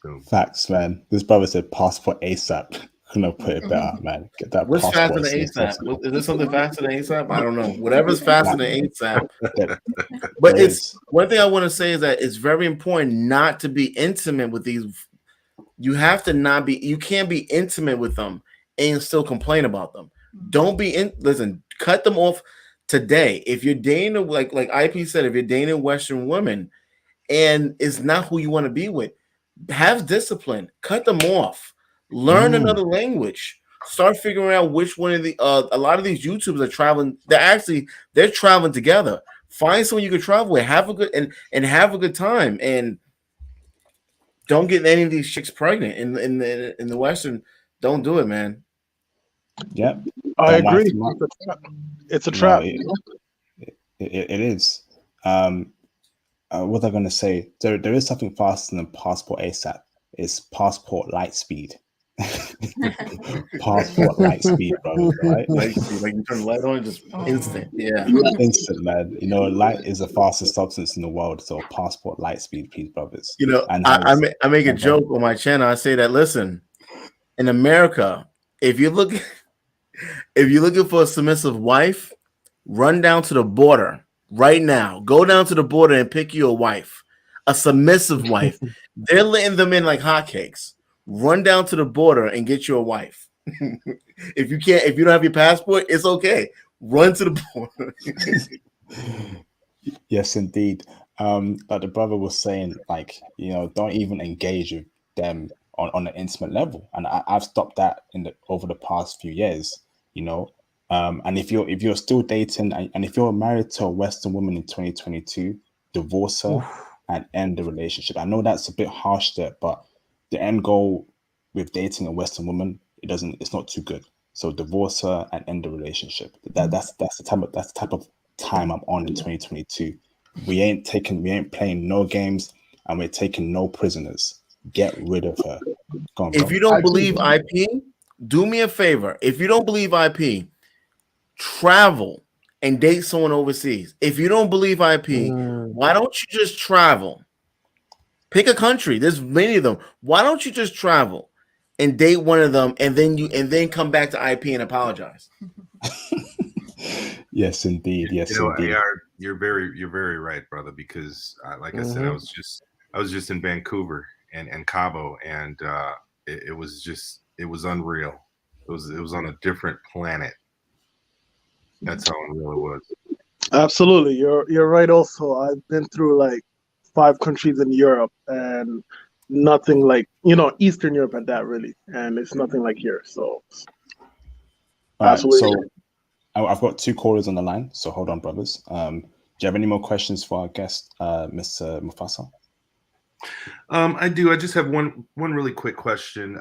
Speaker 6: So
Speaker 1: Facts, man. This brother said passport ASAP. Couldn't have put it better, man. Get that
Speaker 2: What's faster
Speaker 1: passport
Speaker 2: than
Speaker 1: as soon as
Speaker 2: ASAP?
Speaker 1: possible.
Speaker 2: Is there something faster than ASAP? I don't know. Whatever's faster than ASAP.
Speaker 1: There-
Speaker 2: But
Speaker 1: there
Speaker 2: it's
Speaker 1: is.
Speaker 2: one thing I want to say is that it's very important not to be intimate with these. You have to not be. You can't be intimate with them and still complain about them. Don't be in. Listen, cut them off today. If you're dating, like IP said, if you're dating Western women and it's not who you want to be with, have discipline. Cut them off. Learn another language. Start figuring out which one of the. A lot of these YouTubers are traveling. They're traveling together. Find someone you can travel with. Have a good and have a good time. And don't get any of these chicks pregnant in the Western. Don't do it, man.
Speaker 1: Yep.
Speaker 5: I
Speaker 1: That might
Speaker 5: agree.
Speaker 1: come up.
Speaker 5: It's a
Speaker 1: No,
Speaker 5: trap.
Speaker 1: it is. What was I going to say? There is something faster than passport ASAP. It's passport light speed. Passport light speed, bro. Right?
Speaker 2: Like you turn the light on, just instant. Yeah.
Speaker 1: Instant, man. You know, light is the fastest substance in the world. So passport light speed, please, brothers.
Speaker 2: You know,
Speaker 1: And
Speaker 2: I make a
Speaker 1: Okay.
Speaker 2: joke on my channel. I say that listen, in America, if you're looking for a submissive wife, run down to the border right now. Go down to the border and pick you a wife, a submissive wife. They're letting them in like hotcakes. Run down to the border and get you a wife. If you don't have your passport, it's okay. Run to the border.
Speaker 1: Yes, indeed. Like the brother was saying, like, you know, don't even engage with them on an intimate level. And I've stopped that over the past few years, you know. And if you're still dating and if you're married to a Western woman in 2022, divorce her and end the relationship. I know that's a bit harsh there, but the end goal with dating a Western woman, it's not too good. So divorce her and end the relationship. That's the type of time I'm on in 2022. We ain't playing no games and we're taking no prisoners. Get rid of her. Go on,
Speaker 2: If
Speaker 1: bro.
Speaker 2: you don't believe IP, do me a favor. If you don't believe IP, travel and date someone overseas. If you don't believe IP, why don't you just travel? Pick a country. There's many of them. Why don't you just travel and date one of them and then come back to IP and apologize?
Speaker 1: Yes, indeed. Yes,
Speaker 6: you know,
Speaker 1: indeed.
Speaker 6: AR, you're very right, brother. Because like I said, I was just in Vancouver and Cabo, and it was unreal. It was on a different planet. That's how unreal it was.
Speaker 5: Absolutely, you're right. Also, I've been through like 5 countries in Europe, and nothing like Eastern Europe at that really, and it's nothing like here. So,
Speaker 1: All right,
Speaker 5: absolutely.
Speaker 1: so I've got 2 callers on the line. So hold on, brothers. Do you have any more questions for our guest, Mr. Mufasa?
Speaker 6: I do. I just have one really quick question.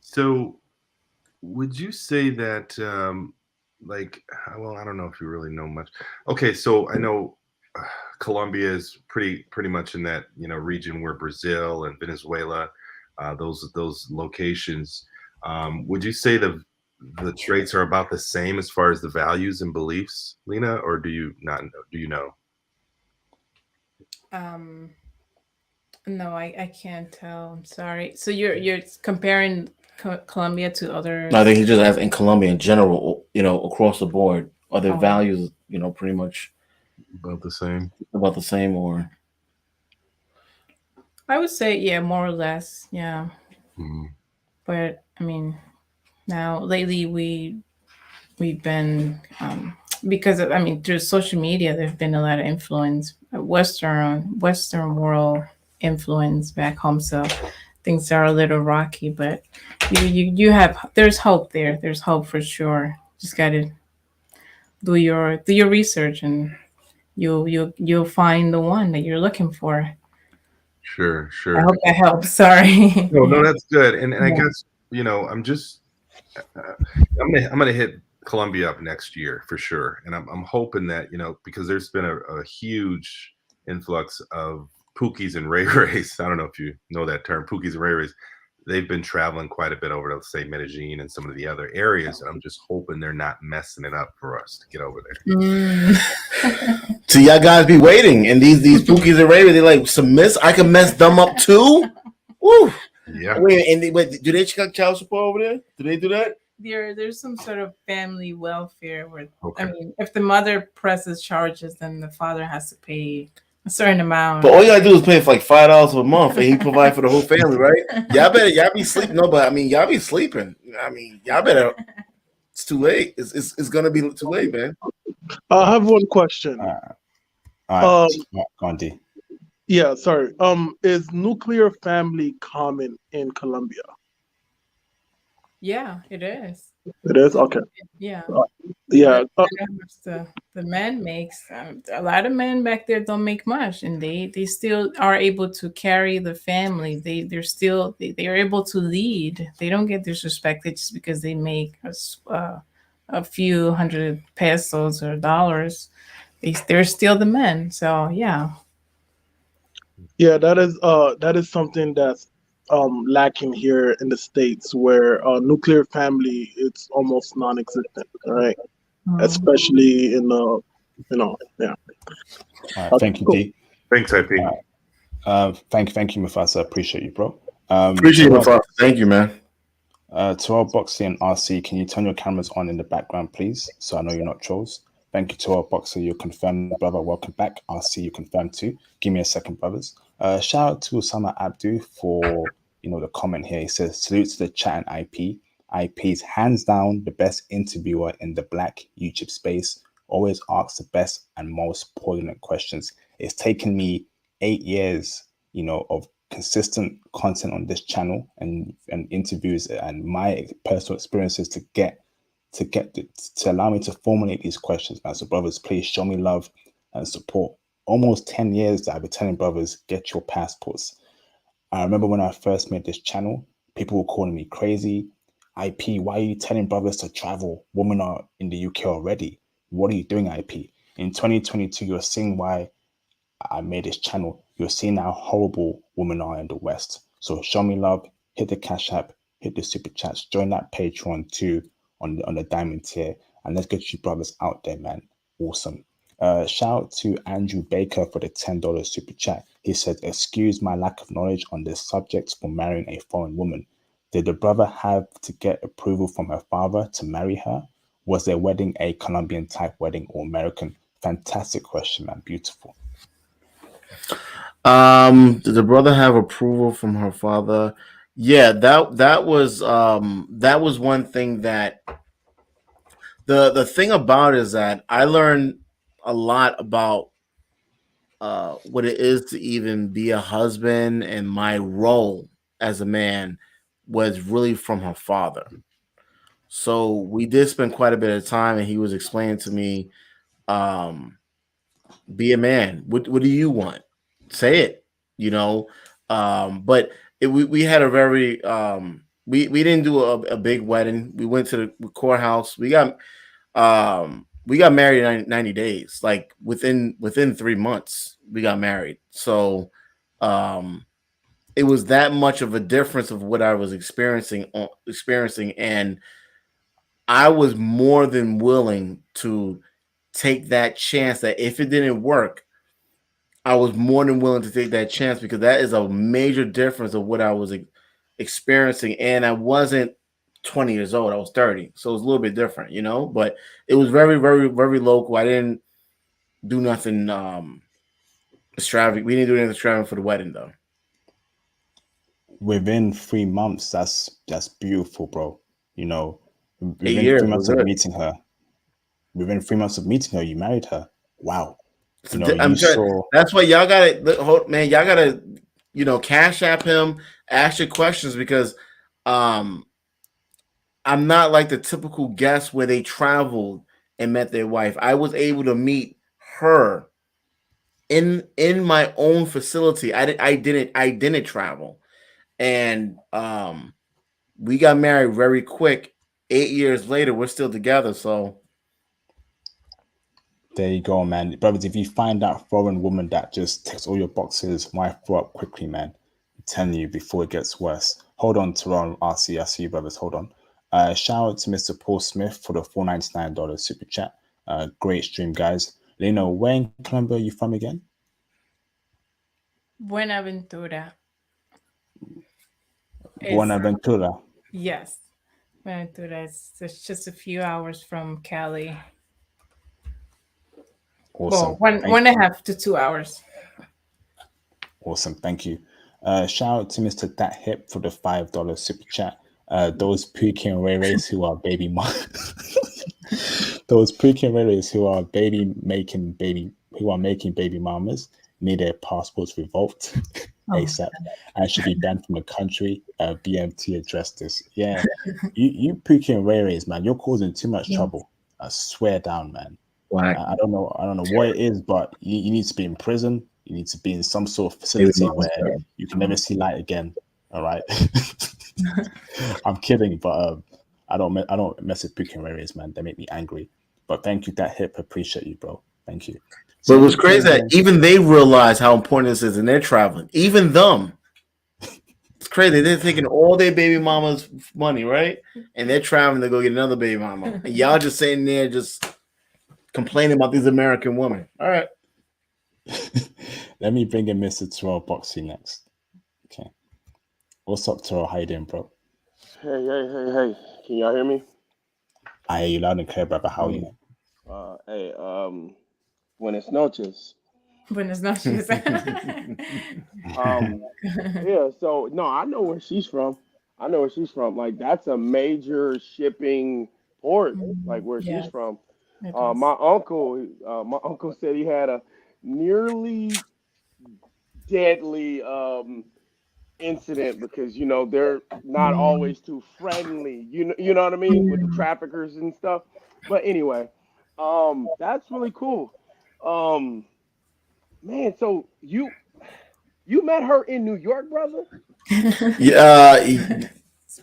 Speaker 6: So would you say that like, well, I don't know if you really know much. Okay, so I know Colombia is pretty much in that region where Brazil and Venezuela, those locations. Would you say the traits are about the same as far as the values and beliefs, Lena, or do you not know? Do you know?
Speaker 3: No, I can't tell. I'm sorry. So you're comparing Colombia to other.
Speaker 2: I think he just asked in Colombia in general, across the board, are their
Speaker 3: Oh.
Speaker 2: values, pretty much
Speaker 6: About the same.
Speaker 2: or
Speaker 3: I would say, yeah, more or less, yeah.
Speaker 6: Mhm.
Speaker 3: But I mean, now lately we've been because through social media there've been a lot of influence, Western world influence back home. So things are a little rocky, but you have there's hope there. There's hope for sure. Just gotta do your research and you'll find the one that you're looking for.
Speaker 6: Sure.
Speaker 3: I hope that helps. Sorry.
Speaker 6: No, that's good. And I guess I'm just I'm gonna hit Colombia up next year for sure, and I'm hoping that because there's been a huge influx of Pookies and Ray Rays. I don't know if you know that term, Pookies and Ray Rays. They've been traveling quite a bit over to, say, Medellin and some of the other areas, and I'm just hoping they're not messing it up for us to get over there.
Speaker 2: So y'all guys be waiting, and these Pookies and Ravens, they like submiss. I can mess them up too. Woo.
Speaker 6: Yeah.
Speaker 2: Wait, and wait, do they check child support over there? Do they do that?
Speaker 3: There's some sort of family welfare where
Speaker 6: Okay.
Speaker 3: I mean, if the mother presses charges, then the father has to pay a certain amount.
Speaker 2: But all you gotta do is pay for like $5 a month, and he provide for the whole family, right? Y'all be sleeping. No, but I mean, y'all be sleeping. I mean, y'all better. It's too late. It's gonna be too late, man.
Speaker 5: I have one question.
Speaker 1: All right, Gandhi.
Speaker 5: Yeah, sorry. Is nuclear family common in Colombia?
Speaker 3: Yeah, it is.
Speaker 5: It is okay.
Speaker 3: Yeah.
Speaker 5: Yeah.
Speaker 3: How much the man makes. A lot of men back there don't make much, and they still are able to carry the family. They are able to lead. They don't get disrespected just because they make a few hundred pesos or dollars. They're still the men. So yeah.
Speaker 5: Yeah, that is something that's lacking here in the States, where nuclear family it's almost non-existent, right? Especially in the, yeah.
Speaker 1: All right, thank you, D.
Speaker 6: Thanks, IP.
Speaker 1: Thank you, Mufasa. Appreciate you, bro.
Speaker 2: Appreciate it. Thank you, man.
Speaker 1: To our Boxy and RC, can you turn your cameras on in the background, please? So I know you're not trolls. Thank you to our Boxer. You confirmed, brother. Welcome back. RC, you confirmed too. Give me a second, brothers. Shout out to Osama Abdu for the comment here. He says, salute to the chat and IP. IP is hands down the best interviewer in the Black YouTube space. Always asks the best and most pertinent questions. It's taken me 8 years, of consistent content on this channel and interviews and my personal experiences to allow me to formulate these questions, man. So brothers, please show me love and support. Almost 10 years that I've been telling brothers, get your passports. I remember when I first made this channel, people were calling me crazy. IP, why are you telling brothers to travel? Women are in the UK already. What are you doing, IP? In 2022, you're seeing why I made this channel. You're seeing how horrible women are in the West. So show me love, hit the Cash App, hit the super chats, join that Patreon too on the diamond tier, and let's get you brothers out there, man. Awesome. Shout out to Andrew Baker for the $10 super chat. He said, excuse my lack of knowledge on this subject for marrying a foreign woman. Did the brother have to get approval from her father to marry her? Was their wedding a Colombian type wedding or American? Fantastic question, man. Beautiful.
Speaker 2: Did the brother have approval from her father? Yeah, that was one thing that the thing about it is that I learned a lot about what it is to even be a husband, and my role as a man was really from her father. So we did spend quite a bit of time, and he was explaining to me, be a man. What do you want? Say it, But we had a very we didn't do a big wedding. We went to the courthouse. We got married in 90 days. Like within 3 months, we got married. So it was that much of a difference of what I was experiencing, and I was more than willing to take that chance that if it didn't work, I was more than willing to take that chance, because that is a major difference of what I was experiencing. And I wasn't 20 years old. I was 30. So it was a little bit different, but it was very, very, very local. I didn't do nothing extravagant. We didn't do anything extravagant for the wedding though.
Speaker 1: Within 3 months, that's beautiful, bro. Within
Speaker 2: 8 years,
Speaker 1: 3 months of meeting her. Within 3 months of meeting her, you married her. Wow.
Speaker 2: That's why y'all gotta, man. Y'all gotta, Cash App him, ask your questions, because I'm not like the typical guest where they traveled and met their wife. I was able to meet her in my own facility. I didn't travel, and we got married very quick. 8 years later, we're still together. So.
Speaker 1: There you go, man. Brothers, if you find that foreign woman that just ticks all your boxes, wife her up quickly, man. I'm telling you, before it gets worse. Hold on, Teron, RC. I see you, brothers. Hold on. Shout out to Mr. Paul Smith for the $499 super chat. Great stream, guys. Lino, where in Colombia are you from again?
Speaker 3: Buenaventura. It's
Speaker 1: Buenaventura.
Speaker 3: yes, Buenaventura. It's just a few hours from Cali. Well,
Speaker 1: Awesome.
Speaker 3: one
Speaker 1: Thank
Speaker 3: one and a half to 2 hours.
Speaker 1: Awesome. Thank you. Shout out to Mr. Dat Hip for the $5 super chat. Those Pukin Rays who are baby mom those Pukin Rays who are making baby mamas need their passports revoked
Speaker 3: Oh,
Speaker 1: ASAP and should be banned from the country. BMT addressed this. Yeah. You Pukin Rays, man, you're causing too much
Speaker 3: yes.
Speaker 1: trouble. I swear down, man.
Speaker 2: Black
Speaker 1: I don't know what it is, but you need to be in prison. You need to be in some sort of
Speaker 2: baby
Speaker 1: facility where
Speaker 2: monster.
Speaker 1: you can never see light again. All right. I'm kidding, but I don't mess with Pukin areas, man. They make me angry. But thank you, that hip. Appreciate you, bro. Thank you. So
Speaker 2: But it
Speaker 1: let
Speaker 2: was
Speaker 1: me bring
Speaker 2: crazy that
Speaker 1: in.
Speaker 2: even they realize how important this is, and they're traveling. Even them, it's crazy. They're taking all their baby mama's money, right? And they're traveling to go get another baby mama. And y'all just sitting there, just complaining about these American women. All right.
Speaker 1: Let me bring in Mr. Terrell Boxy next. Okay. What's up, Terrell? How you doing, bro?
Speaker 7: Hey. Can y'all hear me?
Speaker 1: I hear you loud and clear, brother. How are you?
Speaker 7: Hey, buenas noches.
Speaker 3: Buenas noches.
Speaker 7: Um, yeah, so no, I know where she's from. I know where she's from. Like that's a major shipping port, like where she's
Speaker 3: Yes,
Speaker 7: from.
Speaker 3: it is.
Speaker 7: My uncle said he had a nearly deadly incident because they're not
Speaker 3: Mm.
Speaker 7: always too friendly. You know what I mean with the traffickers and stuff. But anyway, that's really cool. Um, man, so you met her in New York, brother?
Speaker 2: Yeah,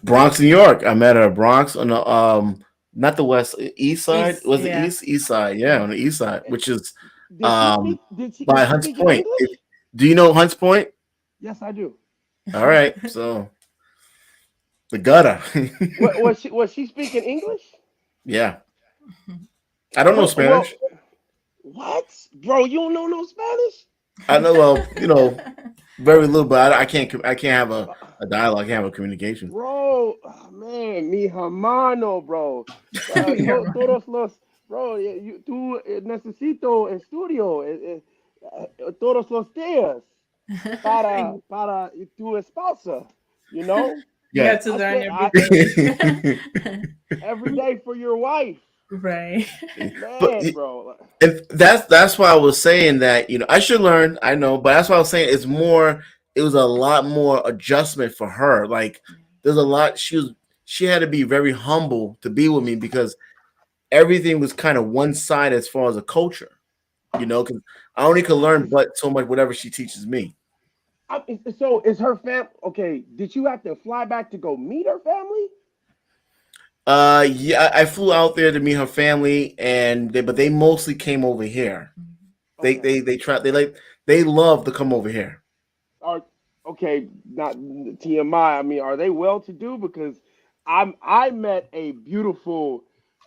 Speaker 2: Bronx, New York. I met her Bronx on the not the west, east side.
Speaker 3: East,
Speaker 2: Was it
Speaker 3: yeah.
Speaker 2: east side? Yeah, on the east side, which is
Speaker 7: Did she
Speaker 2: um
Speaker 7: speak? Did she
Speaker 2: by
Speaker 7: was she
Speaker 2: Hunts
Speaker 7: speaking
Speaker 2: Point.
Speaker 7: English?
Speaker 2: Do you know Hunts Point?
Speaker 7: Yes, I do.
Speaker 2: All right, so the gutter.
Speaker 7: What was she speaking English?
Speaker 2: Yeah, I don't know
Speaker 7: Wait, well,
Speaker 2: Spanish.
Speaker 7: what, bro? You don't know no Spanish?
Speaker 2: I know, very little, but I can't. I can't have a dialogue. I can't have a communication.
Speaker 7: Bro, oh, man, mi hermano, bro.
Speaker 3: Yeah, right.
Speaker 7: Todos los, bro, tú necesito estudio todos los días para tu esposa, you know?
Speaker 3: You
Speaker 2: Yeah.
Speaker 3: had to
Speaker 7: I
Speaker 3: learn
Speaker 7: said, every day for your wife,
Speaker 3: right.
Speaker 2: But
Speaker 7: man, bro.
Speaker 2: and that's why I was saying that I should learn. I know, but that's why I was saying it's more. It was a lot more adjustment for her. Like there's a lot. She had to be very humble to be with me because everything was kind of one side as far as a culture. Because I only can learn but so much whatever she teaches me.
Speaker 7: So is her fam okay? Did you have to fly back to go meet her family?
Speaker 2: Yeah, I flew out there to meet her family, but they mostly came over here. They
Speaker 7: Okay.
Speaker 2: they they try they love to come over here.
Speaker 7: Are okay, not TMI. I mean, are they well to do? Because I met a beautiful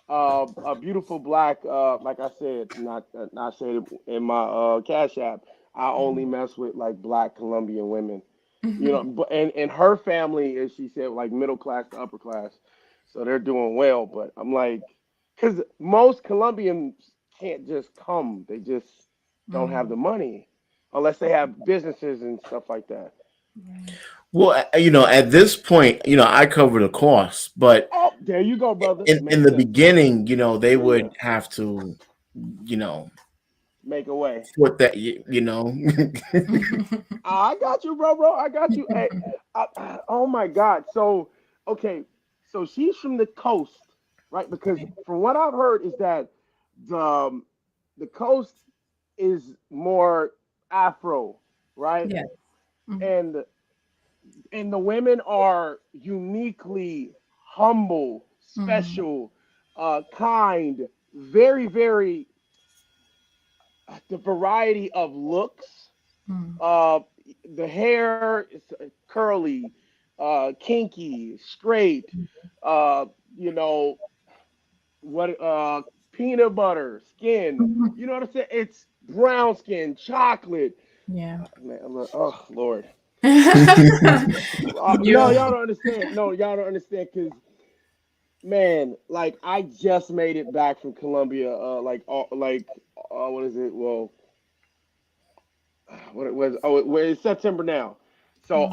Speaker 7: black, like I said, not said it in my Cash App. I only mess with like black Colombian women, but and her family, as she said, like middle class to upper class, so they're doing well. But I'm like, because most Colombians can't just come; they just don't have the money unless they have businesses and stuff like that.
Speaker 2: Well, at this point, I cover the cost, but
Speaker 7: Oh, there you go, brother.
Speaker 2: in
Speaker 7: Makes
Speaker 2: the
Speaker 7: sense.
Speaker 2: beginning, they
Speaker 7: Yeah,
Speaker 2: would have to, you know,
Speaker 7: make a way.
Speaker 2: put that.
Speaker 7: I got you, bro. I got you. Hey, oh my God. So, okay, so she's from the coast, right? Because from what I've heard is that the um, the coast is more Afro, right?
Speaker 3: Yeah. Mhm.
Speaker 7: And the women are uniquely humble,
Speaker 3: Mhm.
Speaker 7: special, kind, very, very the variety of looks.
Speaker 3: Mhm.
Speaker 7: Uh, the hair is curly, kinky, straight. Uh, you know what? peanut butter, skin. You know what I'm saying? It's brown skin, chocolate.
Speaker 3: Yeah.
Speaker 7: Man, oh Lord. No,
Speaker 3: You.
Speaker 7: y'all don't understand. No, y'all don't understand because man, like I just made it back from Colombia. What is it? Well, what it was? Oh, it's September now. So
Speaker 3: Mm.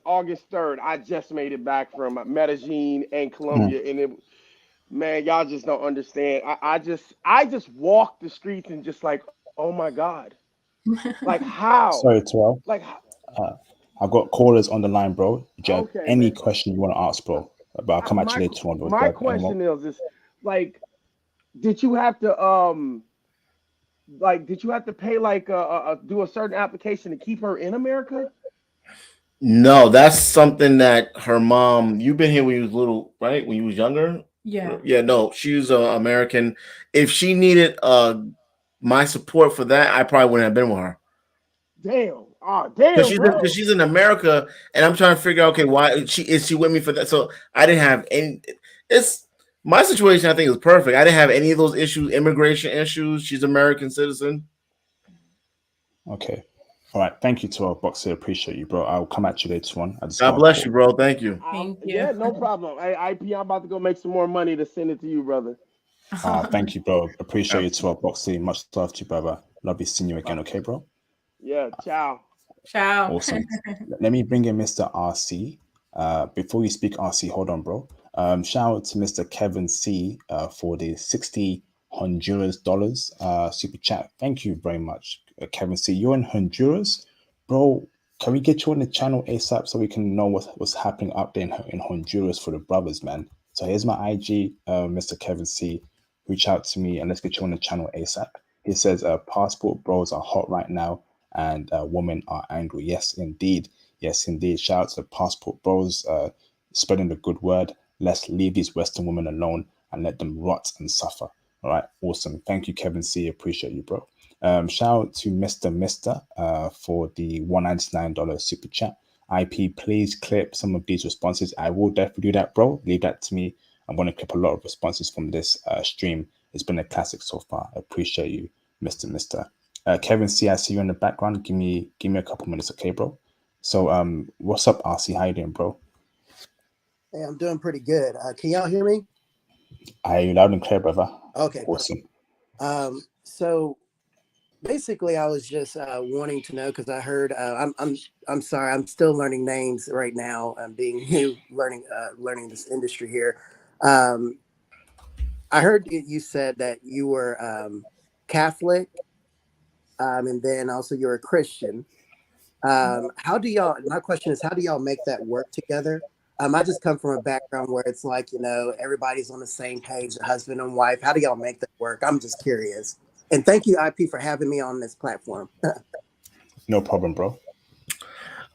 Speaker 7: August 3rd, I just made it back from Medellin and
Speaker 1: Mm.
Speaker 7: Colombia, and it, man, y'all just don't understand. I just walked the streets and just like, oh my God, like how,
Speaker 1: Sorry, Terrell.
Speaker 7: like
Speaker 1: Uh, I've got callers on the line, bro. Do you have
Speaker 7: okay,
Speaker 1: any
Speaker 7: man.
Speaker 1: question you want to ask, bro? But I'll come at you later on, bro. Do you
Speaker 7: My
Speaker 1: have any more?
Speaker 7: question is like, did you have to did you have to pay like do a certain application to keep her in America?
Speaker 2: No, that's something that her mom. You've been here when you was little, right? When you was younger.
Speaker 3: Yeah.
Speaker 2: Yeah, no, she's American. If she needed my support for that, I probably wouldn't have been with her
Speaker 7: Damn. Oh,
Speaker 2: because
Speaker 7: damn, bro.
Speaker 2: she's in America, and I'm trying to figure out okay why she with me for that. So I didn't have any. It's my situation. I think is perfect. I didn't have any of those issues, immigration issues. She's American citizen.
Speaker 1: Okay. All right. Thank you, Terrell Boxer. Appreciate you, bro. I'll come at you later on. I just
Speaker 2: God
Speaker 1: got a
Speaker 2: bless you,
Speaker 1: call.
Speaker 2: bro. Thank you.
Speaker 3: Thank you.
Speaker 7: Yeah, no problem. Hey, IP, I'm about to go make some more money to send it to you, brother.
Speaker 1: Thank you, bro. Appreciate you,
Speaker 2: Absolutely.
Speaker 1: Terrell Boxer. Much love to you, brother. Love you seeing you again. Okay, bro.
Speaker 7: Yeah, ciao.
Speaker 3: Ciao.
Speaker 1: Awesome. Let me bring in Mr. RC. Before you speak, RC, hold on, bro. Shout out to Mr. Kevin C for the 60 Honduras dollars super chat. Thank you very much, Kevin C. You're in Honduras, bro. Can we get you on the channel ASAP so we can know what's happening up there in Honduras for the brothers, man? So here's my IG, Mr. Kevin C. Reach out to me and let's get you on the channel ASAP. He says, passport bros are hot right now and women are angry. Yes, indeed. Yes, indeed. Shout out to the passport bros spreading the good word. Let's leave these Western women alone and let them rot and suffer. All right, awesome. Thank you, Kevin C. Appreciate you, bro. Shout out to Mr. For the $199 super chat. IP, please clip some of these responses. I will definitely do that, bro. Leave that to me. I'm going to clip a lot of responses from this stream. It's been a classic so far. I appreciate you, Mr. Kevin C, I see you in the background. Give me a couple minutes, okay, bro? So what's up, RC? How you doing, bro?
Speaker 8: Hey, I'm doing pretty good. Can y'all hear me?
Speaker 1: I hear you loud and clear, brother.
Speaker 8: Okay,
Speaker 1: Awesome.
Speaker 8: so basically, I was just wanting to know because I heard I'm sorry, I'm still learning names right now. I'm being new, learning this industry here. Um, I heard you said that you were Catholic, and then also you're a Christian. How do y'all? My question is, how do y'all make that work together? I just come from a background where it's like everybody's on the same page, the husband and wife. How do y'all make that work? I'm just curious. And thank you, IP, for having me on this platform.
Speaker 1: No problem, bro.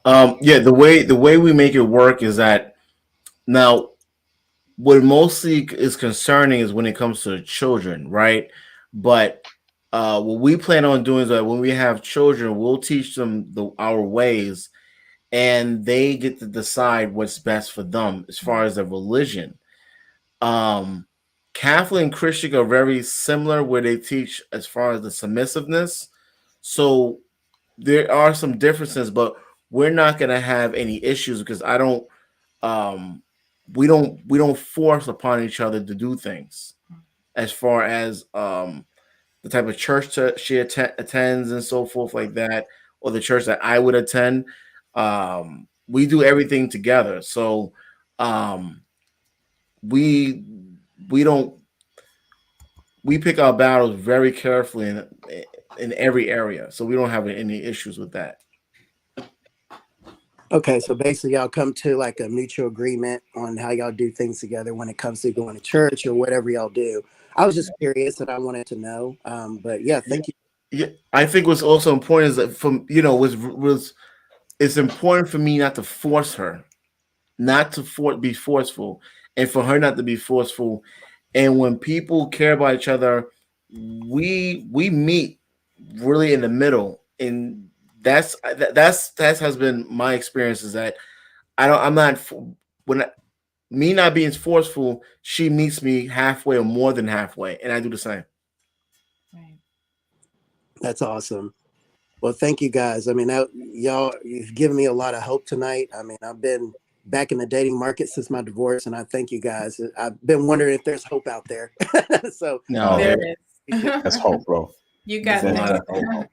Speaker 2: Yeah, the way we make it work is that now what mostly is concerning is when it comes to children, right? But what we plan on doing is that when we have children, we'll teach them our ways, and they get to decide what's best for them as far as their religion. Um, Catholic and Christian are very similar, where they teach as far as the submissiveness. So there are some differences, but we're not going to have any issues because I don't um we don't force upon each other to do things as far as the type of church she attends and so forth like that, or the church that I would attend. We do everything together, so um we we don't we pick our battles very carefully in every area, so we don't have any issues with that.
Speaker 8: Okay, so basically, y'all come to like a mutual agreement on how y'all do things together when it comes to going to church or whatever y'all do. I was just curious and I wanted to know. But yeah,
Speaker 2: Yeah,
Speaker 8: thank you.
Speaker 2: yeah. I think what's also important is that from was it's important for me not to force her, not to be forceful, and for her not to be forceful. And when people care about each other, we meet really in the middle, and that has been my experience. Is that I'm not when me not being forceful, she meets me halfway or more than halfway, and I do the same.
Speaker 3: Right.
Speaker 8: That's awesome. Well, thank you guys. I mean, y'all, you've given me a lot of hope tonight. I mean, I've been back in the dating market since my divorce, and I thank you guys. I've been wondering if there's hope out there. So
Speaker 2: No,
Speaker 3: There is.
Speaker 1: That's hope, bro.
Speaker 3: You got
Speaker 2: There's a
Speaker 3: this.
Speaker 2: lot of hope.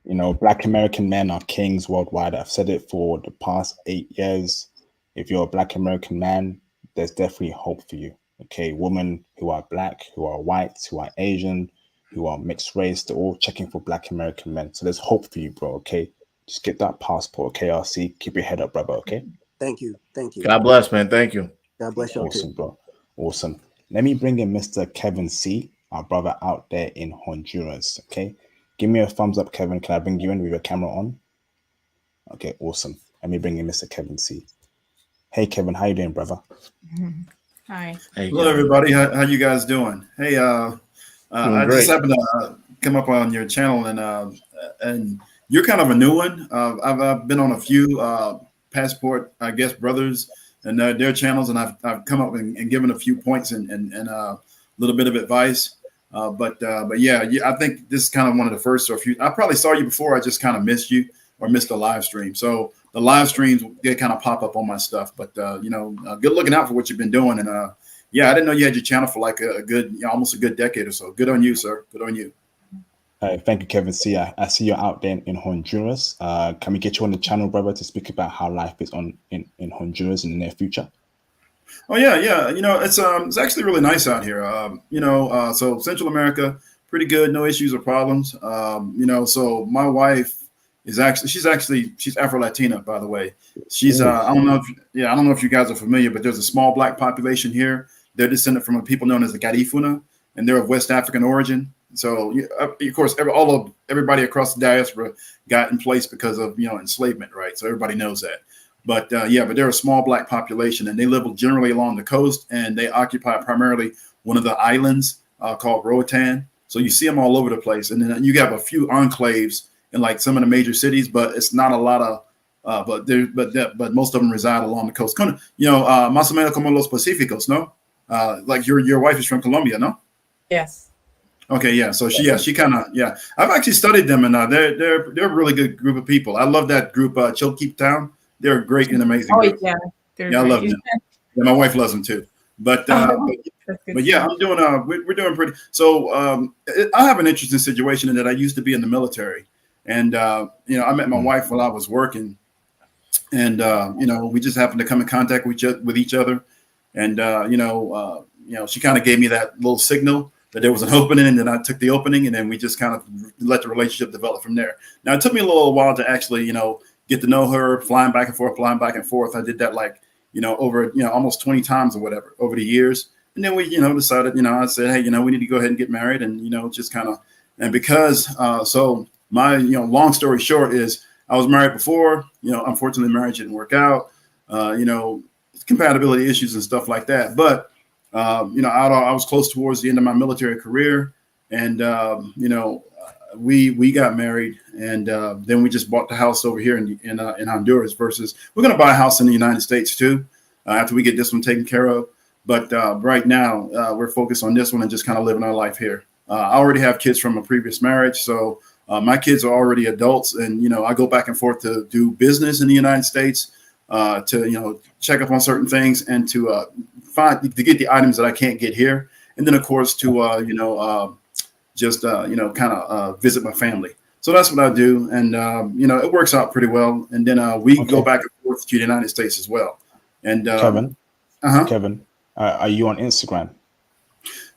Speaker 1: You know, Black American men are kings worldwide. I've said it for the past 8 years. If you're a Black American man, there's definitely hope for you. Okay, women who are Black, who are white, who are Asian, who are mixed race, they're all checking for Black American men. So there's hope for you, bro. Okay, just get that passport. Okay, RC, keep your head up, brother. Okay.
Speaker 8: thank you. Thank you.
Speaker 2: God bless, man. Thank you.
Speaker 8: God bless y'all
Speaker 1: Awesome,
Speaker 8: too.
Speaker 1: bro. Awesome. Let me bring in Mr. Kevin C, our brother out there in Honduras. Okay. Give me a thumbs up, Kevin. Can I bring you in with your camera on? Okay, awesome. Let me bring in Mr. Kevin C. Hey, Kevin, how you doing, brother?
Speaker 3: Hi.
Speaker 2: There you
Speaker 9: Hello,
Speaker 2: go.
Speaker 9: everybody. How you guys doing? Hey, I
Speaker 2: great.
Speaker 9: just happened to come up on your channel, and you're kind of a new one. I've been on a few Passport, I guess, brothers and their channels, and I've come up and given a few points and a little bit of advice. But yeah, I think this is kind of one of the first or few. I probably saw you before. I just kind of missed you or missed the live stream. So the live streams, they kind of pop up on my stuff. But good looking out for what you've been doing. And yeah, I didn't know you had your channel for like a good, almost a good decade or so. Good on you, sir. Good on you.
Speaker 1: Thank you, Kevin C. I see you're out there in Honduras. Can we get you on the channel, brother, to speak about how life is in Honduras in the near future?
Speaker 9: Oh yeah. It's actually really nice out here. So Central America, pretty good, no issues or problems. So my wife is she's Afro Latina, by the way. She's I don't know if you guys are familiar, but there's a small Black population here. They're descended from people known as the Garifuna, and they're of West African origin. So of course, everybody across the diaspora got in place because of enslavement, right? So everybody knows that. But but they're a small Black population, and they live generally along the coast, and they occupy primarily one of the islands called Roatan. So you see them all over the place, and then you have a few enclaves in like some of the major cities, but it's not a lot of. But most of them reside along the coast. Más o menos como los Pacíficos, no? Like your wife is from Colombia, no?
Speaker 3: Yes.
Speaker 9: Okay, yeah. So she kind of I've actually studied them, and they're a really good group of people. I love that group, Chilkeep Town. They're a great and amazing group.
Speaker 3: Yeah.
Speaker 9: I love them. Yeah, my wife loves them too. But yeah, I'm doing. We're doing pretty. So I have an interesting situation in that I used to be in the military, and I met my wife while I was working, and we just happened to come in contact with each other, and she kind of gave me that little signal that there was an opening, and then I took the opening, and then we just kind of let the relationship develop from there. Now it took me a little while to actually get to know her, flying back and forth. I did that over almost 20 times or whatever over the years. And then we decided, I said, hey, we need to go ahead and get married, and just kind of, and because so my long story short is I was married before, unfortunately marriage didn't work out, compatibility issues and stuff like that. But I was close towards the end of my military career, and we got married, and then we just bought the house over here in Honduras. Versus we're going to buy a house in the United States too after we get this one taken care of. But right now we're focused on this one and just kind of living our life here. I already have kids from a previous marriage, so my kids are already adults, and I go back and forth to do business in the United States, to check up on certain things, and to get the items that I can't get here, and then of course to visit my family. So that's what I do, and it works out pretty well. And then we go back and forth to the United States as well. And
Speaker 1: Kevin, are you on Instagram?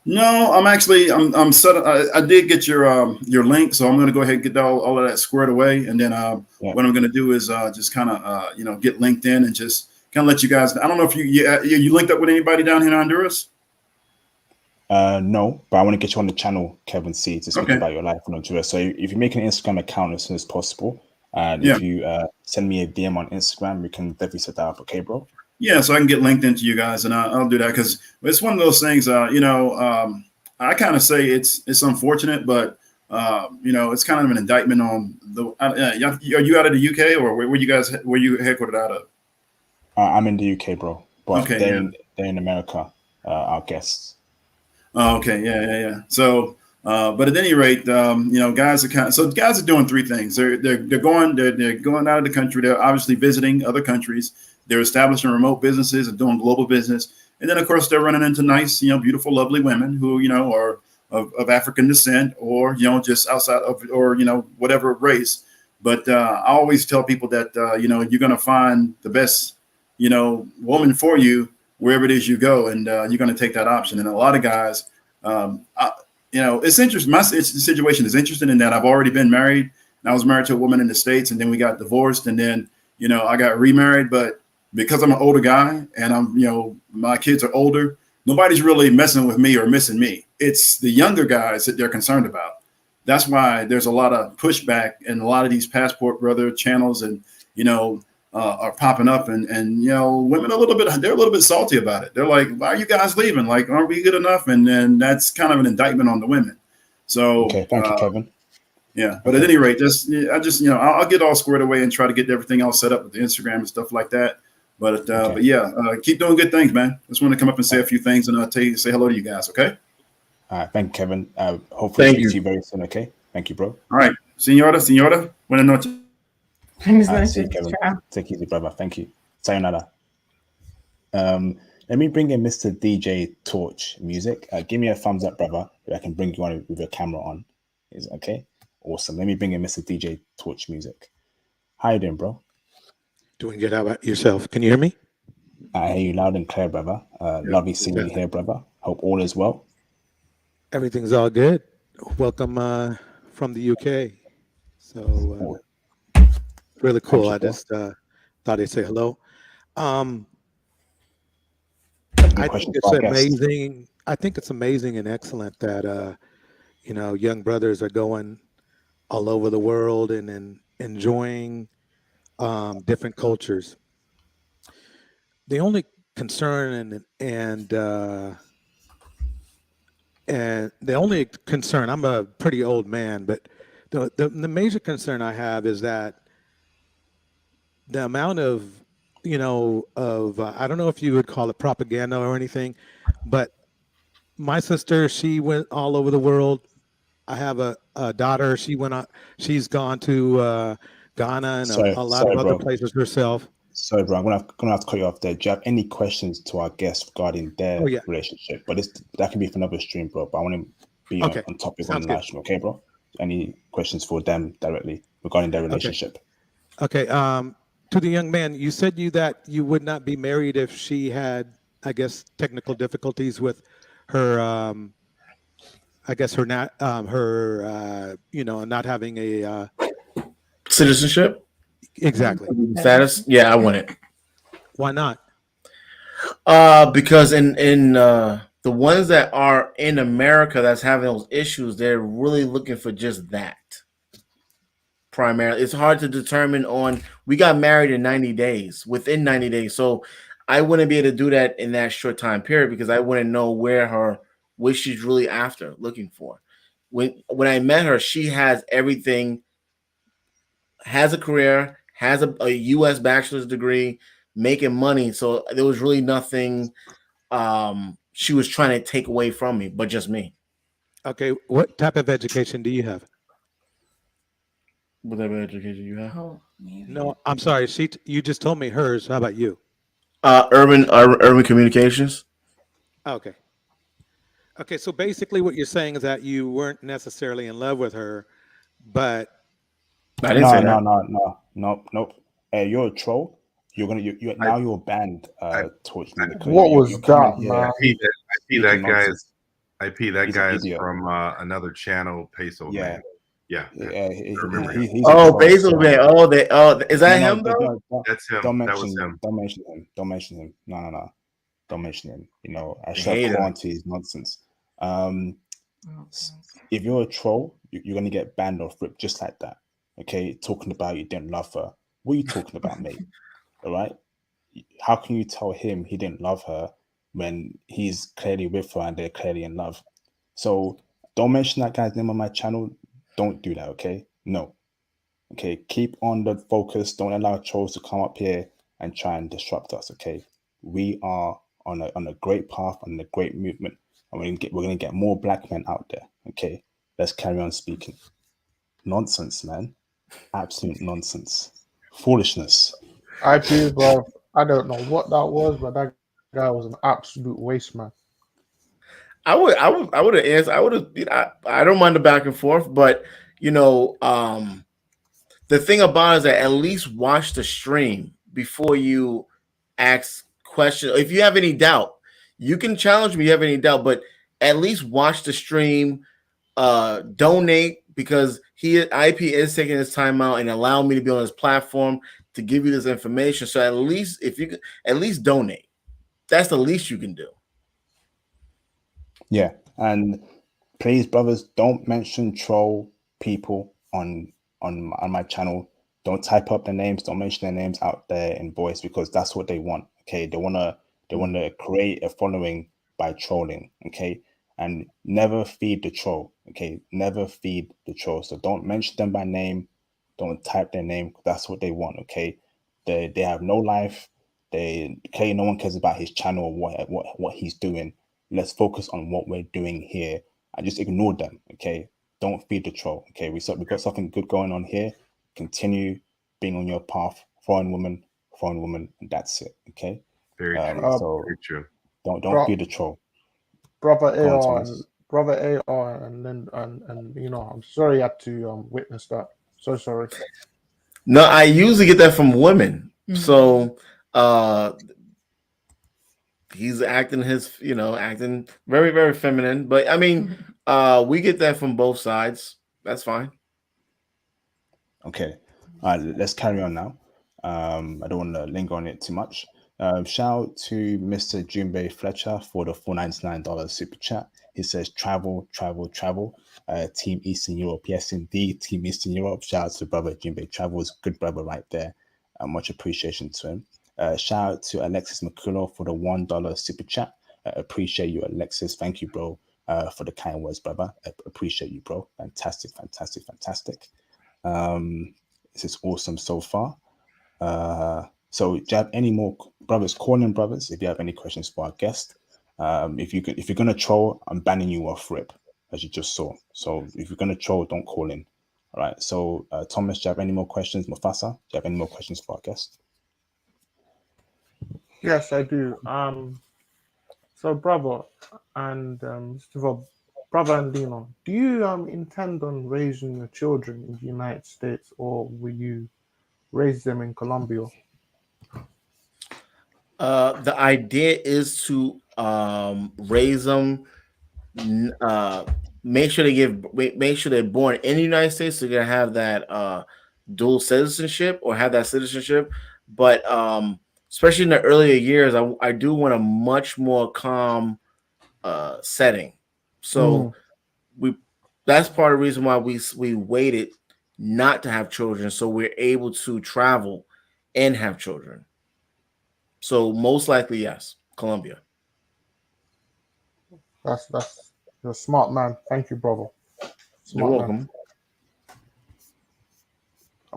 Speaker 9: No, I'm set. I did get your link, so I'm going to go ahead and get all of that squared away. And then what I'm going to do is just kind of get LinkedIn and just kind of let you guys. I don't know if you linked up with anybody down here in Honduras.
Speaker 1: No, but I want to get you on the channel, Kevin C, to speak about your life in Honduras. So if you make an Instagram account as soon as possible, and if you send me a DM on Instagram, we can definitely set that up. Okay, bro?
Speaker 9: Yeah, so I can get linked into you guys, and I'll do that because it's one of those things. I kind of say it's unfortunate, but it's kind of an indictment on the. Are you out of the UK, or where you guys? Where you headquartered out of?
Speaker 1: I'm in the UK, bro. But they're in America. Our guests.
Speaker 9: Oh, okay, yeah. So, but at any rate, guys are guys are doing three things. They're going out of the country. They're obviously visiting other countries. They're establishing remote businesses and doing global business. And then, of course, they're running into nice, beautiful, lovely women who, are of African descent or, just outside of, or, whatever race. But I always tell people that, you're going to find the best, woman for you wherever it is you go. And you're going to take that option. And a lot of guys, it's interesting. My situation is interesting in that I've already been married. And I was married to a woman in the States, and then we got divorced. And then, I got remarried. But because I'm an older guy and I'm, my kids are older, nobody's really messing with me or missing me. It's the younger guys that they're concerned about. That's why there's a lot of pushback and a lot of these passport brother channels and, are popping up and women they're a little bit salty about it. They're like, why are you guys leaving? Like, aren't we good enough? And then that's kind of an indictment on the women. So,
Speaker 1: okay, thank you, Kevin.
Speaker 9: Yeah, but at any rate, I'll get all squared away and try to get everything else set up with the Instagram and stuff like that. But keep doing good things, man. Just want to come up and say a few things and say hello to you guys. Okay.
Speaker 1: All right, thank you, Kevin. Hopefully, see you very soon. Okay, thank you, bro.
Speaker 9: All right, Senora, buenas noches.
Speaker 1: See you, Kevin. Take it easy, brother. Thank you. Sayonara. Let me bring in Mr. DJ Torch Music. Give me a thumbs up, brother, if I can bring you on with your camera on. Is it okay? Awesome. Let me bring in Mr. DJ Torch Music. How you doing, bro?
Speaker 10: Doing good. How about yourself? Can you hear me?
Speaker 1: I hear you loud and clear, brother. Lovely seeing you here, brother. Hope all is well.
Speaker 10: Everything's all good. Welcome from the UK. So really cool. I just thought I'd say hello. I think it's amazing. I think it's amazing and excellent that young brothers are going all over the world and enjoying different cultures. The only concern and the only concern, I'm a pretty old man, but the major concern I have is that the amount of I don't know if you would call it propaganda or anything, but my sister, she went all over the world. I have a daughter. She's gone to Ghana and a lot of other places herself.
Speaker 1: Sorry, bro. I'm gonna have to cut you off there. Do you have any questions to our guests regarding their relationship? But that can be for another stream, bro. But I want to be on topic on the live stream, okay, bro? Any questions for them directly regarding their relationship?
Speaker 10: Okay. To the young man, you said that you would not be married if she had, I guess, technical difficulties with her. I guess her not not having a
Speaker 2: citizenship.
Speaker 10: Exactly.
Speaker 2: Status. Yeah, I want it.
Speaker 10: Why not?
Speaker 2: Because in the ones that are in America that's having those issues, they're really looking for just that. Primarily, it's hard to determine we got married in 90 days, within 90 days. So I wouldn't be able to do that in that short time period because I wouldn't know what she's really after, looking for. When I met her, she has everything, has a career, has a U.S. bachelor's degree, making money. So there was really nothing she was trying to take away from me, but just me.
Speaker 10: Okay. What type of education do you have?
Speaker 2: What type of education you have?
Speaker 3: Oh,
Speaker 10: no, I'm sorry. You just told me hers. How about you?
Speaker 2: Urban communications.
Speaker 10: Okay. Okay. So basically, what you're saying is that you weren't necessarily in love with her, but
Speaker 2: I didn't say that.
Speaker 1: Nope. Hey, you're a troll. Now you're banned. Torch.
Speaker 4: What was that, man?
Speaker 6: That guy is from another channel, Peso Man. Yeah.
Speaker 2: Basil Man. Is that him though?
Speaker 6: That's him.
Speaker 1: Don't
Speaker 6: mention him.
Speaker 1: Don't mention him. No. Don't mention him. I shall go on to his nonsense. If you're a troll, you're gonna get banned or ripped just like that. Okay, talking about you didn't love her. What are you talking about, mate? All right. How can you tell him he didn't love her when he's clearly with her and they're clearly in love? So don't mention that guy's name on my channel. Don't do that, okay? No. Okay, keep on the focus. Don't allow trolls to come up here and try and disrupt us, okay? We are on a great path, on a great movement, and we're gonna get more black men out there. Okay, let's carry on speaking. Nonsense, man. Absolute nonsense. Foolishness.
Speaker 4: IP, bro. I don't know what that was, but that guy was an absolute waste man.
Speaker 2: I would have answered. I would have. I don't mind the back and forth, but you know, the thing about it is that at least watch the stream before you ask questions. If you have any doubt, you can challenge me. If you have any doubt, but at least watch the stream. Donate, because IP is taking his time out and allowing me to be on his platform to give you this information. So at least if you could, at least donate. That's the least you can do.
Speaker 1: Yeah, and please, brothers, don't mention troll people on my channel. Don't type up their names. Don't mention their names out there in voice, because that's what they want. Okay, they wanna create a following by trolling. Okay, and never feed the troll. Okay, never feed the troll. So don't mention them by name. Don't type their name. That's what they want. Okay, they have no life. No one cares about his channel or what he's doing. Let's focus on what we're doing here and just ignore them. Okay, don't feed the troll. Okay, we got something good going on here. Continue being on your path. Foreign woman, and that's it. Okay.
Speaker 6: Very true.
Speaker 1: So
Speaker 6: Very true.
Speaker 1: don't feed the troll.
Speaker 4: Brother
Speaker 1: Go on,
Speaker 4: AR
Speaker 1: Thomas.
Speaker 4: and brother AR, and then and you know, I'm sorry you had to witness that. So sorry.
Speaker 2: No, I usually get that from women. So he's acting acting very, very feminine. But I mean, we get that from both sides. That's fine.
Speaker 1: Okay. All right, let's carry on now. I don't want to linger on it too much. Shout out to Mr. Junbei Fletcher for the $499 super chat. He says, travel, travel, travel. Team Eastern Europe. Yes, indeed, Team Eastern Europe. Shout out to brother Junbei Travels. Good brother right there. Much appreciation to him. Shout out to Alexis McCullough for the $1 super chat. Appreciate you, Alexis. Thank you, bro, for the kind words, brother. Appreciate you, bro. Fantastic, fantastic, fantastic. This is awesome so far. So do you have any more brothers? Call in, brothers, if you have any questions for our guest. If you're gonna troll, I'm banning you off rip, as you just saw. So if you're gonna troll, don't call in. All right. So Thomas, do you have any more questions? Mufasa, do you have any more questions for our guest?
Speaker 4: Yes, I do. So brother and brother and Lino, do you intend on raising your children in the United States, or will you raise them in Colombia?
Speaker 2: The idea is to raise them. Make sure they're born in the United States, so they're gonna have that dual citizenship or have that citizenship. But especially in the earlier years, I do want a much more calm setting. So that's part of the reason why we waited not to have children, so we're able to travel and have children. So most likely, yes, Colombia.
Speaker 4: That's you're a smart man. Thank you, brother.
Speaker 2: You're
Speaker 4: Smart
Speaker 2: welcome.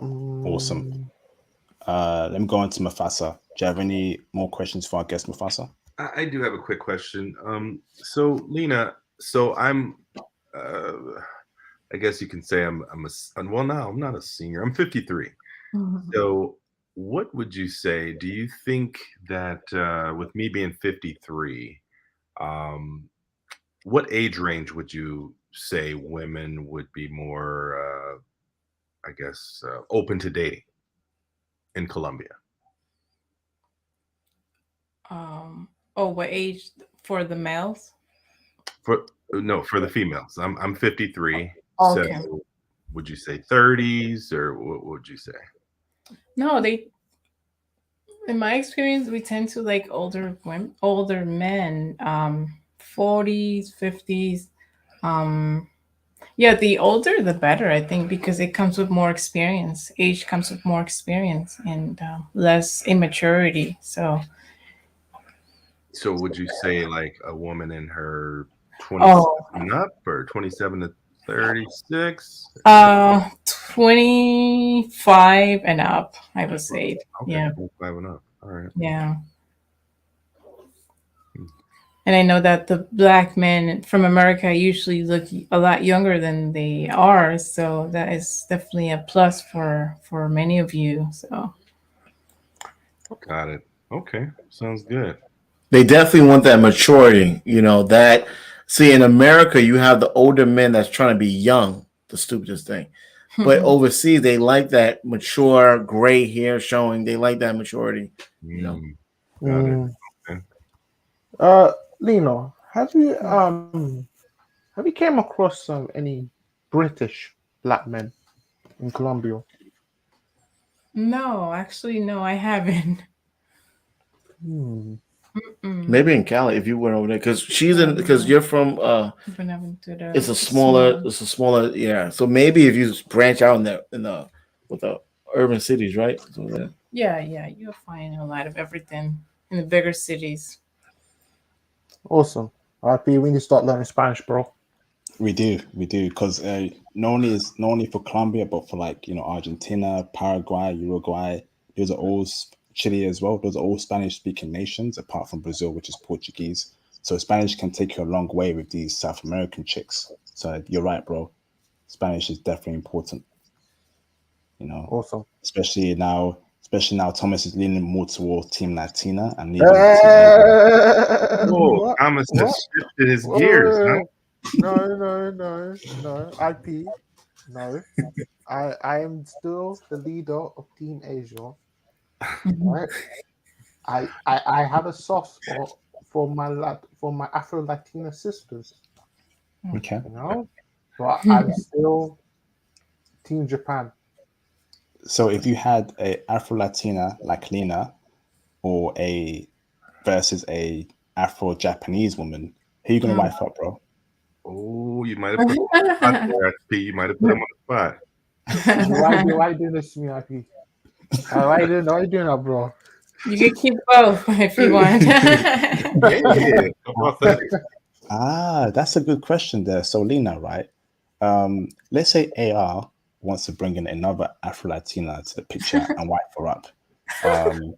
Speaker 4: man.
Speaker 1: Awesome. Let me go on to Mufasa. Do you have any more questions for our guest, Mufasa?
Speaker 6: I do have a quick question. So Lena, so I'm, I guess you can say I'm well, no, I'm not a senior. I'm 53. So what would you say? Do you think that with me being 53, what age range would you say women would be more, I guess, open to dating in Colombia?
Speaker 3: What age for the males?
Speaker 6: For the females. I'm 53.
Speaker 3: Okay.
Speaker 6: So would you say 30s, or what would you say?
Speaker 3: No, in my experience, we tend to like older women, older men, 40s, 50s. Yeah, the older the better, I think, because it comes with more experience. Age comes with more experience and less immaturity. So
Speaker 6: would you say like a woman in her 27 up, or 27 to 36?
Speaker 3: 25 and up, I would say.
Speaker 6: Okay,
Speaker 3: Yeah.
Speaker 6: 25 and up. All right.
Speaker 3: Yeah. And I know that the black men from America usually look a lot younger than they are, so that is definitely a plus for many of you. So
Speaker 6: Got it. Okay, sounds good.
Speaker 2: They definitely want that maturity. That see in America you have the older men that's trying to be young, the stupidest thing. But overseas they like that mature gray hair showing. They like that maturity.
Speaker 6: Got it.
Speaker 4: Mm.
Speaker 6: Okay.
Speaker 4: Lino, have you came across any British black men in Colombia?
Speaker 3: no, actually, no, I haven't.
Speaker 4: Hmm.
Speaker 3: Mm.
Speaker 2: Maybe in Cali if you went over there because she's
Speaker 3: Yeah,
Speaker 2: in because
Speaker 3: no,
Speaker 2: you're from
Speaker 3: I've been having to
Speaker 2: it's
Speaker 3: the
Speaker 2: a smaller
Speaker 3: small.
Speaker 2: yeah. So maybe if you branch out in the with the urban cities, right? So that
Speaker 3: Yeah, yeah, you'll find a lot of everything in the bigger cities.
Speaker 4: Awesome. RP, we need to start learning Spanish, bro.
Speaker 1: We do, because not only for Colombia, but for like Argentina, Paraguay, Uruguay. Those are all Chile as well. Those are all Spanish-speaking nations, apart from Brazil, which is Portuguese. So Spanish can take you a long way with these South American chicks. So you're right, bro. Spanish is definitely important. You know,
Speaker 4: Awesome.
Speaker 1: especially now, Thomas is leaning more towards Team Latina and leaving Team Asian.
Speaker 6: Oh,
Speaker 4: What?
Speaker 6: Thomas
Speaker 4: What?
Speaker 6: has shifted his gears, huh?
Speaker 4: Whoa. No, no, no, no. IP. No. I am still the leader of Team Asia.
Speaker 3: Mhm.
Speaker 4: Right? I have a soft spot for my Afro Latina sisters,
Speaker 1: Okay.
Speaker 4: you know? But I'm still Team Japan.
Speaker 1: So if you had a Afro Latina like Lena or a versus a Afro Japanese woman, who you gonna
Speaker 3: Mm.
Speaker 1: wife up, bro?
Speaker 6: Oh, you might have put him on the spot there, SP. You might have put him on the spot.
Speaker 4: Why you doing this to me, IP? Why you doing that, bro?
Speaker 3: You can keep both if you want.
Speaker 6: Yeah. How about that?
Speaker 1: That's a good question there. So Lena, right? Let's say AR wants to bring in another Afro Latina to the picture and wife her up. Um,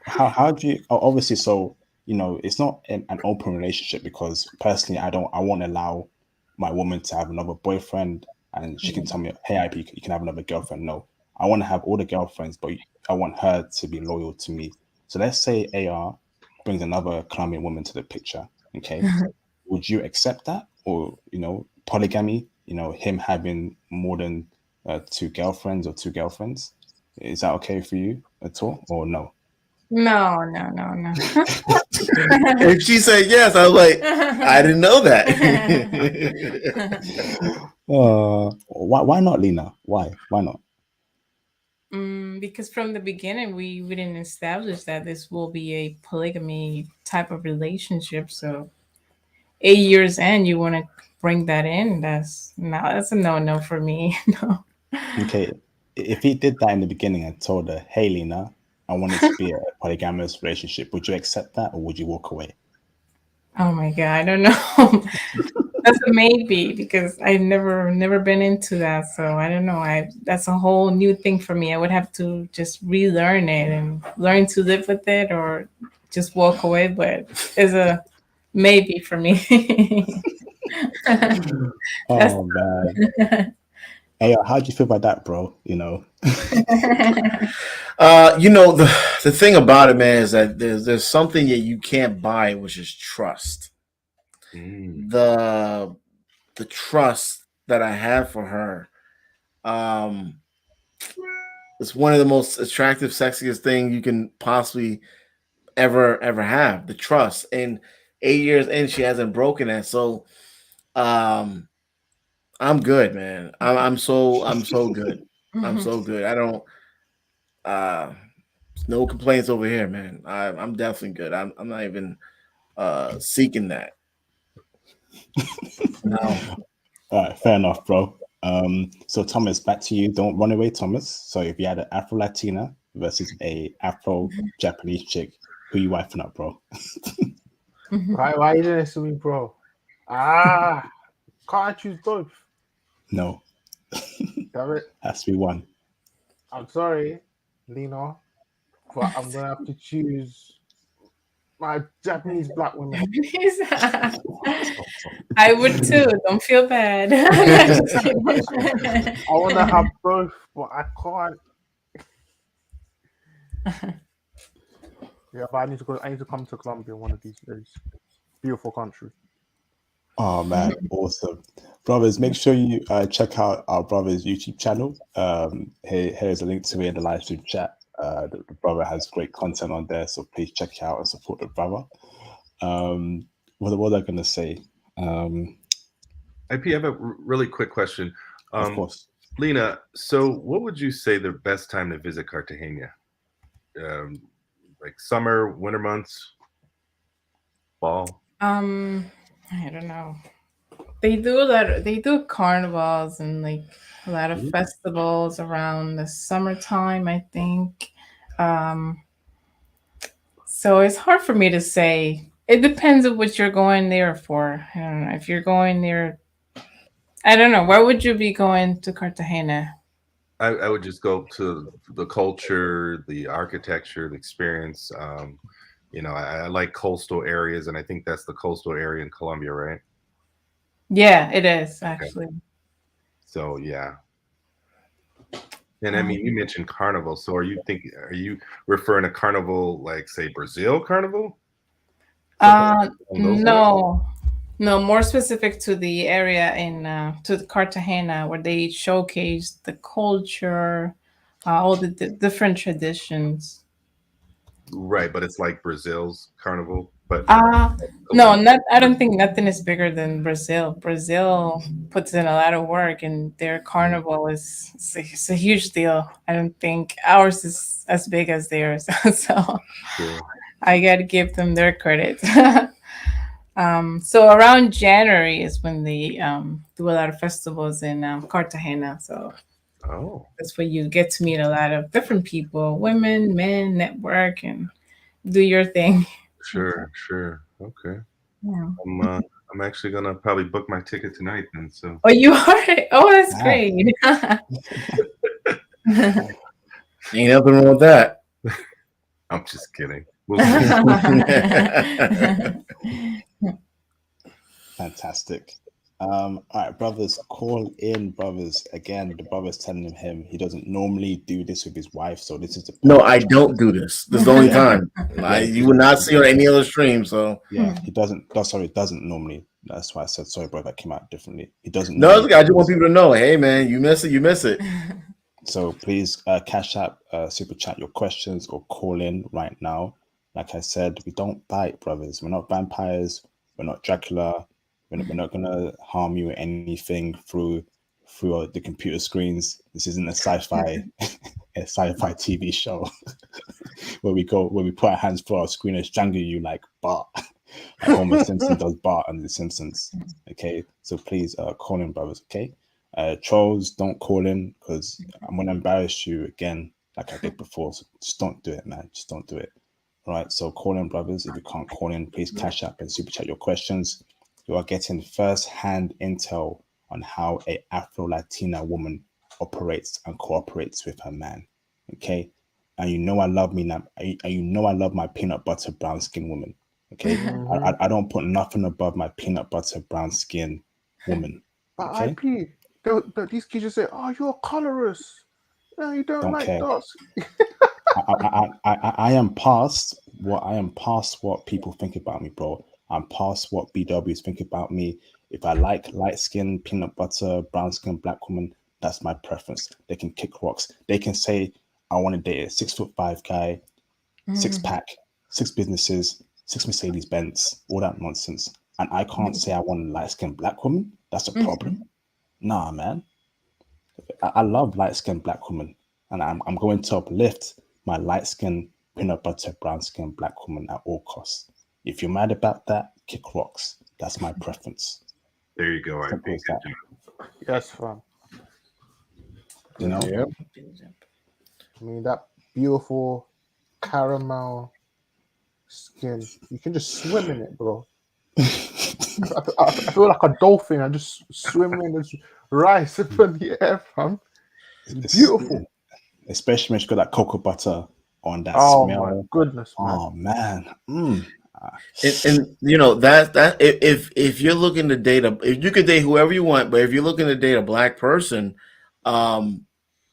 Speaker 1: how do you obviously so it's not an open relationship because personally I won't allow my woman to have another boyfriend and she can tell me, hey IP, you can have another girlfriend. No, I want to have all the girlfriends, but I want her to be loyal to me. So let's say AR brings another Colombian woman to the picture. Okay, would you accept that, or polygamy, him having more than two girlfriends or two girlfriends? Is that okay for you at all, or no?
Speaker 3: No, no, no, no.
Speaker 2: if she said yes, I was like, I didn't know that.
Speaker 1: Why not, Lena? Why not?
Speaker 3: Because from the beginning, we didn't establish that this will be a polygamy type of relationship. So 8 years in, you want to bring that in? That's a no for me. No.
Speaker 1: Okay, if he did that in the beginning and told her, hey Lena, I want it to be a polygamous relationship, would you accept that or would you walk away?
Speaker 3: Oh my god, I don't know. That's a maybe because I never been into that, so I don't know. I That's a whole new thing for me. I would have to just relearn it and learn to live with it, or just walk away. But it's a maybe for me. That's
Speaker 1: Oh man. Hey, how do you feel about that, bro?
Speaker 2: The thing about it, man, is that there's something that you can't buy, which is trust.
Speaker 6: Mm.
Speaker 2: The the trust that I have for her, um, it's one of the most attractive, sexiest thing you can possibly ever have. The trust, and 8 years in, she hasn't broken that. So, um, I'm good, man. I'm so good. I'm so good. I don't. Uh, no complaints over here, man. I'm definitely good. I'm not even seeking that. No.
Speaker 1: All right, fair enough, bro. So Thomas, back to you. Don't run away, Thomas. So if you had an Afro Latina versus a Afro Japanese chick, who you wifing up, bro?
Speaker 4: Why you doing this to me, bro? Can't I choose both?
Speaker 1: No,
Speaker 4: Damn it.
Speaker 1: has to be one.
Speaker 4: I'm sorry, Lena, but I'm gonna have to choose my Japanese black women.
Speaker 3: I would too. Don't feel bad.
Speaker 4: I want to have both, but I can't. Yeah, but I need to go. I need to come to Colombia one of these days. Beautiful country.
Speaker 1: Oh man, awesome, brothers! Make sure you check out our brother's YouTube channel. Here's a link to it in the live stream chat. The brother has great content on there, so please check it out and support the brother. What was I gonna say?
Speaker 6: IP, I have a really quick question.
Speaker 1: Of course.
Speaker 6: Lena, so what would you say the best time to visit Cartagena? Like summer, winter months, fall?
Speaker 3: I don't know. They do a lot. They do carnivals and like a lot of festivals around the summertime, I think. So it's hard for me to say. It depends on what you're going there for. I don't know. If you're going there, I don't know. Why would you be going to Cartagena?
Speaker 6: I would just go to the culture, the architecture, the experience. I like coastal areas, and I think that's the coastal area in Colombia, right?
Speaker 3: Yeah, it is actually.
Speaker 6: So yeah. And I mean, you mentioned carnival. So are you referring to carnival like say Brazil carnival?
Speaker 3: No, more specific to the area in to the Cartagena where they showcase the culture, all the different traditions.
Speaker 6: Right, but it's like Brazil's carnival, but
Speaker 3: no, not. I don't think nothing is bigger than Brazil. Brazil puts in a lot of work, and their carnival is it's a huge deal. I don't think ours is as big as theirs. So I got to give them their credit. So around January is when they do a lot of festivals in Cartagena. So that's where you get to meet a lot of different people, women, men, network, and do your thing.
Speaker 6: Sure. Okay.
Speaker 3: Yeah.
Speaker 6: I'm actually gonna probably book my ticket tonight then. So.
Speaker 3: Oh, you are? Oh, that's great.
Speaker 2: Ain't nothing wrong with that.
Speaker 6: I'm just kidding.
Speaker 1: Fantastic. All right, brothers, call in, brothers. Again, the brother's telling him he doesn't normally do this with his wife, so this is the
Speaker 2: No, I don't do this. This is the only time. You would not see on any other stream. So
Speaker 1: yeah, he doesn't. Oh, sorry, doesn't normally. That's why I said sorry, bro. That came out differently. He doesn't.
Speaker 2: No, I just want people to know. Hey, man, you miss it. You miss it.
Speaker 1: So please, cash app, super chat your questions or call in right now. Like I said, we don't bite, brothers. We're not vampires. We're not Dracula. We're not gonna harm you or anything through the computer screens. This isn't a sci-fi TV show where we put our hands for our screen and strangle you like Bart, like Homer Simpson does Bart on The Simpsons. Okay, so please call in, brothers. Okay, trolls, don't call in because I'm gonna embarrass you again like I did before. So just don't do it, man. Just don't do it. All right. So call in, brothers. If you can't call in, please cash app and super chat your questions. You are getting first-hand intel on how a Afro-Latina woman operates and cooperates with her man. Okay, and you know I love me now. You know I love my peanut butter brown skin woman. Okay, I don't put nothing above my peanut butter brown skin woman.
Speaker 4: But
Speaker 1: okay?
Speaker 4: IP, these kids just say, "Oh, you're colorist. No, you don't like
Speaker 1: care.
Speaker 4: dots."
Speaker 1: I am past what people think about me, bro. I'm past what BWs think about me. If I like light skin, peanut butter, brown skin, black woman, that's my preference. They can kick rocks. They can say, I want to date a 6'5" guy, 6-pack, 6 businesses, 6 Mercedes Benz, all that nonsense. And I can't say I want a light skinned black woman. That's a problem. Nah, man. I love light skinned black women. And I'm going to uplift my light skinned, peanut butter, brown skinned black woman at all costs. If you're mad about that, kick rocks. That's my preference.
Speaker 6: There you go.
Speaker 4: Yes, fam.
Speaker 1: You know?
Speaker 2: Yeah.
Speaker 4: I mean, that beautiful caramel skin. You can just swim in it, bro. I feel like a dolphin. I just swim in this rice up in the air, fam. It's beautiful.
Speaker 1: Especially when you got that cocoa butter on that
Speaker 4: smell.
Speaker 1: My
Speaker 4: goodness, man.
Speaker 1: Oh, man.
Speaker 2: And you know that if you're looking to date if you could date whoever you want, but if you're looking to date a black person, what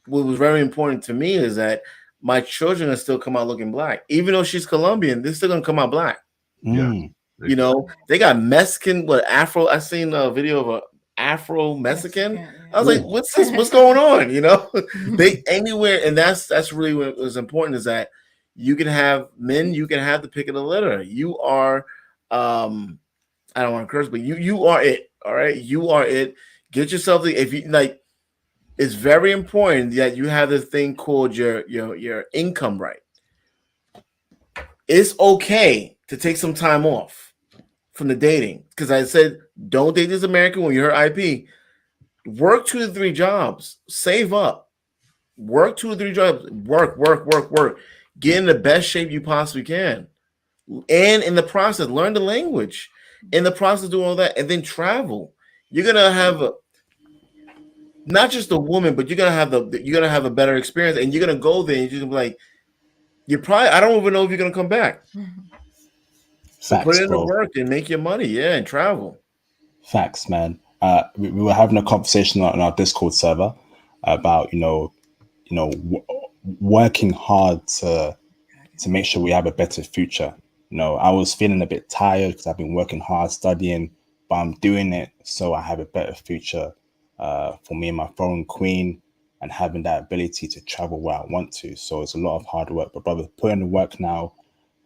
Speaker 2: was very important to me is that my children are still come out looking black, even though she's Colombian. They're still gonna come out black.
Speaker 6: Yeah.
Speaker 2: You know, they got Mexican, what Afro. I seen a video of a Afro Mexican. I was like, what's this? What's going on? You know, they anywhere, and that's really what was important is that you can have men, you can have the pick of the litter. You are, I don't want to curse, but you are it. All right, you are it. Get yourself the if you like. It's very important that you have this thing called your income right. It's okay to take some time off from the dating because I said don't date this American when you're IP. Work 2 to 3 jobs, save up, work 2 to 3 jobs, work. Get in the best shape you possibly can, and in the process, learn the language. In the process, do all that, and then travel. You're gonna have not just a woman, but you're gonna have a better experience, and you're gonna go there and you're gonna be like, I don't even know if you're gonna come back. So
Speaker 1: Facts,
Speaker 2: put in the
Speaker 1: bro.
Speaker 2: work and make your money, and travel.
Speaker 1: Facts, man. We were having a conversation on our Discord server about working hard to make sure we have a better future. I was feeling a bit tired because I've been working hard studying, but I'm doing it so I have a better future for me and my foreign queen, and having that ability to travel where I want to. So it's a lot of hard work, but brother, put in the work now.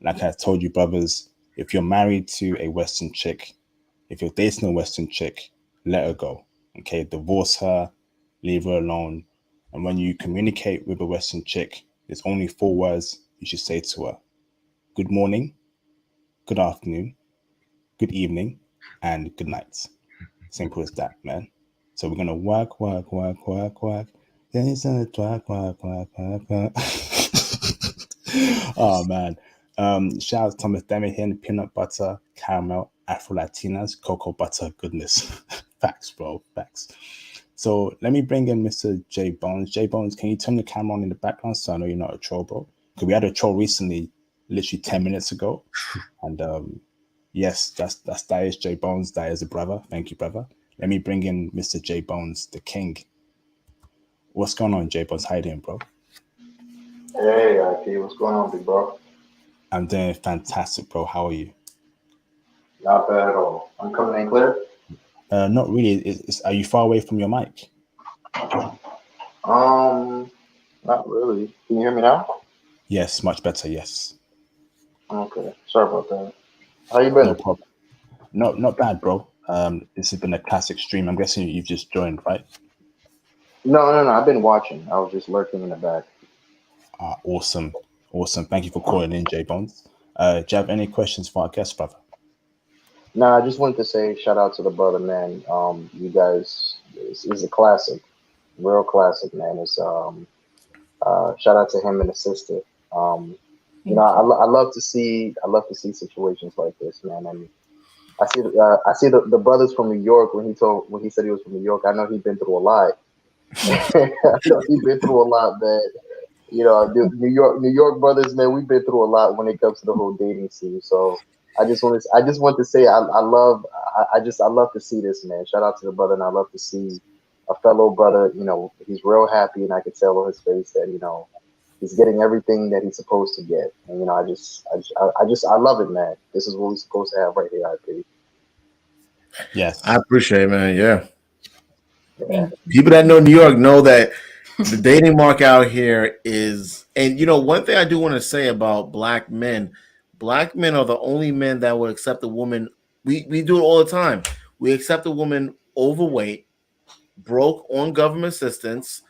Speaker 1: Like I told you, brothers, if you're married to a Western chick, if you're dating a Western chick, let her go. Okay, divorce her, leave her alone. And when you communicate with a Western chick, there's only 4 words you should say to her: good morning, good afternoon, good evening, and good night. Simple as that, man. So we're gonna work. Then it's gonna work. Oh man. Shout out to Thomas Demihin, peanut butter, caramel, Afro Latinas, cocoa butter goodness. Facts, bro. Facts. So let me bring in Mr. J Bones. J Bones, can you turn the camera on in the background so I know you're not a troll, bro? Because we had a troll recently, literally 10 minutes ago. And yes, that is J Bones. That is a brother. Thank you, brother. Let me bring in Mr. J Bones, the king. What's going on, J Bones? How you doing, bro?
Speaker 11: Hey, IP, what's going on, big bro?
Speaker 1: I'm doing fantastic, bro. How are you?
Speaker 11: Not bad at all. I'm coming in clear?
Speaker 1: Not really. Are you far away from your mic?
Speaker 11: Not really. Can you hear me now?
Speaker 1: Yes, much better. Yes.
Speaker 11: Okay. Sorry about that. How you been?
Speaker 1: No problem. Not bad, bro. This has been a classic stream. I'm guessing you've just joined, right?
Speaker 11: No. I've been watching. I was just lurking in the back.
Speaker 1: Awesome. Thank you for calling in, J Bones. Do you have any questions for our guest, brother?
Speaker 11: No, I just wanted to say shout out to the brother, man. You guys, this is a classic, real classic, man. It's shout out to him and his sister. I love to see situations like this, man. And I see the brothers from New York when he said he was from New York. I know he's been through a lot. I know he's been through a lot, man. The New York brothers, man, we've been through a lot when it comes to the whole dating scene. So I just want to say I love to see this, man. Shout out to the brother, and I love to see a fellow brother. He's real happy, and I could tell on his face that he's getting everything that he's supposed to get. And I love it, man. This is what we're supposed to have right here, IP.
Speaker 1: Yes,
Speaker 2: I appreciate it, man.
Speaker 11: Yeah.
Speaker 2: People that know New York know that the dating market out here is, and one thing I do want to say about black men are the only men that will accept a woman. We do it all the time. We accept a woman overweight, broke, on government assistance,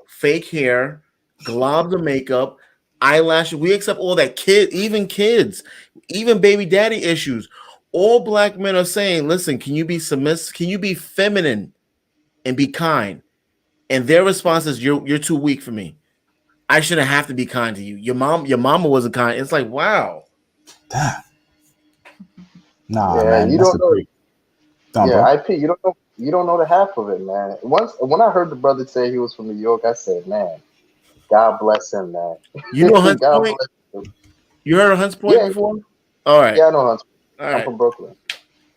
Speaker 2: fake hair, globs of makeup, eyelashes. We accept all that. Kids, even baby daddy issues. All black men are saying, listen, can you be submissive? Can you be feminine and be kind? And their response is, you're too weak for me. I shouldn't have to be kind to you. Your mama wasn't kind. It's like, wow.
Speaker 1: Damn. Nah,
Speaker 11: Yeah,
Speaker 1: man.
Speaker 11: you
Speaker 1: That's
Speaker 11: don't know.
Speaker 1: great. Done,
Speaker 11: Yeah,
Speaker 1: bro.
Speaker 11: IP, you don't know the half of it, man. When I heard the brother say he was from New York, I said, man, God bless him, man.
Speaker 2: You know Hunts
Speaker 11: God
Speaker 2: Point?
Speaker 11: bless him.
Speaker 2: You heard of Hunts Point
Speaker 11: Yeah,
Speaker 2: before? All right.
Speaker 11: Yeah, I know Hunts.
Speaker 2: All
Speaker 11: I'm
Speaker 2: right.
Speaker 11: from Brooklyn.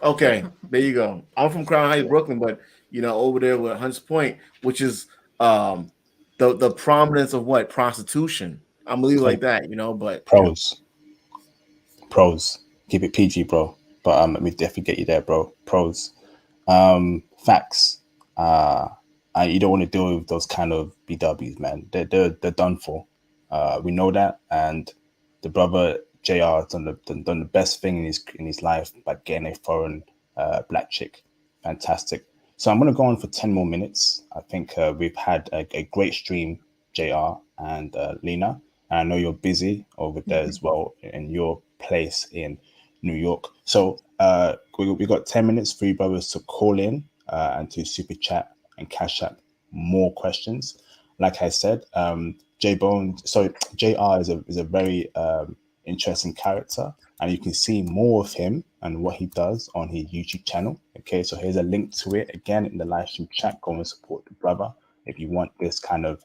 Speaker 2: Okay. There you go. I'm from Crown Heights, Brooklyn, but over there with Hunts Point, which is the prominence of what prostitution. I'm leaving
Speaker 1: So
Speaker 2: like that, but
Speaker 1: pros. Keep it PG, bro. But let me definitely get you there, bro. Pros. Facts. You don't want to deal with those kind of BWs, man. They're done for. We know that, and the brother JR has done the best thing in his life by getting a foreign black chick. Fantastic. So I'm gonna go on for 10 more minutes. I think we've had a great stream, JR and Lena. And I know you're busy over there as well in your place in New York. So we got 10 minutes for you brothers to call in and to super chat and cash up more questions. Like I said, J Bone. So JR is a very interesting character, and you can see more of him and what he does on his YouTube channel. Okay, so here's a link to it again in the live stream chat. Go and support the brother if you want this kind of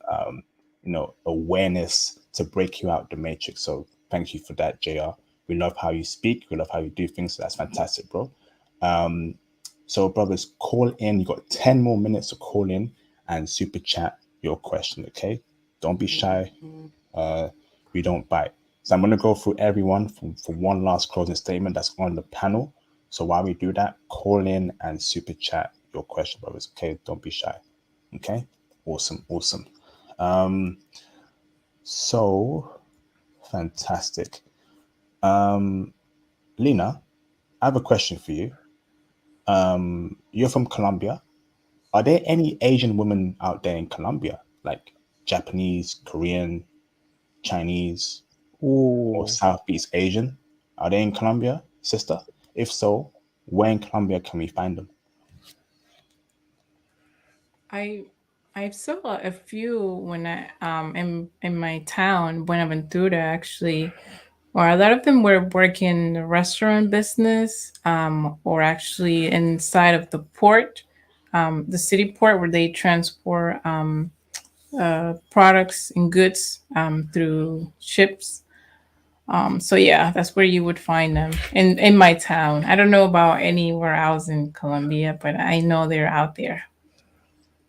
Speaker 1: awareness to break you out the matrix. So thank you for that, JR. We love how you speak. We love how you do things. So that's fantastic, bro. So brothers, call in. You got 10 more minutes to call in and super chat your question. Okay, don't be shy. We don't bite. So I'm going to go through everyone for one last closing statement that's on the panel. So while we do that, call in and super chat your question, brothers. Okay, don't be shy. Okay, awesome. So fantastic. Lena, I have a question for you. You're from Colombia. Are there any Asian women out there in Colombia, like Japanese, Korean, Chinese, or
Speaker 4: Ooh,
Speaker 1: Southeast Asian? Are they in Colombia, sister? If so, where in Colombia can we find them?
Speaker 3: I I saw a few when I in my town, Buenaventura actually, or a lot of them were working in the restaurant business, or actually inside of the port, the city port where they transport products and goods through ships. So yeah, that's where you would find them in my town. I don't know about anywhere else in Colombia, but I know they're out there.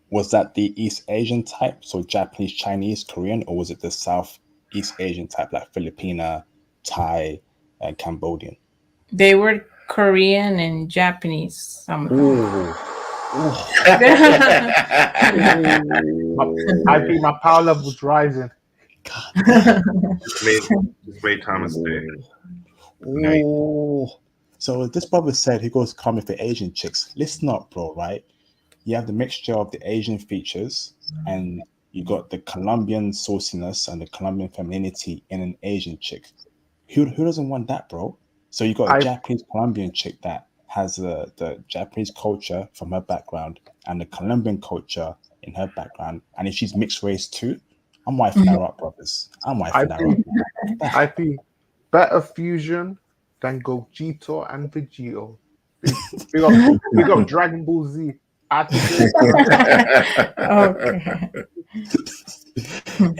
Speaker 1: Was that the East Asian type, so Japanese, Chinese, Korean, or was it the Southeast Asian type, like Filipina, Thai, and Cambodian?
Speaker 3: They were Korean and Japanese, some of them.
Speaker 4: ooh, ooh.
Speaker 2: yeah.
Speaker 4: My, I think my power level's rising.
Speaker 1: God damn.
Speaker 6: Just made Thomas Day. Nice.
Speaker 1: Oh. So this brother said he goes coming for Asian chicks. Listen up, bro, right? You have the mixture of the Asian features and you got the Colombian sauciness and the Colombian femininity in an Asian chick. Who doesn't want that, bro? So you got a
Speaker 4: I
Speaker 1: Japanese Colombian chick that has the Japanese culture from her background and the Colombian culture in her background. And if she's mixed race too, I'm wifing her up, brothers. I'm wifing her
Speaker 4: IP
Speaker 1: up.
Speaker 4: IP better fusion than Gogeta and Vegito. Big big up Dragon Ball Z. I had to say it,
Speaker 3: Okay.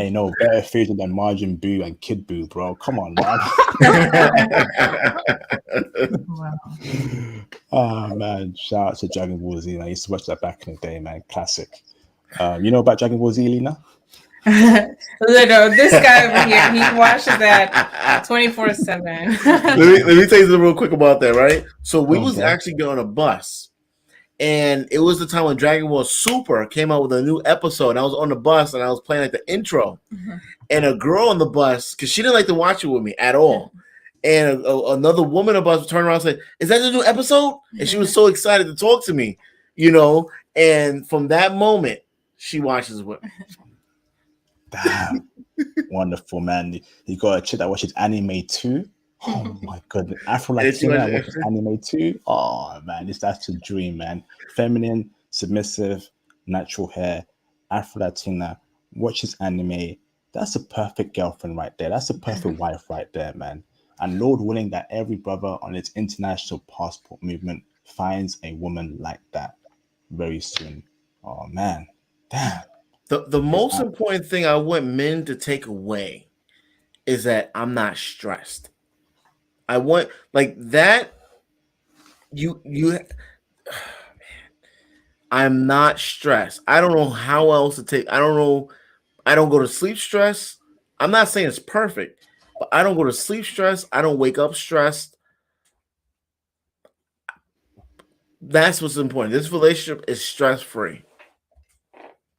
Speaker 1: Ain't no better fusion than Margin Boo and Kid Boo, bro. Come on, man.
Speaker 3: Wow.
Speaker 1: Oh man, shout out to Dragon Ball Z. I used to watch that back in the day, man. Classic. You know about Dragon Ball Z, Lena?
Speaker 3: Little, this guy over here, he watches that 24/7.
Speaker 2: let me tell you something real quick about that, right? So we
Speaker 1: Go on,
Speaker 2: was
Speaker 1: bro.
Speaker 2: actually on a bus, and it was the time when Dragon Ball Super came out with a new episode. And I was on the bus and I was playing like the intro, and a girl on the bus, because she didn't like to watch it with me at all. And another woman on the bus turned around and said, "Is that the new episode?" And she was so excited to talk to me, And from that moment, she watches with me.
Speaker 1: Damn. Wonderful, man. You got a chick that watches anime too. Oh my goodness. Afro Latina that watches anime too. Oh man, that's a dream, man. Feminine, submissive, natural hair, Afro Latina, watches anime. That's a perfect girlfriend right there. That's a perfect wife right there, man. And Lord willing that every brother on its international passport movement finds a woman like that very soon. Oh man. Damn.
Speaker 2: The most important thing I want men to take away is that I'm not stressed. I want like that. You I'm not stressed. I don't know how else to take. I don't know. I don't go to sleep stressed. I'm not saying it's perfect, but I don't go to sleep stressed. I don't wake up stressed. That's what's important. This relationship is stress free,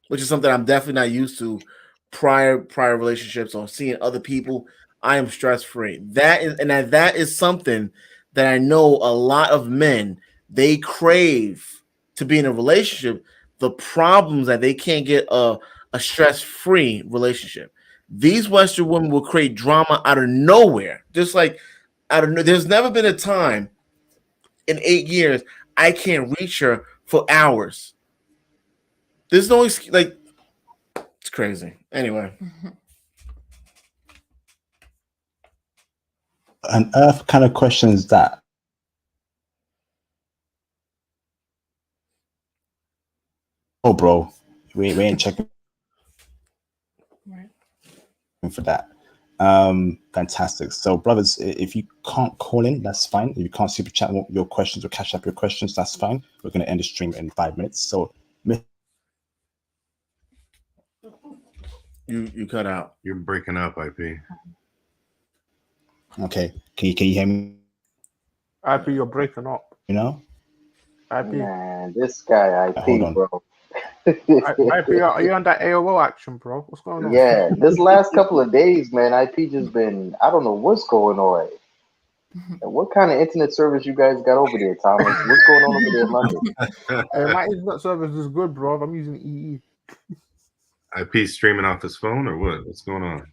Speaker 2: which is something I'm definitely not used to prior relationships or seeing other people. I am stress free. That is something that I know a lot of men they crave to be in a relationship. The problems that they can't get a stress free relationship. These Western women will create drama out of nowhere, just like out of. There's never been a time in 8 years I can't reach her for hours. There's no like it's crazy. Anyway.
Speaker 1: An earth kind of question is that? Oh, bro, we ain't checking for that. Fantastic. So, brothers, if you can't call in, that's fine. If you can't super chat your questions or cash up your questions, that's fine. We're going to end the stream in 5 minutes. So,
Speaker 2: you cut out.
Speaker 6: You're breaking up, IP.
Speaker 1: Okay. Can you hear me?
Speaker 4: IP, you're breaking up.
Speaker 1: You know?
Speaker 4: IP.
Speaker 11: Man, this guy
Speaker 1: Hold
Speaker 11: IP,
Speaker 1: on.
Speaker 11: bro.
Speaker 4: IP, are you on that AOL action, bro? What's going on?
Speaker 11: Yeah, this last couple of days, man, IP just been, I don't know what's going on. What kind of internet service you guys got over there, Thomas? What's going on over there in London?
Speaker 4: Hey, my internet service is good, bro. I'm using EE.
Speaker 6: IP streaming off his phone or what? What's going on?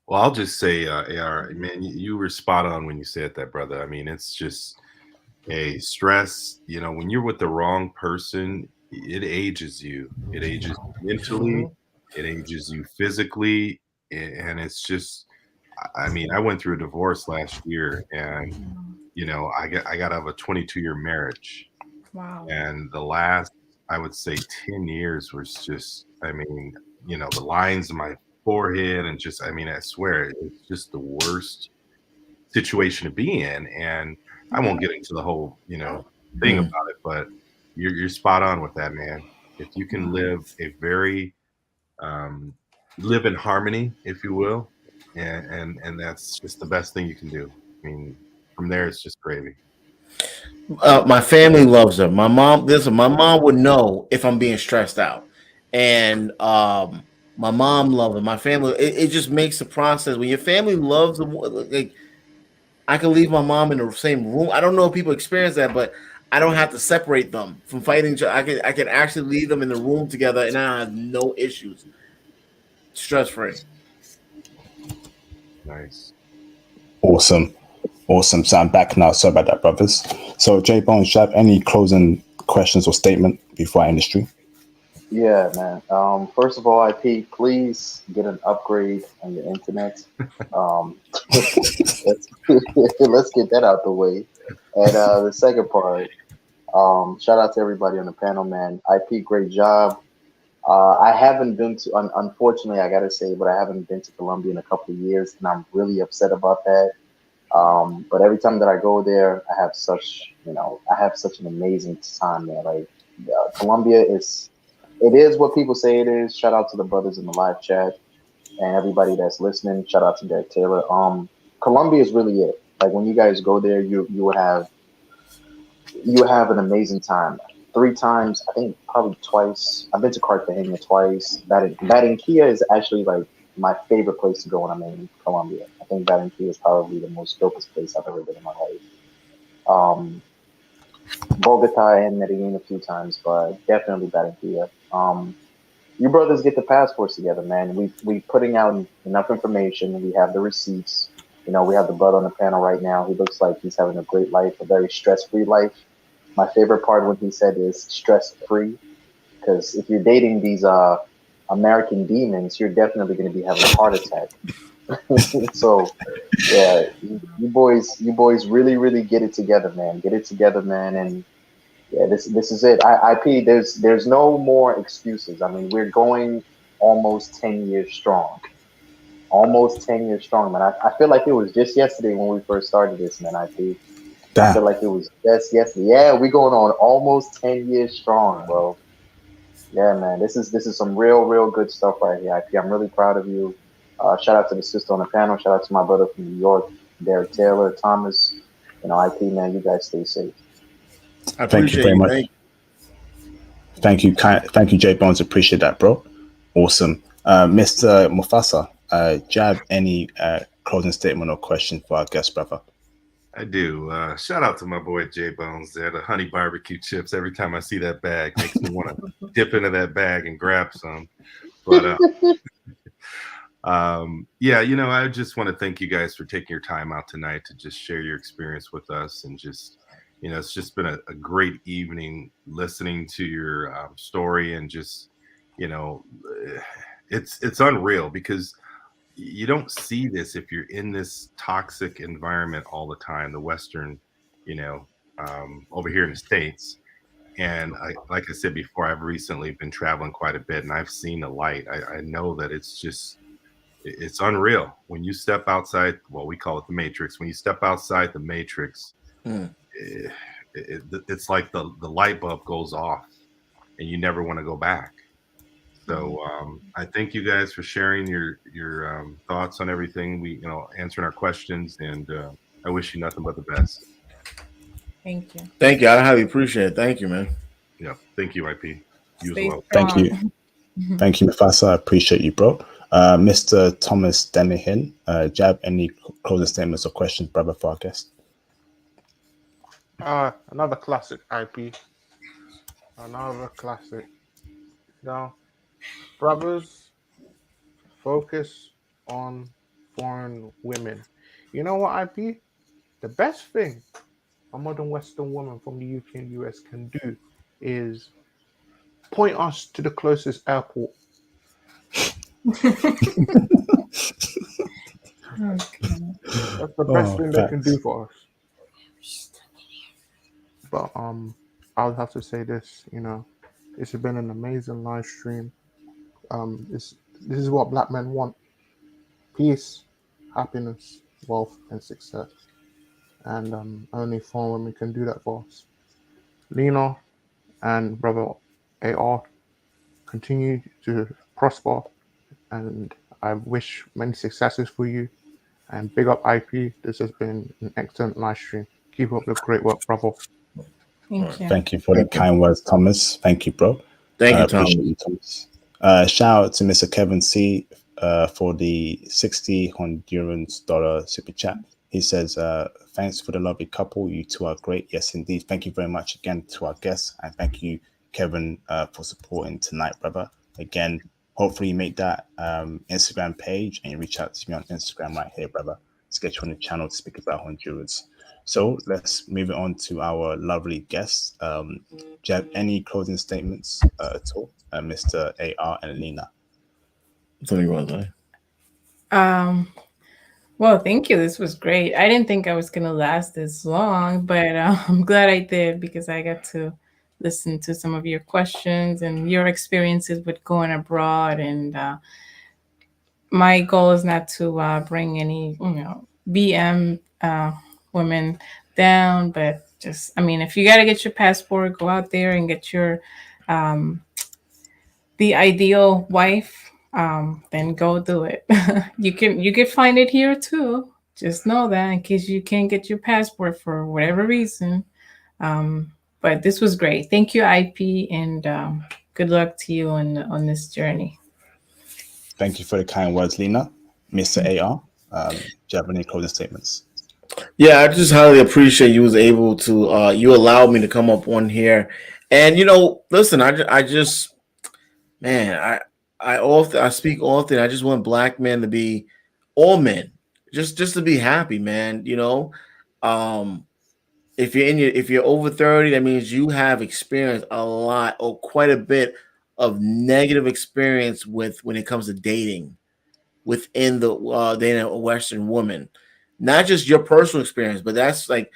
Speaker 6: Well, I'll just say, AR, man, you were spot on when you said that, brother. I mean, it's just a stress. You know, when you're with the wrong person, it ages you. It ages you mentally. It ages you physically, and it's just. I mean, I went through a divorce last year, and you know, I got out of a 22-year marriage.
Speaker 3: Wow.
Speaker 6: And the last, I would say, 10 years was just. I mean, you know, the lines in my forehead and just, I mean, I swear it's just the worst situation to be in. And I won't get into the whole, you know, thing about it, but you're spot on with that, man. If you can live a very live in harmony, if you will, and that's just the best thing you can do. I mean, from there it's just gravy.
Speaker 2: My family loves her. My mom, listen, my mom would know if I'm being stressed out, and my mom loves her. My family, it just makes the process when your family loves them. Like I can leave my mom in the same room. I don't know if people experience that, but I don't have to separate them from fighting. I can actually leave them in the room together, and I have no issues. Stress free.
Speaker 6: Nice.
Speaker 1: Awesome. So I'm back now. Sorry about that, brothers. So, J Bones, do you have any closing questions or statement before I end the stream?
Speaker 11: Yeah, man. First of all, IP, please get an upgrade on your internet. Let's, let's get that out the way. And the second part, shout out to everybody on the panel, man. IP, great job. I haven't been to, unfortunately, I gotta say, but I haven't been to Colombia in a couple of years, and I'm really upset about that. But every time that I go there, I have such an amazing time there. Like Colombia it is what people say it is. Shout out to the brothers in the live chat and everybody that's listening. Shout out to Derek Taylor. Colombia is really it. Like when you guys go there, you will have an amazing time. 3 times, I think probably twice. I've been to Cartagena twice. Barranquilla is actually like my favorite place to go when I'm in Colombia. I think Barranquilla is probably the most dopest place I've ever been in my life. Bogota and Medellin a few times, but definitely Barranquilla. You brothers get the passports together, man. We putting out enough information. We have the receipts. You know, we have the brother on the panel right now. He looks like he's having a great life, a very stress-free life. My favorite part when he said is stress-free, because if you're dating these American demons, you're definitely going to be having a heart attack. So, yeah, you boys really, really get it together, man. Get it together, man, and yeah, this is it. IP. There's no more excuses. I mean, we're going almost 10 years strong. almost 10 years strong, man. I feel like it was just yesterday when we first started this, man. I feel
Speaker 1: Damn.
Speaker 11: like it was just yesterday. Yeah, we going on almost 10 years strong, bro. Yeah, man. This is some real good stuff right here. I'm really proud of you. Shout out to the sister on the panel. Shout out to my brother from New York, Derek Taylor, Thomas. IP, man. You guys stay safe.
Speaker 2: I
Speaker 1: Thank you
Speaker 2: appreciate
Speaker 1: very
Speaker 2: you.
Speaker 1: much. Thank you, J Bones. Appreciate that, bro. Awesome. Mr. Mufasa, do you have any closing statement or question for our guest brother?
Speaker 6: I do. Shout out to my boy J Bones there. The honey barbecue chips. Every time I see that bag, makes me want to dip into that bag and grab some. But yeah, I just want to thank you guys for taking your time out tonight to just share your experience with us, and just, it's just been a great evening listening to your story, and just, it's unreal, because you don't see this if you're in this toxic environment all the time, the Western, over here in the States. And like I said before, I've recently been traveling quite a bit, and I've seen the light. I know that it's unreal when you step outside. Well, we call it the matrix. When you step outside the matrix, it's like the light bulb goes off and you never want to go back. So I thank you guys for sharing your thoughts on everything. We, answering our questions, and I wish you nothing but the best.
Speaker 3: Thank you.
Speaker 2: Thank you. I highly appreciate it. Thank you, man.
Speaker 6: Yeah, thank you, IP. You
Speaker 3: Stay
Speaker 6: as well.
Speaker 1: Thank you. Thank you, Mufasa. I appreciate you, bro. Mr. Thomas Demihin, do you have any closing statements or questions, brother, for our guest?
Speaker 4: Another classic IP. Another classic. Now, brothers, focus on foreign women. You know what, IP? The best thing a modern Western woman from the UK and US can do is point us to the closest airport. That's the best thing they can do for us. But I'll have to say this, it's been an amazing live stream. This is what black men want: peace, happiness, wealth, and success. And only foreign women can do that for us. Lena and brother AR, continue to prosper, and I wish many successes for you. And big up IP. This has been an excellent live stream. Keep up the great work, brother.
Speaker 3: Thank you.
Speaker 1: Thank you for the kind words, Thomas. Thank you, bro.
Speaker 2: Thank you,
Speaker 1: appreciate you, Thomas. Shout out to Mr. Kevin C for the 60 Honduran dollar super chat. He says, thanks for the lovely couple. You two are great. Yes, indeed. Thank you very much again to our guests. And thank you, Kevin, for supporting tonight, brother. Again, hopefully you make that Instagram page and you reach out to me on Instagram right here, brother. Let's get you on the channel to speak about Honduras. So let's move it on to our lovely guests. Do you have any closing statements at all, Mr. AR and Lena?
Speaker 2: Tell me what that.
Speaker 3: Well, thank you. This was great. I didn't think I was going to last this long, but I'm glad I did, because I got to listen to some of your questions and your experiences with going abroad. And my goal is not to bring any, BM women down, but just, if you got to get your passport, go out there and get your the ideal wife. Then go do it. you can find it here too. Just know that, in case you can't get your passport for whatever reason. But this was great. Thank you, IP, and good luck to you on this journey.
Speaker 1: Thank you for the kind words, Lena. Mr. AR, do you have any closing statements?
Speaker 2: Yeah, I just highly appreciate you was able to you allowed me to come up on here, and listen, I just man, I speak often. I just want black men to be, all men, just to be happy, man. If you're over 30, that means you have experienced a lot or quite a bit of negative experience with when it comes to dating within the dating a Western woman. Not just your personal experience, but that's like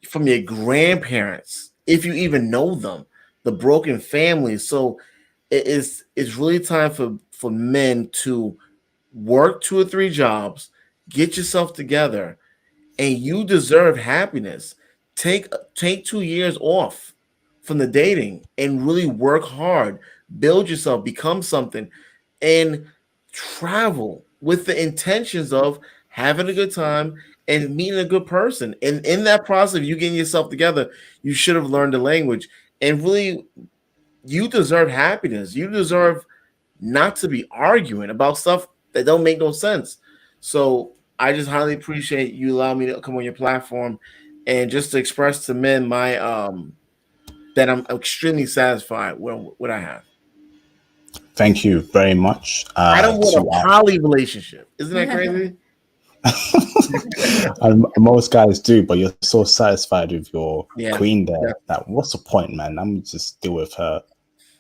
Speaker 2: from your grandparents, if you even know them, the broken families. So it's really time for men to work 2 or 3 jobs, get yourself together, and you deserve happiness. Take 2 years off from the dating and really work hard, build yourself, become something, and travel with the intentions of having a good time and meeting a good person. And in that process of you getting yourself together, you should have learned the language. And really, you deserve happiness. You deserve not to be arguing about stuff that don't make no sense. So I just highly appreciate you allowing me to come on your platform and just to express to men my that I'm extremely satisfied with what I have.
Speaker 1: Thank you very much.
Speaker 2: I don't want
Speaker 1: To
Speaker 2: a poly relationship. Isn't that crazy?
Speaker 1: and most guys do, but you're so satisfied with your
Speaker 2: Yeah.
Speaker 1: queen there that what's the point, man? I'm just deal with her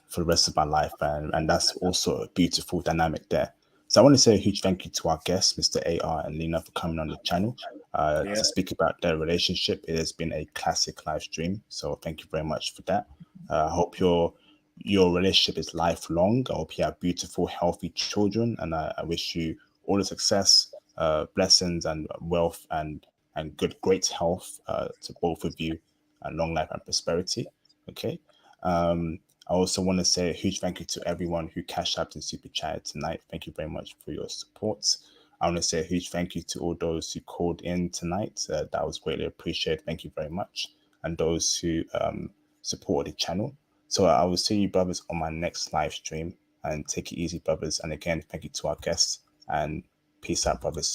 Speaker 1: for the rest of my life, and that's also a beautiful dynamic there. So I want to say a huge thank you to our guests, Mr. AR and Lena, for coming on the channel to speak about their relationship. It has been a classic live stream, so thank you very much for that. I hope your relationship is lifelong. I hope you have beautiful, healthy children, and I wish you all the success, blessings, and wealth, and great health to both of you, and long life and prosperity. Okay. I also want to say a huge thank you to everyone who cashed out and super chatted tonight. Thank you very much for your support. I want to say a huge thank you to all those who called in tonight. That was greatly appreciated. Thank you very much. And those who supported the channel. So I will see you brothers on my next live stream, and take it easy, brothers. And again, thank you to our guests, and peace out, brothers.